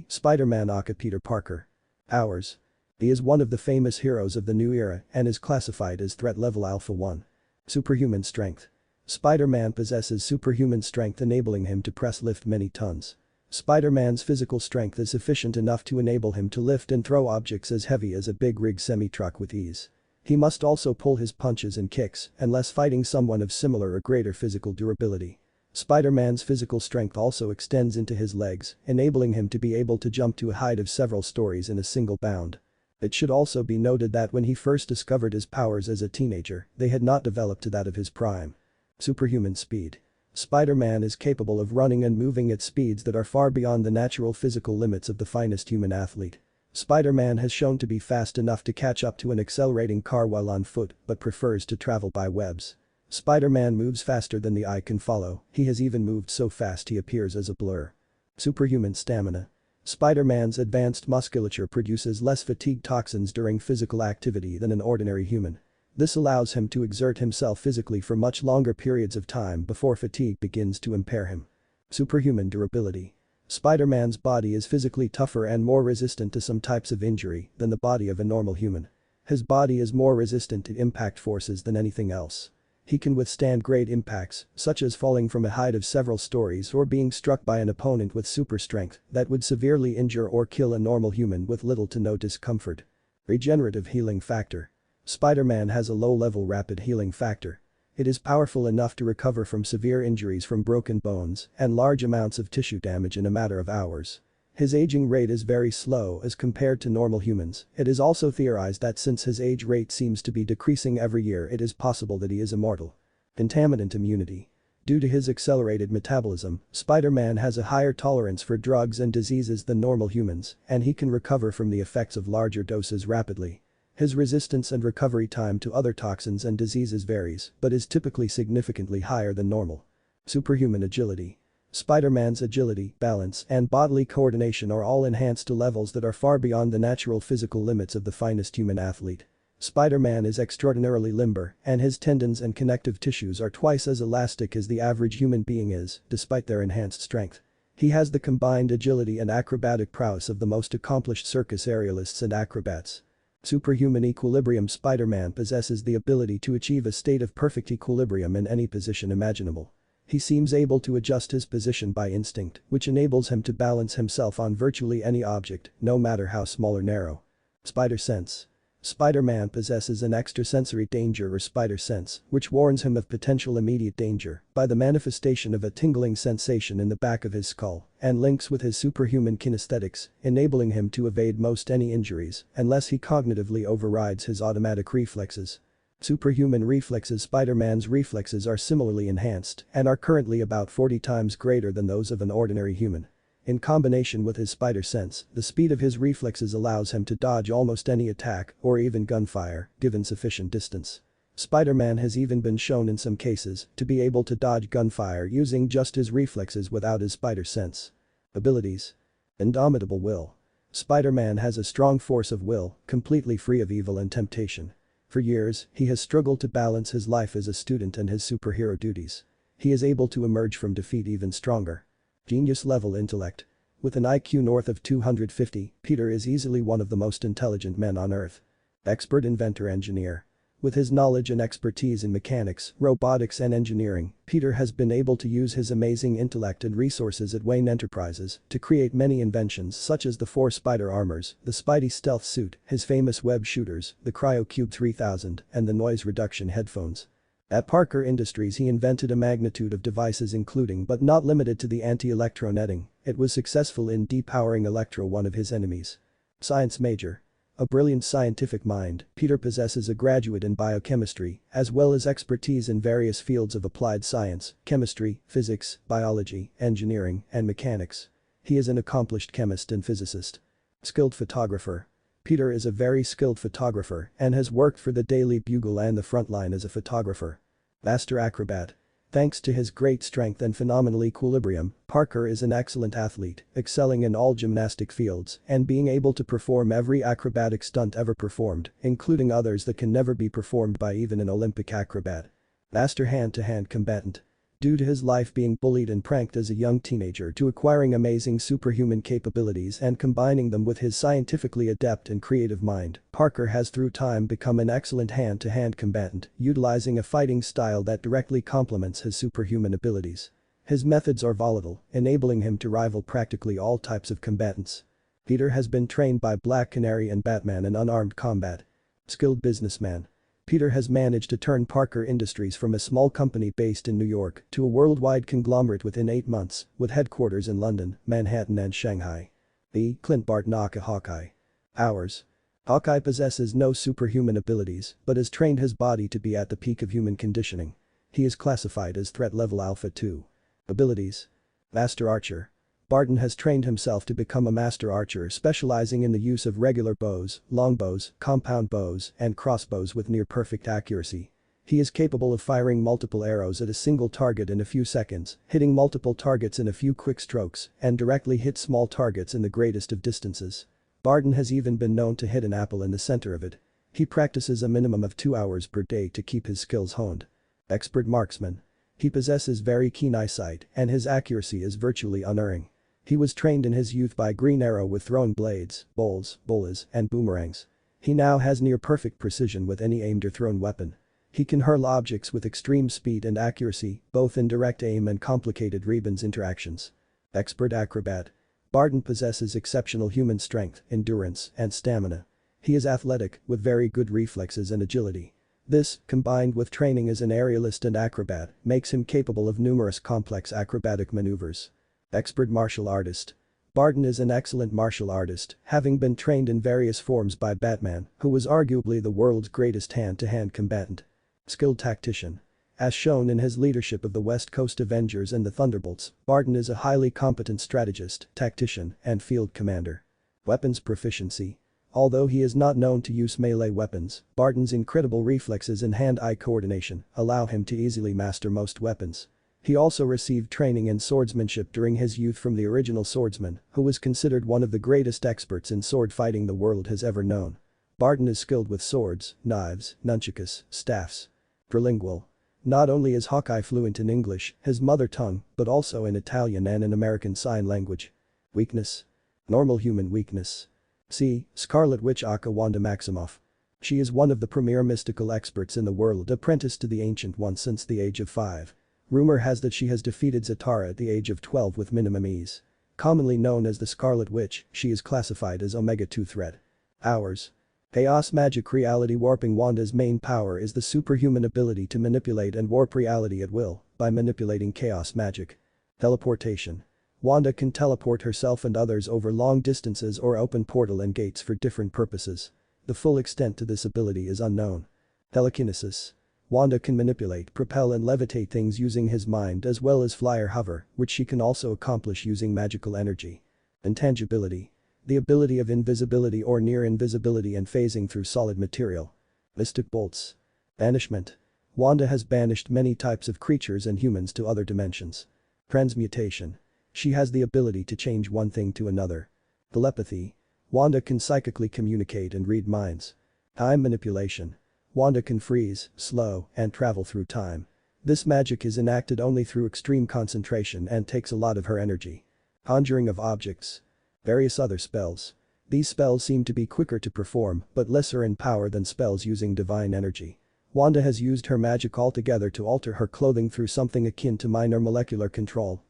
Spider-Man aka Peter Parker. Ours. He is one of the famous heroes of the new era and is classified as threat level Alpha 1. Superhuman strength. Spider-Man possesses superhuman strength enabling him to lift many tons. Spider-Man's physical strength is sufficient enough to enable him to lift and throw objects as heavy as a big rig semi-truck with ease. He must also pull his punches and kicks unless fighting someone of similar or greater physical durability. Spider-Man's physical strength also extends into his legs, enabling him to be able to jump to a height of several stories in a single bound. It should also be noted that when he first discovered his powers as a teenager, they had not developed to that of his prime. Superhuman speed. Spider-Man is capable of running and moving at speeds that are far beyond the natural physical limits of the finest human athlete. Spider-Man has shown to be fast enough to catch up to an accelerating car while on foot but prefers to travel by webs. Spider-Man moves faster than the eye can follow, he has even moved so fast he appears as a blur. Superhuman stamina. Spider-Man's advanced musculature produces less fatigue toxins during physical activity than an ordinary human. This allows him to exert himself physically for much longer periods of time before fatigue begins to impair him. Superhuman durability. Spider-Man's body is physically tougher and more resistant to some types of injury than the body of a normal human. His body is more resistant to impact forces than anything else. He can withstand great impacts, such as falling from a height of several stories or being struck by an opponent with super strength that would severely injure or kill a normal human with little to no discomfort. Regenerative healing factor. Spider-Man has a low-level rapid healing factor. It is powerful enough to recover from severe injuries from broken bones and large amounts of tissue damage in a matter of hours. His aging rate is very slow as compared to normal humans. It is also theorized that since his age rate seems to be decreasing every year, it is possible that he is immortal. Contaminant immunity. Due to his accelerated metabolism, Spider-Man has a higher tolerance for drugs and diseases than normal humans, and he can recover from the effects of larger doses rapidly. His resistance and recovery time to other toxins and diseases varies, but is typically significantly higher than normal. Superhuman agility. Spider-Man's agility, balance, and bodily coordination are all enhanced to levels that are far beyond the natural physical limits of the finest human athlete. Spider-Man is extraordinarily limber, and his tendons and connective tissues are twice as elastic as the average human being is, despite their enhanced strength. He has the combined agility and acrobatic prowess of the most accomplished circus aerialists and acrobats. Superhuman equilibrium. Spider-Man possesses the ability to achieve a state of perfect equilibrium in any position imaginable. He seems able to adjust his position by instinct, which enables him to balance himself on virtually any object, no matter how small or narrow. Spider sense. Spider-Man possesses an extrasensory danger or spider sense, which warns him of potential immediate danger by the manifestation of a tingling sensation in the back of his skull and links with his superhuman kinesthetics, enabling him to evade most any injuries unless he cognitively overrides his automatic reflexes. Superhuman reflexes. Spider-Man's reflexes are similarly enhanced and are currently about 40 times greater than those of an ordinary human. In combination with his spider sense, the speed of his reflexes allows him to dodge almost any attack or even gunfire, given sufficient distance. Spider-Man has even been shown in some cases to be able to dodge gunfire using just his reflexes without his spider sense. Abilities. Indomitable will. Spider-Man has a strong force of will, completely free of evil and temptation. For years, he has struggled to balance his life as a student and his superhero duties. He is able to emerge from defeat even stronger. Genius-level intellect. With an IQ north of 250, Peter is easily one of the most intelligent men on Earth. Expert inventor-engineer. With his knowledge and expertise in mechanics, robotics and engineering, Peter has been able to use his amazing intellect and resources at Wayne Enterprises to create many inventions such as the 4 spider armors, the Spidey stealth suit, his famous web shooters, the CryoCube 3000, and the noise reduction headphones. At Parker Industries he invented a magnitude of devices including but not limited to the anti-electro netting. It was successful in depowering Electro, one of his enemies. Science major. A brilliant scientific mind, Peter possesses a graduate in biochemistry, as well as expertise in various fields of applied science, chemistry, physics, biology, engineering, and mechanics. He is an accomplished chemist and physicist. Skilled photographer. Peter is a very skilled photographer and has worked for the Daily Bugle and the Frontline as a photographer. Master acrobat. Thanks to his great strength and phenomenal equilibrium, Parker is an excellent athlete, excelling in all gymnastic fields and being able to perform every acrobatic stunt ever performed, including others that can never be performed by even an Olympic acrobat. Master hand-to-hand combatant. Due to his life being bullied and pranked as a young teenager to acquiring amazing superhuman capabilities and combining them with his scientifically adept and creative mind, Parker has through time become an excellent hand-to-hand combatant, utilizing a fighting style that directly complements his superhuman abilities. His methods are volatile, enabling him to rival practically all types of combatants. Peter has been trained by Black Canary and Batman in unarmed combat. Skilled businessman. Peter has managed to turn Parker Industries from a small company based in New York to a worldwide conglomerate within 8 months, with headquarters in London, Manhattan and Shanghai. The Clint Barton aka Hawkeye. Hours. Hawkeye possesses no superhuman abilities but has trained his body to be at the peak of human conditioning. He is classified as threat level Alpha 2. Abilities. Master Archer. Barton has trained himself to become a master archer specializing in the use of regular bows, longbows, compound bows, and crossbows with near-perfect accuracy. He is capable of firing multiple arrows at a single target in a few seconds, hitting multiple targets in a few quick strokes, and directly hit small targets in the greatest of distances. Barton has even been known to hit an apple in the center of it. He practices a minimum of 2 hours per day to keep his skills honed. Expert marksman. He possesses very keen eyesight and his accuracy is virtually unerring. He was trained in his youth by Green Arrow with thrown blades, bowls, bolas, and boomerangs. He now has near-perfect precision with any aimed or thrown weapon. He can hurl objects with extreme speed and accuracy, both in direct aim and complicated Rebans interactions. Expert acrobat. Barton possesses exceptional human strength, endurance, and stamina. He is athletic, with very good reflexes and agility. This, combined with training as an aerialist and acrobat, makes him capable of numerous complex acrobatic maneuvers. Expert martial artist. Barton is an excellent martial artist, having been trained in various forms by Batman, who was arguably the world's greatest hand-to-hand combatant. Skilled tactician. As shown in his leadership of the West Coast Avengers and the Thunderbolts, Barton is a highly competent strategist, tactician, and field commander. Weapons proficiency. Although he is not known to use melee weapons, Barton's incredible reflexes and hand-eye coordination allow him to easily master most weapons. He also received training in swordsmanship during his youth from the original swordsman, who was considered one of the greatest experts in sword fighting the world has ever known. Barton is skilled with swords, knives, nunchakus, staffs. Trilingual. Not only is Hawkeye fluent in English, his mother tongue, but also in Italian and in American Sign Language. Weakness. Normal human weakness. See, Scarlet Witch aka Wanda Maximoff. She is one of the premier mystical experts in the world, apprenticed to the Ancient One since the age of 5. Rumor has that she has defeated Zatara at the age of 12 with minimum ease. Commonly known as the Scarlet Witch, she is classified as Omega 2 threat. Hours. Chaos magic reality warping. Wanda's main power is the superhuman ability to manipulate and warp reality at will by manipulating chaos magic. Teleportation. Wanda can teleport herself and others over long distances or open portal and gates for different purposes. The full extent to this ability is unknown. Telekinesis. Wanda can manipulate, propel and levitate things using his mind as well as fly or hover, which she can also accomplish using magical energy. Intangibility. The ability of invisibility or near invisibility and phasing through solid material. Mystic bolts. Banishment. Wanda has banished many types of creatures and humans to other dimensions. Transmutation. She has the ability to change one thing to another. Telepathy. Wanda can psychically communicate and read minds. Time manipulation. Wanda can freeze, slow, and travel through time. This magic is enacted only through extreme concentration and takes a lot of her energy. Conjuring of objects. Various other spells. These spells seem to be quicker to perform but lesser in power than spells using divine energy. Wanda has used her magic altogether to alter her clothing through something akin to minor molecular control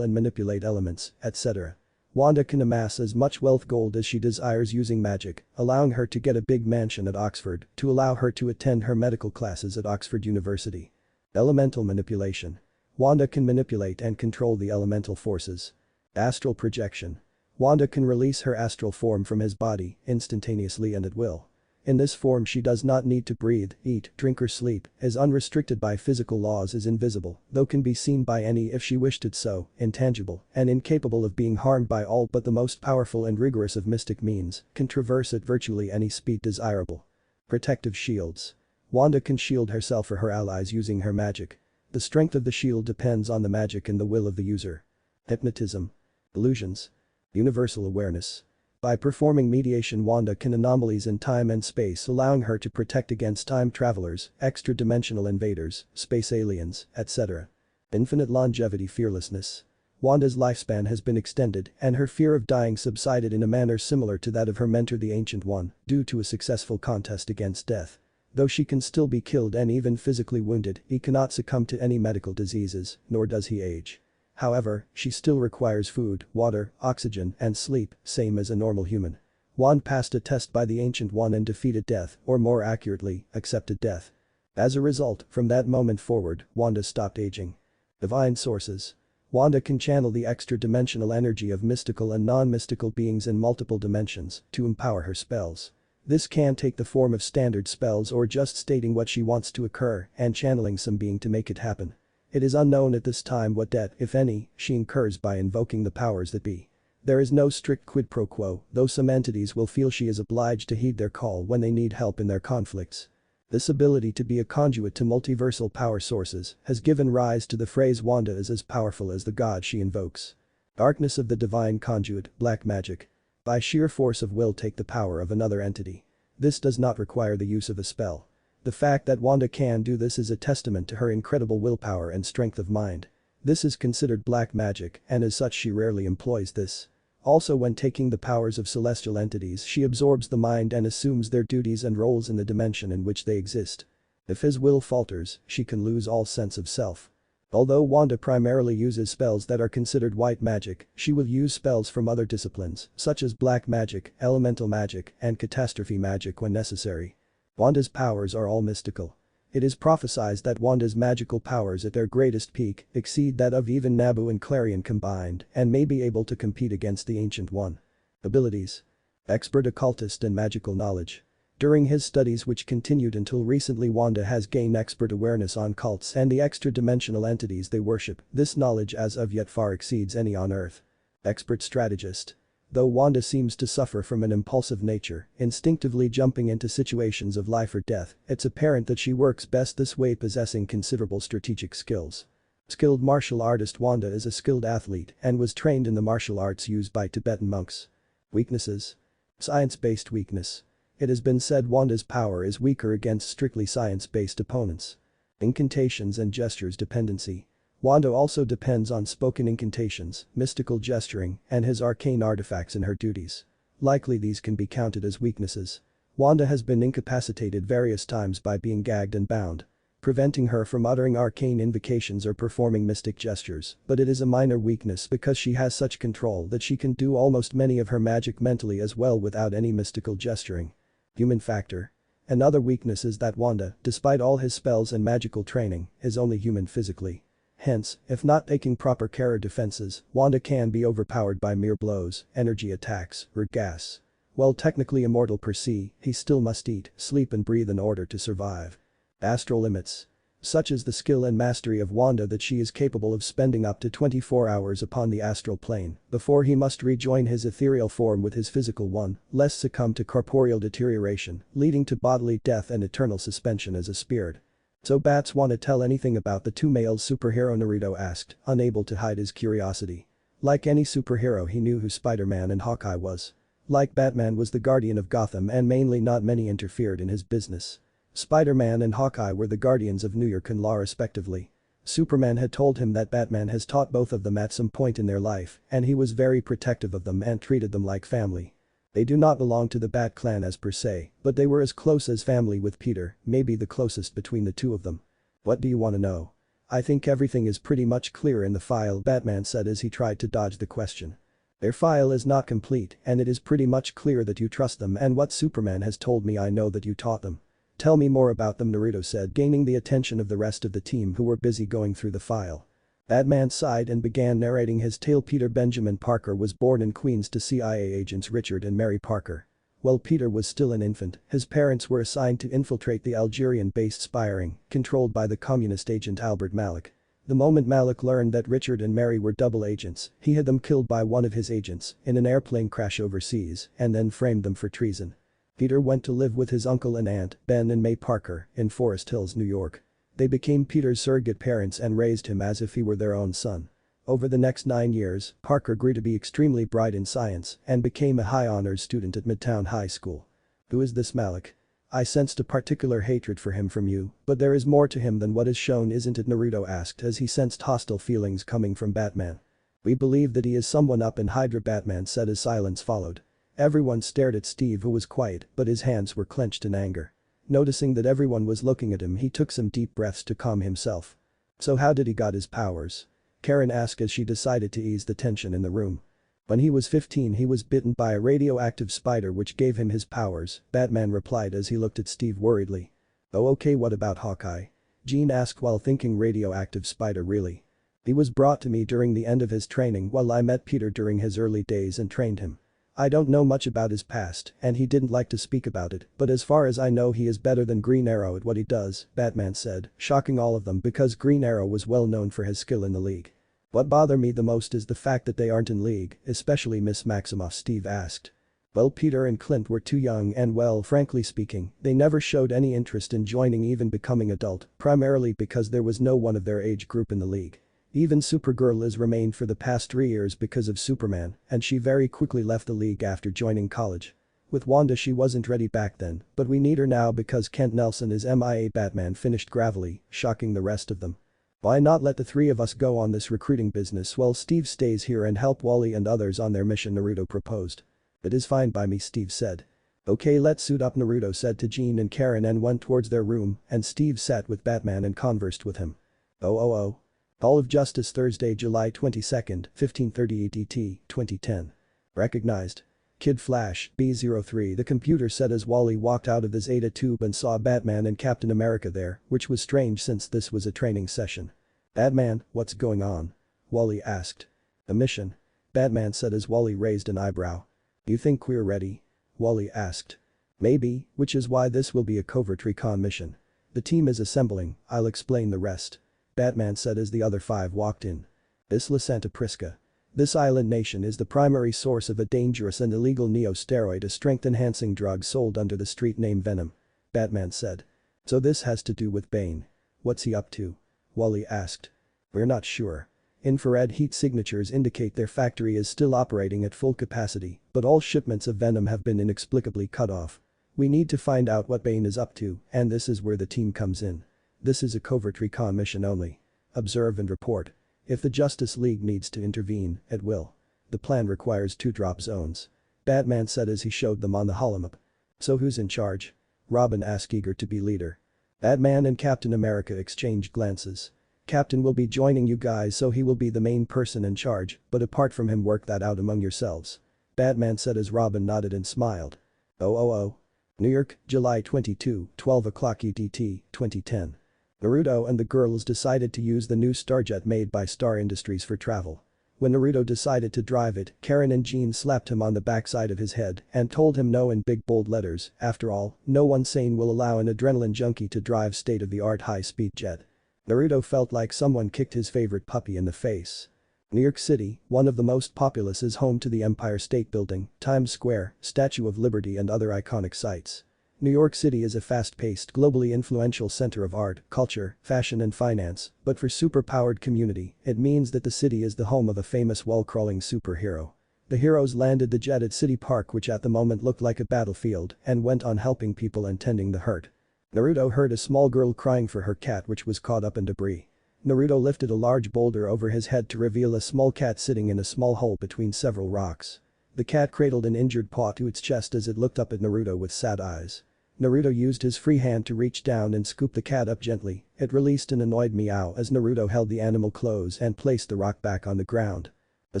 and manipulate elements, etc. Wanda can amass as much wealth gold as she desires using magic, allowing her to get a big mansion at Oxford to allow her to attend her medical classes at Oxford University. Elemental manipulation. Wanda can manipulate and control the elemental forces. Astral projection. Wanda can release her astral form from his body instantaneously and at will. In this form she does not need to breathe, eat, drink or sleep, is unrestricted by physical laws, is invisible, though can be seen by any if she wished it so, intangible, and incapable of being harmed by all but the most powerful and rigorous of mystic means, can traverse at virtually any speed desirable. Protective shields. Wanda can shield herself or her allies using her magic. The strength of the shield depends on the magic and the will of the user. Hypnotism. Illusions. Universal awareness. By performing mediation, Wanda can anomalies in time and space, allowing her to protect against time travelers, extra-dimensional invaders, space aliens, etc. Infinite longevity fearlessness. Wanda's lifespan has been extended and her fear of dying subsided in a manner similar to that of her mentor the Ancient One due to a successful contest against death. Though she can still be killed and even physically wounded, he cannot succumb to any medical diseases, nor does he age. However, she still requires food, water, oxygen, and sleep, same as a normal human. Wanda passed a test by the Ancient One and defeated death, or more accurately, accepted death. As a result, from that moment forward, Wanda stopped aging. Divine sources. Wanda can channel the extra-dimensional energy of mystical and non-mystical beings in multiple dimensions to empower her spells. This can take the form of standard spells or just stating what she wants to occur and channeling some being to make it happen. It is unknown at this time what debt, if any, she incurs by invoking the powers that be. There is no strict quid pro quo, though some entities will feel she is obliged to heed their call when they need help in their conflicts. This ability to be a conduit to multiversal power sources has given rise to the phrase Wanda is as powerful as the god she invokes. Darkness of the divine conduit, black magic. By sheer force of will take the power of another entity. This does not require the use of a spell. The fact that Wanda can do this is a testament to her incredible willpower and strength of mind. This is considered black magic and as such she rarely employs this. Also when taking the powers of celestial entities she absorbs the mind and assumes their duties and roles in the dimension in which they exist. If his will falters, she can lose all sense of self. Although Wanda primarily uses spells that are considered white magic, she will use spells from other disciplines, such as black magic, elemental magic, and catastrophe magic when necessary. Wanda's powers are all mystical. It is prophesied that Wanda's magical powers at their greatest peak exceed that of even Nabu and Clarion combined and may be able to compete against the Ancient One. Abilities. Expert occultist and magical knowledge. During his studies which continued until recently Wanda has gained expert awareness on cults and the extra-dimensional entities they worship, this knowledge as of yet far exceeds any on Earth. Expert strategist. Though Wanda seems to suffer from an impulsive nature, instinctively jumping into situations of life or death, it's apparent that she works best this way possessing considerable strategic skills. Skilled martial artist. Wanda is a skilled athlete and was trained in the martial arts used by Tibetan monks. Weaknesses. Science-based weakness. It has been said Wanda's power is weaker against strictly science-based opponents. Incantations and gestures dependency. Wanda also depends on spoken incantations, mystical gesturing, and his arcane artifacts in her duties. Likely these can be counted as weaknesses. Wanda has been incapacitated various times by being gagged and bound, preventing her from uttering arcane invocations or performing mystic gestures, but it is a minor weakness because she has such control that she can do almost many of her magic mentally as well without any mystical gesturing. Human factor. Another weakness is that Wanda, despite all his spells and magical training, is only human physically. Hence, if not taking proper care of defenses, Wanda can be overpowered by mere blows, energy attacks, or gas. While technically immortal per se, he still must eat, sleep and breathe in order to survive. Astral limits. Such is the skill and mastery of Wanda that she is capable of spending up to 24 hours upon the astral plane before he must rejoin his ethereal form with his physical one, lest succumb to corporeal deterioration, leading to bodily death and eternal suspension as a spirit. So Bats want to tell anything about the two males superhero? Naruto asked, unable to hide his curiosity. Like any superhero he knew who Spider-Man and Hawkeye was. Like Batman was the guardian of Gotham and mainly not many interfered in his business. Spider-Man and Hawkeye were the guardians of New York and law respectively. Superman had told him that Batman has taught both of them at some point in their life and he was very protective of them and treated them like family. They do not belong to the Bat clan as per se, but they were as close as family with Peter, maybe the closest between the two of them. What do you want to know? I think everything is pretty much clear in the file, Batman said as he tried to dodge the question. Their file is not complete and it is pretty much clear that you trust them and what Superman has told me I know that you taught them. Tell me more about them, Naruto said, gaining the attention of the rest of the team who were busy going through the file. Batman sighed and began narrating his tale. Peter Benjamin Parker was born in Queens to CIA agents Richard and Mary Parker. While Peter was still an infant, his parents were assigned to infiltrate the Algerian-based spy ring, controlled by the communist agent Albert Malik. The moment Malik learned that Richard and Mary were double agents, he had them killed by one of his agents in an airplane crash overseas and then framed them for treason. Peter went to live with his uncle and aunt, Ben and May Parker, in Forest Hills, New York. They became Peter's surrogate parents and raised him as if he were their own son. Over the next 9 years, Parker grew to be extremely bright in science and became a high honors student at Midtown High School. Who is this Malik? I sensed a particular hatred for him from you, but there is more to him than what is shown, isn't it?" Naruto asked as he sensed hostile feelings coming from Batman. "We believe that he is someone up in Hydra," Batman said as silence followed. Everyone stared at Steve, who was quiet, but his hands were clenched in anger. Noticing that everyone was looking at him, he took some deep breaths to calm himself. "So how did he got his powers?" Karen asked as she decided to ease the tension in the room. "When he was 15 he was bitten by a radioactive spider which gave him his powers," Batman replied as he looked at Steve worriedly. "Oh okay, what about Hawkeye?" Jean asked while thinking. "Radioactive spider, really? He was brought to me during the end of his training while I met Peter during his early days and trained him. I don't know much about his past and he didn't like to speak about it, but as far as I know he is better than Green Arrow at what he does," Batman said, shocking all of them because Green Arrow was well known for his skill in the league. "What bothers me the most is the fact that they aren't in league, especially Miss Maximoff," Steve asked. "Well, Peter and Clint were too young and well, frankly speaking, they never showed any interest in joining, even becoming adult, primarily because there was no one of their age group in the league. Even Supergirl has remained for the past 3 years because of Superman, and she very quickly left the league after joining college. With Wanda she wasn't ready back then, but we need her now because Kent Nelson is MIA," Batman finished gravelly, shocking the rest of them. "Why not let the three of us go on this recruiting business while Steve stays here and help Wally and others on their mission?" Naruto proposed. "It is fine by me," Steve said. "Okay, let's suit up," Naruto said to Jean and Karen and went towards their room, and Steve sat with Batman and conversed with him. Oh. Hall of Justice, Thursday, July 22nd, 15:30 EDT, 2010. Recognized. Kid Flash, B03, the computer said as Wally walked out of the Zeta tube and saw Batman and Captain America there, which was strange since this was a training session. "Batman, what's going on?" Wally asked. "A mission," Batman said as Wally raised an eyebrow. "You think we're ready?" Wally asked. "Maybe, which is why this will be a covert recon mission. The team is assembling, I'll explain the rest," Batman said as the other 5 walked in. "This La Santa Prisca. This island nation is the primary source of a dangerous and illegal neo-steroid, a strength-enhancing drug sold under the street name Venom," Batman said. "So this has to do with Bane. What's he up to?" Wally asked. "We're not sure. Infrared heat signatures indicate their factory is still operating at full capacity, but all shipments of Venom have been inexplicably cut off. We need to find out what Bane is up to, and this is where the team comes in. This is a covert recon mission only. Observe and report. If the Justice League needs to intervene, it will. The plan requires 2 drop zones," Batman said as he showed them on the holomap. "So who's in charge?" Robin asked, eager to be leader. Batman and Captain America exchanged glances. "Captain will be joining you guys, so he will be the main person in charge, but apart from him work that out among yourselves," Batman said as Robin nodded and smiled. Oh. New York, July 22, 12 o'clock EDT, 2010. Naruto and the girls decided to use the new Starjet made by Star Industries for travel. When Naruto decided to drive it, Karen and Jean slapped him on the backside of his head and told him no in big bold letters. After all, no one sane will allow an adrenaline junkie to drive state-of-the-art high-speed jet. Naruto felt like someone kicked his favorite puppy in the face. New York City, one of the most populous, is home to the Empire State Building, Times Square, Statue of Liberty and other iconic sites. New York City is a fast-paced, globally influential center of art, culture, fashion and finance, but for super-powered community, it means that the city is the home of a famous wall-crawling superhero. The heroes landed the jet at City Park, which at the moment looked like a battlefield, and went on helping people and tending the hurt. Naruto heard a small girl crying for her cat, which was caught up in debris. Naruto lifted a large boulder over his head to reveal a small cat sitting in a small hole between several rocks. The cat cradled an injured paw to its chest as it looked up at Naruto with sad eyes. Naruto used his free hand to reach down and scoop the cat up gently. It released an annoyed meow as Naruto held the animal close and placed the rock back on the ground. A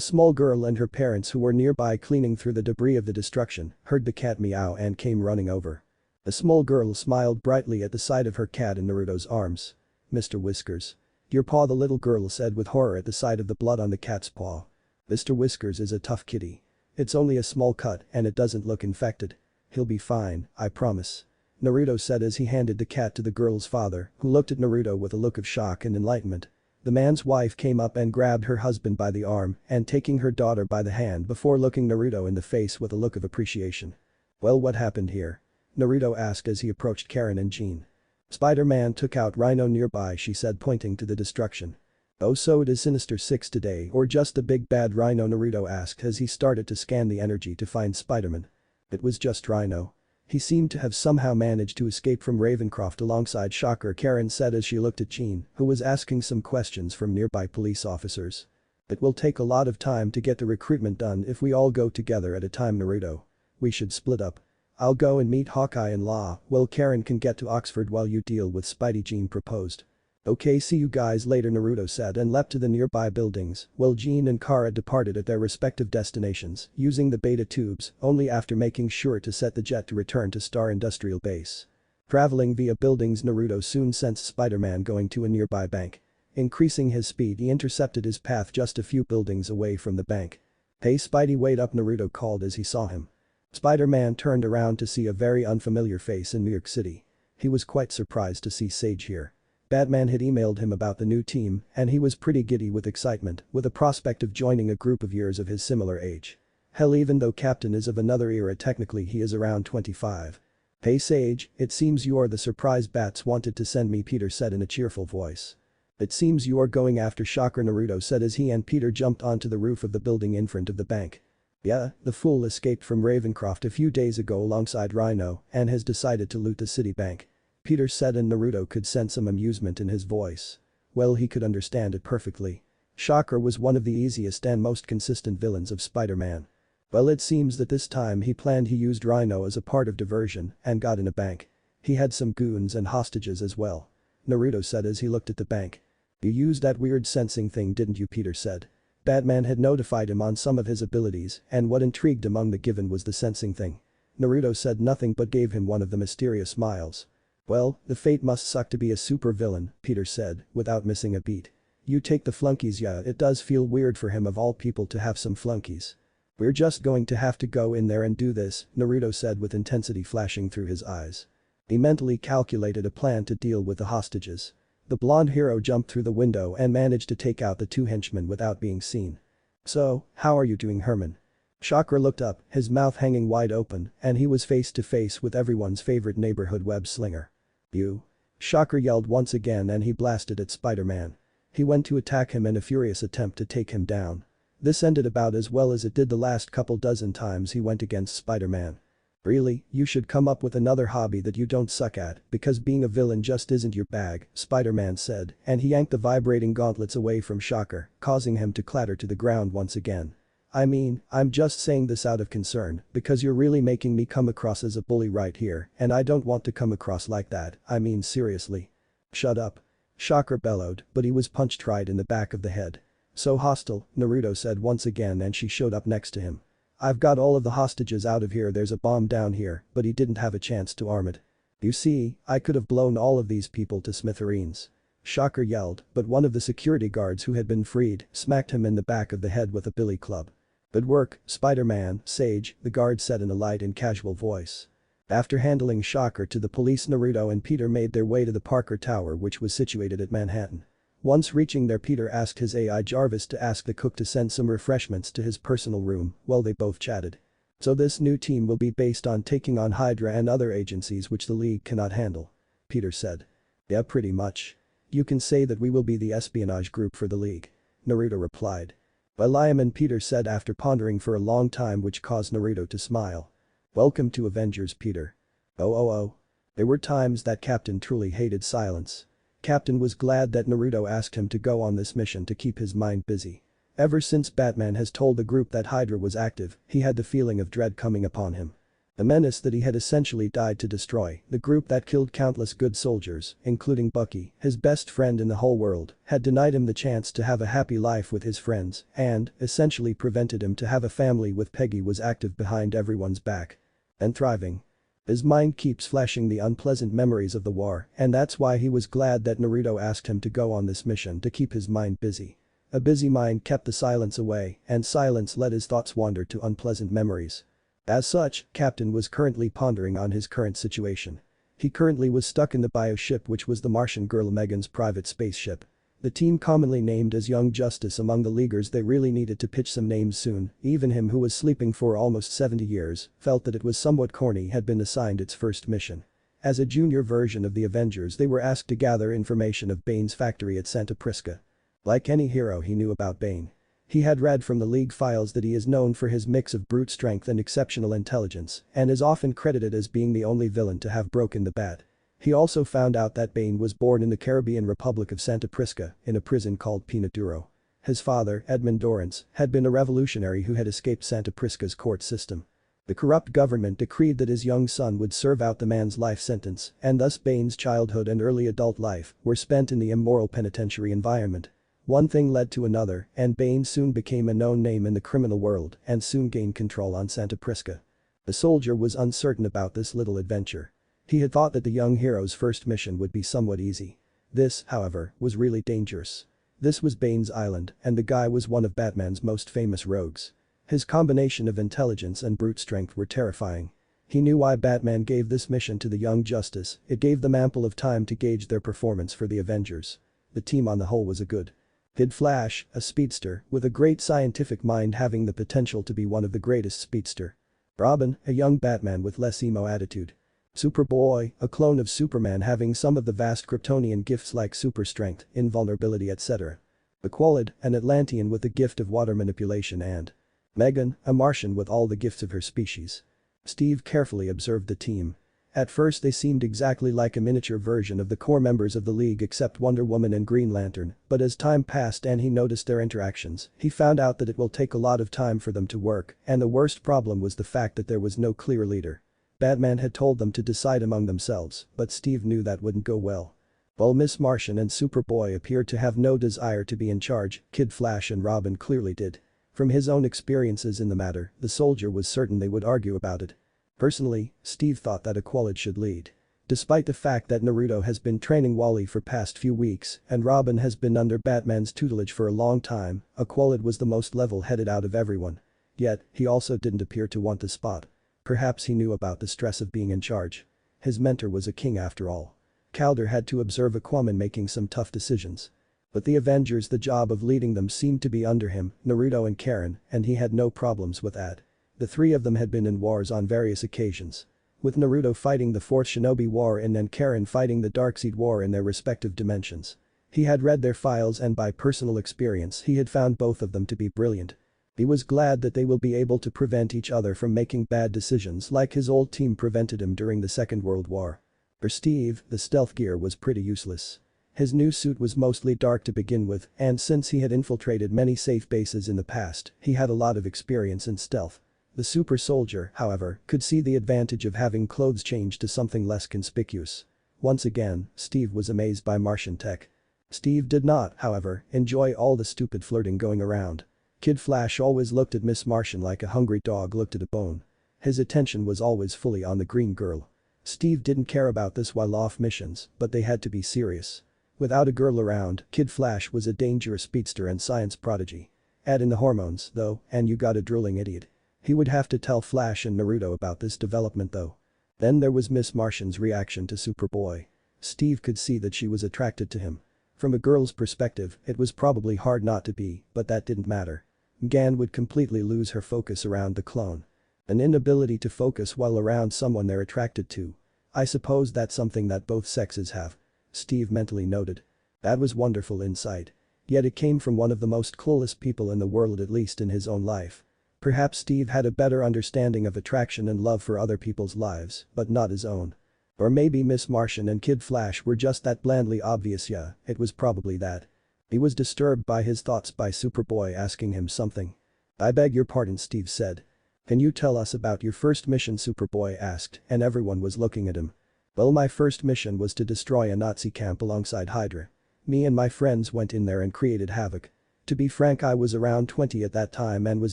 small girl and her parents, who were nearby cleaning through the debris of the destruction, heard the cat meow and came running over. The small girl smiled brightly at the sight of her cat in Naruto's arms. "Mr. Whiskers. Your paw," the little girl said with horror at the sight of the blood on the cat's paw. "Mr. Whiskers is a tough kitty. It's only a small cut and it doesn't look infected. He'll be fine, I promise," Naruto said as he handed the cat to the girl's father, who looked at Naruto with a look of shock and enlightenment. The man's wife came up and grabbed her husband by the arm and taking her daughter by the hand before looking Naruto in the face with a look of appreciation. "Well, what happened here?" Naruto asked as he approached Karen and Jean. "Spider-Man took out Rhino nearby," she said, pointing to the destruction. "Oh, so it is Sinister Six today, or just the big bad Rhino?" Naruto asked as he started to scan the energy to find Spider-Man. "It was just Rhino. He seemed to have somehow managed to escape from Ravencroft alongside Shocker, Karen said as she looked at Jean, who was asking some questions from nearby police officers. It will take a lot of time to get the recruitment done if we all go together at a time, Naruto. We should split up. I'll go and meet Hawkeye and Law, while Karen can get to Oxford while you deal with Spidey, Jean proposed. Okay, see you guys later, Naruto said and leapt to the nearby buildings, while Jean and Kara departed at their respective destinations, using the beta tubes only after making sure to set the jet to return to Star Industrial Base. Traveling via buildings, Naruto soon sensed Spider-Man going to a nearby bank. Increasing his speed, he intercepted his path just a few buildings away from the bank. Hey Spidey, wait up, Naruto called as he saw him. Spider-Man turned around to see a very unfamiliar face in New York City. He was quite surprised to see Sage here. Batman had emailed him about the new team and he was pretty giddy with excitement with the prospect of joining a group of years of his similar age. Hell, even though Captain is of another era, technically he is around 25. Hey Sage, it seems you're the surprise Bats wanted to send me, Peter said in a cheerful voice. It seems you're going after Shocker, Naruto said as he and Peter jumped onto the roof of the building in front of the bank. Yeah, the fool escaped from Ravencroft a few days ago alongside Rhino and has decided to loot the city bank. Peter said, and Naruto could sense some amusement in his voice. Well, he could understand it perfectly. Shocker was one of the easiest and most consistent villains of Spider-Man. Well, it seems that this time he used Rhino as a part of diversion and got in a bank. He had some goons and hostages as well. Naruto said as he looked at the bank. You used that weird sensing thing, didn't you, Peter said. Batman had notified him on some of his abilities and what intrigued among the given was the sensing thing. Naruto said nothing but gave him one of the mysterious smiles. Well, the fate must suck to be a super villain, Peter said, without missing a beat. You take the flunkies. Yeah, it does feel weird for him of all people to have some flunkies. We're just going to have to go in there and do this, Naruto said with intensity flashing through his eyes. He mentally calculated a plan to deal with the hostages. The blonde hero jumped through the window and managed to take out the two henchmen without being seen. So, how are you doing, Herman? Shocker looked up, his mouth hanging wide open, and he was face to face with everyone's favorite neighborhood web slinger. You? Shocker yelled once again and he blasted at Spider-Man. He went to attack him in a furious attempt to take him down. This ended about as well as it did the last couple dozen times he went against Spider-Man. Really, you should come up with another hobby that you don't suck at, because being a villain just isn't your bag, Spider-Man said, and he yanked the vibrating gauntlets away from Shocker, causing him to clatter to the ground once again. I mean, I'm just saying this out of concern, because you're really making me come across as a bully right here, and I don't want to come across like that, I mean seriously. Shut up. Shocker bellowed, but he was punched right in the back of the head. So hostile, Naruto said once again and she showed up next to him. I've got all of the hostages out of here, there's a bomb down here, but he didn't have a chance to arm it. You see, I could have blown all of these people to smithereens. Shocker yelled, but one of the security guards who had been freed smacked him in the back of the head with a billy club. Good work, Spider-Man, Sage, the guard said in a light and casual voice. After handling Shocker to the police, Naruto and Peter made their way to the Parker Tower, which was situated at Manhattan. Once reaching there, Peter asked his AI Jarvis to ask the cook to send some refreshments to his personal room while they both chatted. So this new team will be based on taking on Hydra and other agencies which the League cannot handle, Peter said. Yeah, pretty much. You can say that we will be the espionage group for the League, Naruto replied. Well, I am, and Peter said after pondering for a long time, which caused Naruto to smile. Welcome to Avengers, Peter. Oh. There were times that Captain truly hated silence. Captain was glad that Naruto asked him to go on this mission to keep his mind busy. Ever since Batman has told the group that Hydra was active, he had the feeling of dread coming upon him. The menace that he had essentially died to destroy, the group that killed countless good soldiers, including Bucky, his best friend in the whole world, had denied him the chance to have a happy life with his friends and, essentially prevented him to have a family with Peggy, was active behind everyone's back. And thriving. His mind keeps flashing the unpleasant memories of the war, and that's why he was glad that Naruto asked him to go on this mission to keep his mind busy. A busy mind kept the silence away, and silence let his thoughts wander to unpleasant memories. As such, Captain was currently pondering on his current situation. He currently was stuck in the bio ship, which was the Martian girl Megan's private spaceship. The team, commonly named as Young Justice among the Leaguers, they really needed to pitch some names soon. Even him, who was sleeping for almost 70 years, felt that it was somewhat corny had been assigned its first mission. As a junior version of the Avengers, they were asked to gather information of Bane's factory at Santa Prisca. Like any hero, he knew about Bane. He had read from the League files that he is known for his mix of brute strength and exceptional intelligence and is often credited as being the only villain to have broken the bat. He also found out that Bane was born in the Caribbean Republic of Santa Prisca in a prison called Pinaduro. His father, Edmund Dorrance, had been a revolutionary who had escaped Santa Prisca's court system. The corrupt government decreed that his young son would serve out the man's life sentence, and thus Bane's childhood and early adult life were spent in the immoral penitentiary environment. One thing led to another, and Bane soon became a known name in the criminal world and soon gained control on Santa Prisca. The soldier was uncertain about this little adventure. He had thought that the young hero's first mission would be somewhat easy. This, however, was really dangerous. This was Bane's island, and the guy was one of Batman's most famous rogues. His combination of intelligence and brute strength were terrifying. He knew why Batman gave this mission to the young Justice. It gave them ample of time to gauge their performance for the Avengers. The team on the whole was a good. Kid Flash, a speedster with a great scientific mind having the potential to be one of the greatest speedster. Robin, a young Batman with less emo attitude. Superboy, a clone of Superman having some of the vast Kryptonian gifts like super strength, invulnerability etc. Aqualid, an Atlantean with the gift of water manipulation and Megan, a Martian with all the gifts of her species. Steve carefully observed the team. At first they seemed exactly like a miniature version of the core members of the League except Wonder Woman and Green Lantern, but as time passed and he noticed their interactions, he found out that it will take a lot of time for them to work, and the worst problem was the fact that there was no clear leader. Batman had told them to decide among themselves, but Steve knew that wouldn't go well. While Miss Martian and Superboy appeared to have no desire to be in charge, Kid Flash and Robin clearly did. From his own experiences in the matter, the soldier was certain they would argue about it. Personally, Steve thought that Aqualid should lead. Despite the fact that Naruto has been training Wally for past few weeks and Robin has been under Batman's tutelage for a long time, Aqualid was the most level-headed out of everyone. Yet, he also didn't appear to want the spot. Perhaps he knew about the stress of being in charge. His mentor was a king after all. Calder had to observe Aquaman making some tough decisions. But the Avengers, the job of leading them seemed to be under him, Naruto and Karen, and he had no problems with that. The three of them had been in wars on various occasions. With Naruto fighting the Fourth Shinobi War and Karen fighting the Darkseid War in their respective dimensions. He had read their files and by personal experience he had found both of them to be brilliant. He was glad that they will be able to prevent each other from making bad decisions like his old team prevented him during the Second World War. For Steve, the stealth gear was pretty useless. His new suit was mostly dark to begin with, and since he had infiltrated many safe bases in the past, he had a lot of experience in stealth. The super soldier, however, could see the advantage of having clothes changed to something less conspicuous. Once again, Steve was amazed by Martian tech. Steve did not, however, enjoy all the stupid flirting going around. Kid Flash always looked at Miss Martian like a hungry dog looked at a bone. His attention was always fully on the green girl. Steve didn't care about this while off missions, but they had to be serious. Without a girl around, Kid Flash was a dangerous speedster and science prodigy. Add in the hormones, though, and you got a drooling idiot. He would have to tell Flash and Naruto about this development though. Then there was Miss Martian's reaction to Superboy. Steve could see that she was attracted to him. From a girl's perspective, it was probably hard not to be, but that didn't matter. Gan would completely lose her focus around the clone. An inability to focus while around someone they're attracted to. I suppose that's something that both sexes have. Steve mentally noted. That was wonderful insight. Yet it came from one of the most clueless people in the world, at least in his own life. Perhaps Steve had a better understanding of attraction and love for other people's lives, but not his own. Or maybe Miss Martian and Kid Flash were just that blandly obvious. Yeah, it was probably that. He was disturbed by his thoughts by Superboy asking him something. I beg your pardon, Steve said. Can you tell us about your first mission, Superboy asked, and everyone was looking at him. Well, my first mission was to destroy a Nazi camp alongside Hydra. Me and my friends went in there and created havoc. To be frank, I was around 20 at that time and was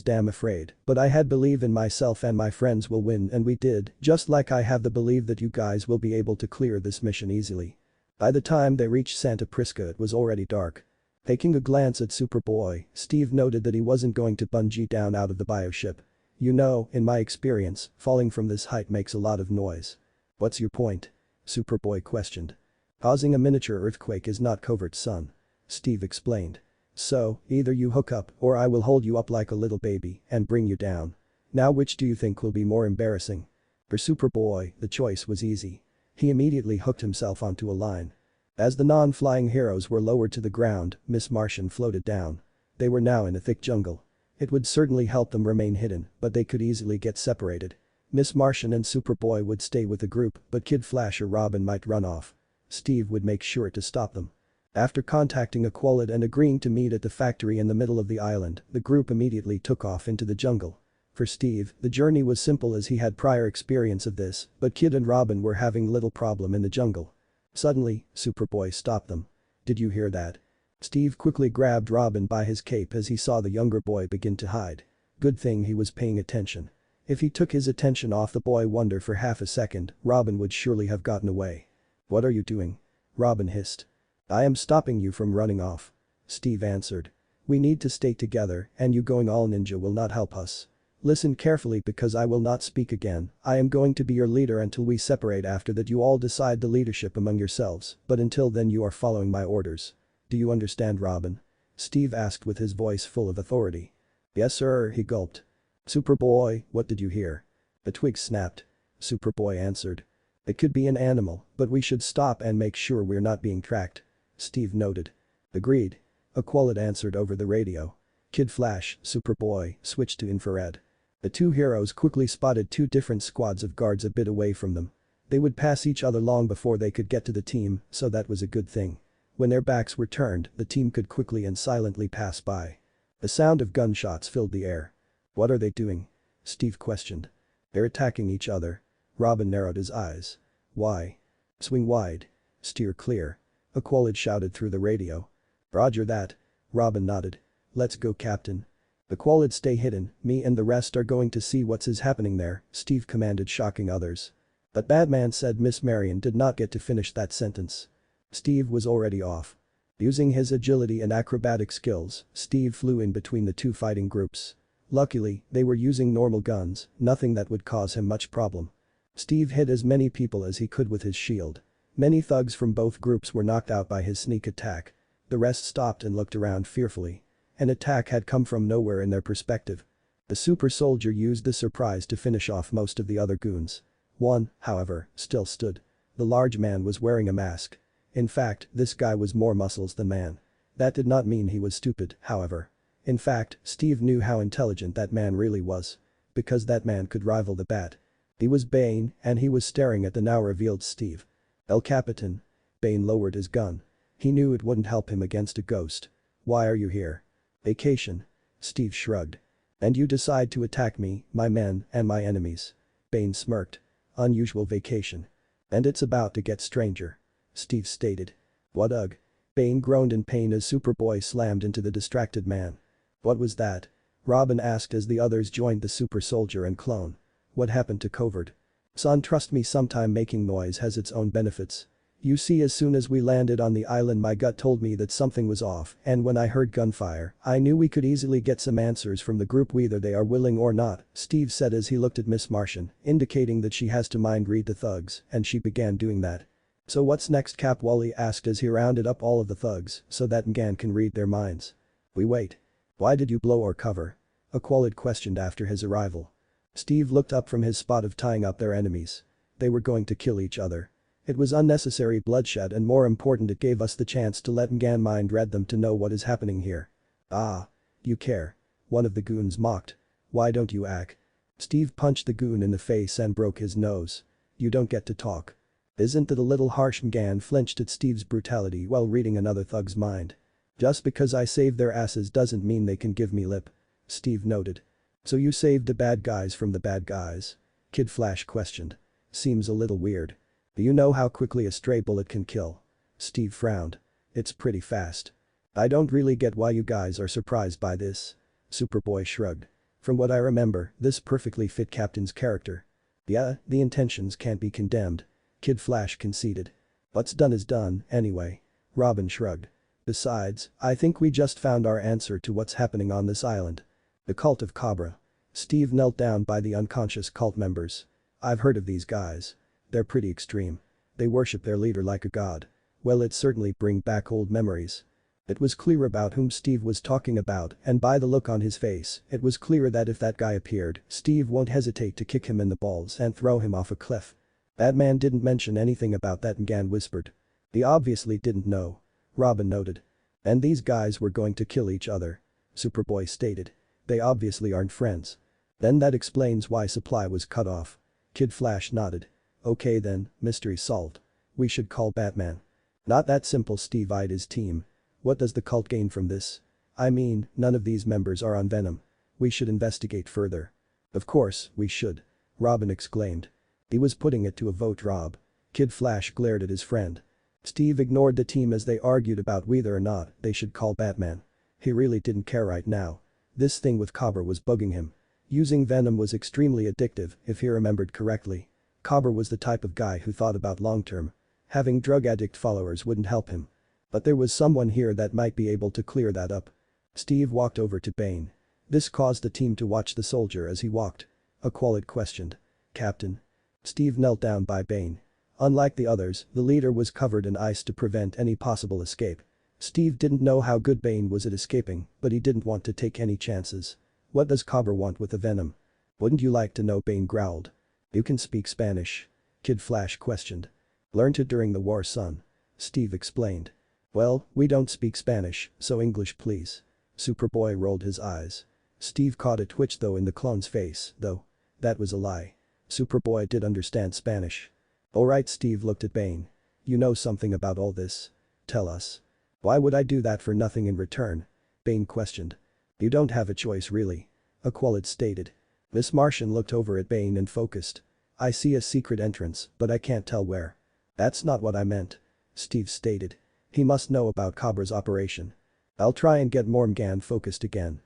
damn afraid, but I had belief in myself and my friends will win, and we did, just like I have the belief that you guys will be able to clear this mission easily. By the time they reached Santa Prisca it was already dark. Taking a glance at Superboy, Steve noted that he wasn't going to bungee down out of the bioship. You know, in my experience, falling from this height makes a lot of noise. What's your point? Superboy questioned. Causing a miniature earthquake is not covert, son. Steve explained. So, either you hook up or I will hold you up like a little baby and bring you down. Now which do you think will be more embarrassing? For Superboy, the choice was easy. He immediately hooked himself onto a line. As the non-flying heroes were lowered to the ground, Miss Martian floated down. They were now in a thick jungle. It would certainly help them remain hidden, but they could easily get separated. Miss Martian and Superboy would stay with the group, but Kid Flash or Robin might run off. Steve would make sure to stop them. After contacting a Quolid and agreeing to meet at the factory in the middle of the island, the group immediately took off into the jungle. For Steve, the journey was simple as he had prior experience of this, but Kid and Robin were having little problem in the jungle. Suddenly, Superboy stopped them. "Did you hear that?" Steve quickly grabbed Robin by his cape as he saw the younger boy begin to hide. Good thing he was paying attention. If he took his attention off the boy wonder for half a second, Robin would surely have gotten away. "What are you doing?" Robin hissed. "I am stopping you from running off," Steve answered. "We need to stay together and you going all ninja will not help us. Listen carefully because I will not speak again. I am going to be your leader until we separate. After that you all decide the leadership among yourselves, but until then you are following my orders. Do you understand, Robin?" Steve asked with his voice full of authority. "Yes sir," he gulped. "Superboy, what did you hear?" A twig snapped. Superboy answered. "It could be an animal, but we should stop and make sure we're not being tracked." Steve noted. "Agreed." A Quolid answered over the radio. Kid Flash, Superboy, switched to infrared. The two heroes quickly spotted two different squads of guards a bit away from them. They would pass each other long before they could get to the team, so that was a good thing. When their backs were turned, the team could quickly and silently pass by. The sound of gunshots filled the air. "What are they doing?" Steve questioned. "They're attacking each other." Robin narrowed his eyes. "Why?" "Swing wide. Steer clear," a Quolid shouted through the radio. "Roger that." Robin nodded. "Let's go, Captain." "The Quolid stay hidden, me and the rest are going to see what's happening there," Steve commanded, shocking others. "But Batman," said Miss Marion, did not get to finish that sentence. Steve was already off. Using his agility and acrobatic skills, Steve flew in between the two fighting groups. Luckily, they were using normal guns, nothing that would cause him much problem. Steve hit as many people as he could with his shield. Many thugs from both groups were knocked out by his sneak attack. The rest stopped and looked around fearfully. An attack had come from nowhere in their perspective. The super soldier used the surprise to finish off most of the other goons. One, however, still stood. The large man was wearing a mask. In fact, this guy was more muscles than man. That did not mean he was stupid, however. In fact, Steve knew how intelligent that man really was. Because that man could rival the Bat. He was Bane, and he was staring at the now revealed Steve. "El Capitan." Bane lowered his gun. He knew it wouldn't help him against a ghost. "Why are you here?" "Vacation." Steve shrugged. "And you decide to attack me, my men, and my enemies." Bane smirked. "Unusual vacation. And it's about to get stranger," Steve stated. "What ugh?" Bane groaned in pain as Superboy slammed into the distracted man. "What was that?" Robin asked as the others joined the super soldier and clone. "What happened to Covert?" "Son, trust me, sometime making noise has its own benefits. You see, as soon as we landed on the island my gut told me that something was off, and when I heard gunfire, I knew we could easily get some answers from the group whether they are willing or not," Steve said as he looked at Miss Martian, indicating that she has to mind read the thugs, and she began doing that. "So what's next?" Cap Wally asked as he rounded up all of the thugs so that Ngan can read their minds. "We wait." "Why did you blow our cover?" a Quolid questioned after his arrival. Steve looked up from his spot of tying up their enemies. They were going to kill each other. It was unnecessary bloodshed and more important it gave us the chance to let Ngan mind read them to know what is happening here. "Ah. You care." One of the goons mocked. "Why don't you act?" Steve punched the goon in the face and broke his nose. "You don't get to talk." "Isn't that a little harsh?" Ngan flinched at Steve's brutality while reading another thug's mind. "Just because I saved their asses doesn't mean they can give me lip," Steve noted. "So you saved the bad guys from the bad guys?" Kid Flash questioned. "Seems a little weird. Do you know how quickly a stray bullet can kill?" Steve frowned. "It's pretty fast." "I don't really get why you guys are surprised by this." Superboy shrugged. "From what I remember, this perfectly fit Captain's character." "Yeah, the intentions can't be condemned," Kid Flash conceded. "What's done is done, anyway." Robin shrugged. "Besides, I think we just found our answer to what's happening on this island. The cult of Cobra." Steve knelt down by the unconscious cult members. "I've heard of these guys. They're pretty extreme. They worship their leader like a god. Well, it certainly bring back old memories." It was clear about whom Steve was talking about, and by the look on his face, it was clear that if that guy appeared, Steve won't hesitate to kick him in the balls and throw him off a cliff. "Batman didn't mention anything about that," Ngan whispered. "He obviously didn't know," Robin noted. "And these guys were going to kill each other." Superboy stated. They obviously aren't friends. Then that explains why supply was cut off. Kid Flash nodded. Okay then, mystery solved. We should call Batman. Not that simple. Steve eyed his team. What does the cult gain from this? I mean, none of these members are on Venom. We should investigate further. Of course, we should. Robin exclaimed. He was putting it to a vote. Rob. Kid Flash glared at his friend. Steve ignored the team as they argued about whether or not they should call Batman. He really didn't care right now. This thing with Cobra was bugging him. Using Venom was extremely addictive, if he remembered correctly. Cobra was the type of guy who thought about long-term. Having drug addict followers wouldn't help him. But there was someone here that might be able to clear that up. Steve walked over to Bane. This caused the team to watch the soldier as he walked. Aqualid questioned. Captain. Steve knelt down by Bane. Unlike the others, the leader was covered in ice to prevent any possible escape. Steve didn't know how good Bane was at escaping, but he didn't want to take any chances. What does Cobra want with the Venom? Wouldn't you like to know? Bane growled. You can speak Spanish? Kid Flash questioned. Learned it during the war, son. Steve explained. Well, we don't speak Spanish, so English please. Superboy rolled his eyes. Steve caught a twitch though in the clone's face, though. That was a lie. Superboy did understand Spanish. Alright, Steve looked at Bane. You know something about all this. Tell us. Why would I do that for nothing in return? Bane questioned. You don't have a choice really. Aqualid stated. Miss Martian looked over at Bane and focused. I see a secret entrance, but I can't tell where. That's not what I meant. Steve stated. He must know about Cobra's operation. I'll try and get Mormgan focused again.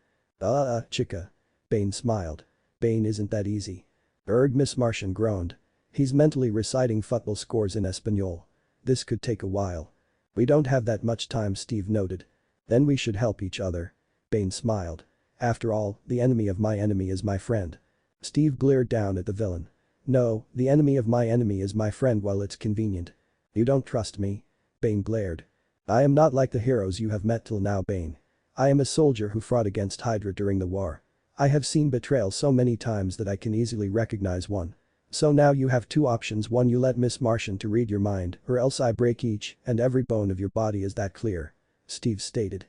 Chica. Bane smiled. Bane isn't that easy. Miss Martian groaned. He's mentally reciting football scores in Espanol. This could take a while. We don't have that much time, Steve noted. Then we should help each other. Bane smiled. After all, the enemy of my enemy is my friend. Steve glared down at the villain. No, the enemy of my enemy is my friend while it's convenient. You don't trust me? Bane glared. I am not like the heroes you have met till now, Bane. I am a soldier who fought against Hydra during the war. I have seen betrayal so many times that I can easily recognize one. So now you have two options: one, you let Miss Martian to read your mind, or else I break each and every bone of your body. Is that clear? Steve stated.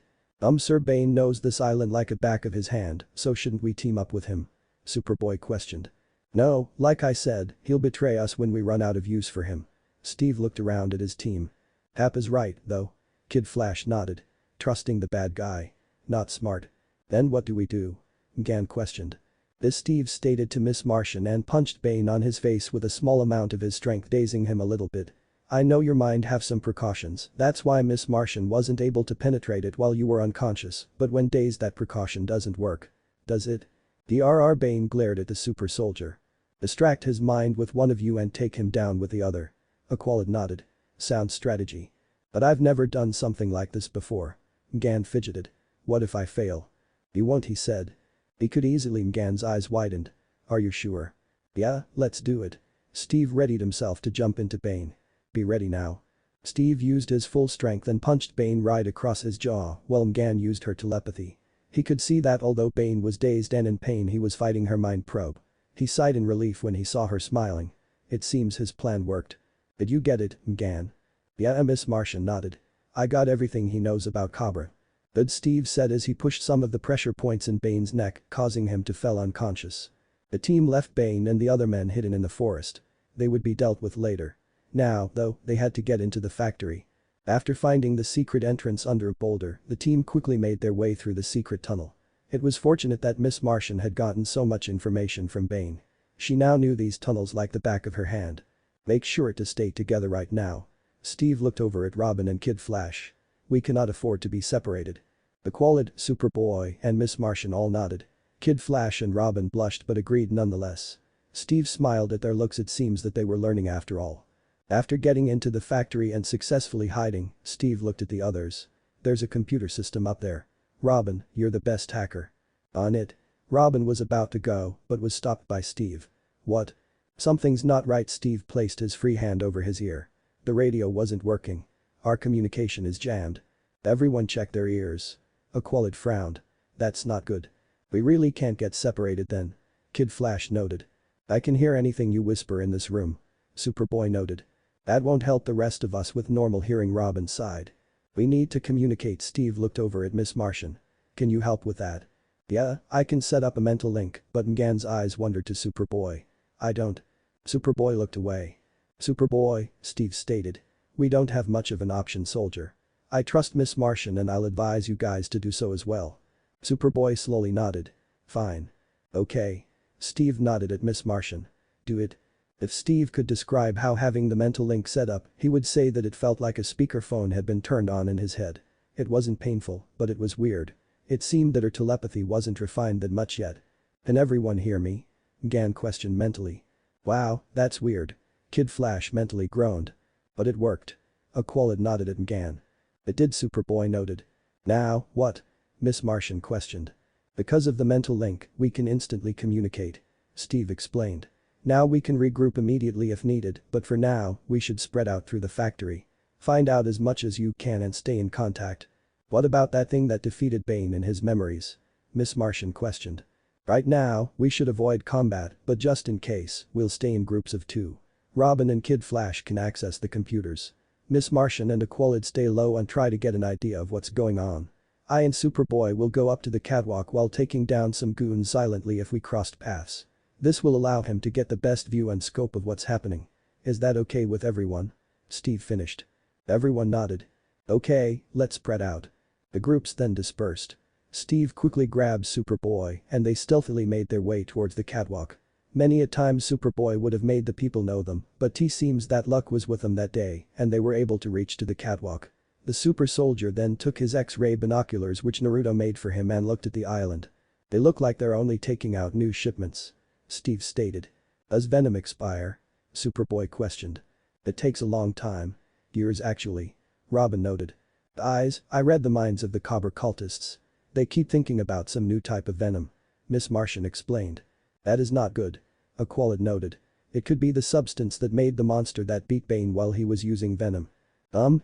Sir, Bane knows this island like a back of his hand, so shouldn't we team up with him? Superboy questioned. No, like I said, he'll betray us when we run out of use for him. Steve looked around at his team. Hap is right, though. Kid Flash nodded. Trusting the bad guy. Not smart. Then what do we do? Gan questioned. This Steve stated to Miss Martian and punched Bane on his face with a small amount of his strength, dazing him a little bit. I know your mind have some precautions, that's why Miss Martian wasn't able to penetrate it while you were unconscious, but when dazed that precaution doesn't work. Does it? DRR. Bane glared at the super soldier. Distract his mind with one of you and take him down with the other. Aqualid nodded. Sound strategy. But I've never done something like this before. Gan fidgeted. What if I fail? You won't, he said. He could easily. Gan's eyes widened. Are you sure? Yeah, let's do it. Steve readied himself to jump into Bane. Be ready now. Steve used his full strength and punched Bane right across his jaw while Gan used her telepathy. He could see that although Bane was dazed and in pain, he was fighting her mind probe. He sighed in relief when he saw her smiling. It seems his plan worked. Did you get it, Gan? Yeah, Miss Martian nodded. I got everything he knows about Cobra. Good, Steve said as he pushed some of the pressure points in Bane's neck, causing him to fall unconscious. The team left Bane and the other men hidden in the forest. They would be dealt with later. Now, though, they had to get into the factory. After finding the secret entrance under a boulder, the team quickly made their way through the secret tunnel. It was fortunate that Miss Martian had gotten so much information from Bane. She now knew these tunnels like the back of her hand. Make sure to stay together right now. Steve looked over at Robin and Kid Flash. We cannot afford to be separated. The Qualid, Superboy, and Miss Martian all nodded. Kid Flash and Robin blushed but agreed nonetheless. Steve smiled at their looks. It seems that they were learning after all. After getting into the factory and successfully hiding, Steve looked at the others. There's a computer system up there. Robin, you're the best hacker. On it. Robin was about to go, but was stopped by Steve. What? Something's not right. Steve placed his free hand over his ear. The radio wasn't working. Our communication is jammed. Everyone check their ears. Aqualid frowned. That's not good. We really can't get separated then. Kid Flash noted. I can hear anything you whisper in this room. Superboy noted. That won't help the rest of us with normal hearing. Robin sighed. We need to communicate. Steve looked over at Miss Martian. Can you help with that? Yeah, I can set up a mental link, but Ngan's eyes wandered to Superboy. I don't. Superboy looked away. Superboy, Steve stated. We don't have much of an option, soldier. I trust Miss Martian and I'll advise you guys to do so as well. Superboy slowly nodded. Fine. Okay. Steve nodded at Miss Martian. Do it. If Steve could describe how having the mental link set up, he would say that it felt like a speakerphone had been turned on in his head. It wasn't painful, but it was weird. It seemed that her telepathy wasn't refined that much yet. Can everyone hear me? Ngan questioned mentally. Wow, that's weird. Kid Flash mentally groaned. But it worked. Aqualid nodded at Ngan. It did, Superboy noted. Now, what? Miss Martian questioned. Because of the mental link, we can instantly communicate. Steve explained. Now we can regroup immediately if needed, but for now, we should spread out through the factory. Find out as much as you can and stay in contact. What about that thing that defeated Bane in his memories? Miss Martian questioned. Right now, we should avoid combat, but just in case, we'll stay in groups of 2. Robin and Kid Flash can access the computers. Miss Martian and Aqualid stay low and try to get an idea of what's going on. I and Superboy will go up to the catwalk while taking down some goons silently if we crossed paths. This will allow him to get the best view and scope of what's happening. Is that okay with everyone? Steve finished. Everyone nodded. Okay, let's spread out. The groups then dispersed. Steve quickly grabbed Superboy and they stealthily made their way towards the catwalk. Many a time Superboy would have made the people know them, but it seems that luck was with them that day and they were able to reach to the catwalk. The super soldier then took his X-ray binoculars which Naruto made for him and looked at the island. They look like they're only taking out new shipments. Steve stated. Does Venom expire? Superboy questioned. It takes a long time. Years actually. Robin noted. I read the minds of the Cobra cultists. They keep thinking about some new type of venom. Miss Martian explained. That is not good. Aqualid noted. It could be the substance that made the monster that beat Bane while he was using venom.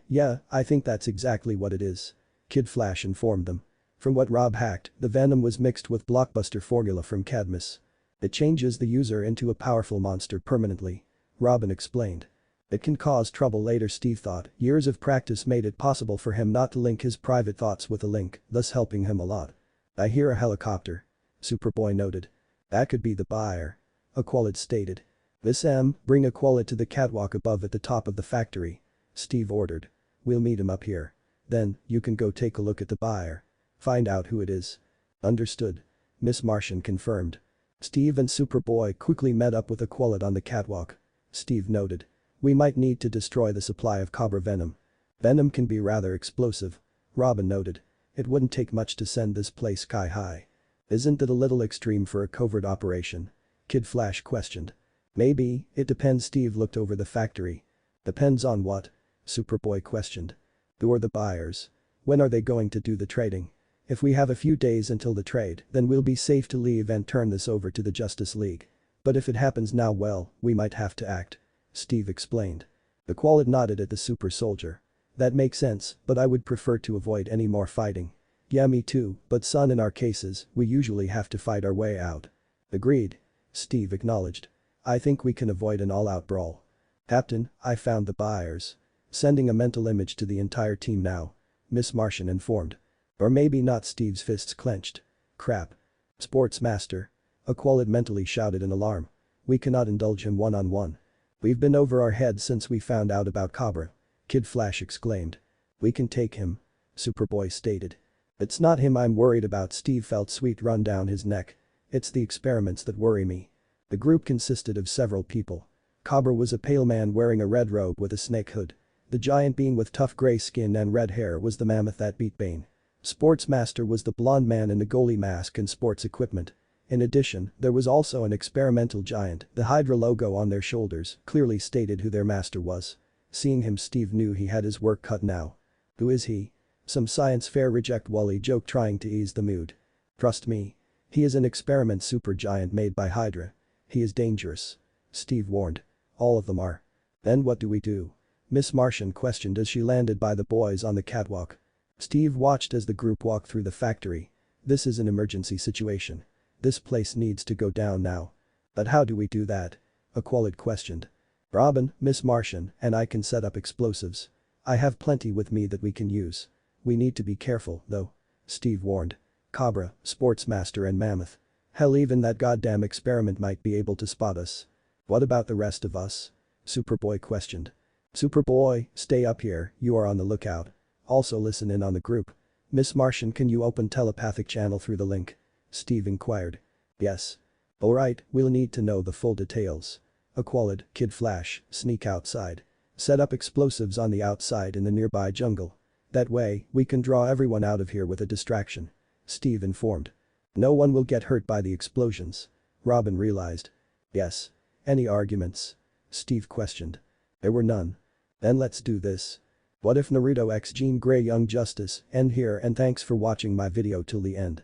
Yeah, I think that's exactly what it is. Kid Flash informed them. From what Rob hacked, the venom was mixed with blockbuster formula from Cadmus. It changes the user into a powerful monster permanently. Robin explained. It can cause trouble later, Steve thought. Years of practice made it possible for him not to link his private thoughts with a link, thus helping him a lot. I hear a helicopter. Superboy noted. That could be the buyer. Aqualid stated. Miss M, bring Aqualid to the catwalk above at the top of the factory. Steve ordered. We'll meet him up here. Then, you can go take a look at the buyer. Find out who it is. Understood. Miss Martian confirmed. Steve and Superboy quickly met up with Aqualid on the catwalk. Steve noted. We might need to destroy the supply of Cobra venom. Venom can be rather explosive. Robin noted. It wouldn't take much to send this place sky high. Isn't it a little extreme for a covert operation? Kid Flash questioned. Maybe, it depends. Steve looked over the factory. Depends on what? Superboy questioned. Who are the buyers? When are they going to do the trading? If we have a few days until the trade, then we'll be safe to leave and turn this over to the Justice League. But if it happens now, well, we might have to act. Steve explained. Aqualid nodded at the super soldier. That makes sense, but I would prefer to avoid any more fighting. Yeah, me too, but son, in our cases, we usually have to fight our way out. Agreed. Steve acknowledged. I think we can avoid an all-out brawl. Captain, I found the buyers. Sending a mental image to the entire team now. Miss Martian informed. Or maybe not. Steve's fists clenched. Crap. Sportsmaster. Aqualid mentally shouted in alarm. We cannot indulge him one-on-one. We've been over our heads since we found out about Cobra. Kid Flash exclaimed. We can take him. Superboy stated. It's not him I'm worried about. Steve felt sweat run down his neck. It's the experiments that worry me. The group consisted of several people. Cobra was a pale man wearing a red robe with a snake hood. The giant being with tough gray skin and red hair was the mammoth that beat Bane. Sportsmaster was the blonde man in the goalie mask and sports equipment. In addition, there was also an experimental giant. The Hydra logo on their shoulders clearly stated who their master was. Seeing him, Steve knew he had his work cut now. Who is he? Some science fair reject Wally joked, trying to ease the mood. Trust me. He is an experiment super giant made by Hydra. He is dangerous. Steve warned. All of them are. Then what do we do? Miss Martian questioned as she landed by the boys on the catwalk. Steve watched as the group walked through the factory. This is an emergency situation. This place needs to go down now. But how do we do that? Aqualid questioned. Robin, Miss Martian, and I can set up explosives. I have plenty with me that we can use. We need to be careful, though. Steve warned. Cobra, Sportsmaster and Mammoth. Hell, even that goddamn experiment might be able to spot us. What about the rest of us? Superboy questioned. Superboy, stay up here, you are on the lookout. Also listen in on the group. Miss Martian, can you open telepathic channel through the link? Steve inquired. Yes. Alright, we'll need to know the full details. Aqualid, Kid Flash, sneak outside. Set up explosives on the outside in the nearby jungle. That way, we can draw everyone out of here with a distraction. Steve informed. No one will get hurt by the explosions. Robin realized. Yes. Any arguments? Steve questioned. There were none. Then let's do this. What if Naruto x Jean Grey Young Justice end here, and thanks for watching my video till the end.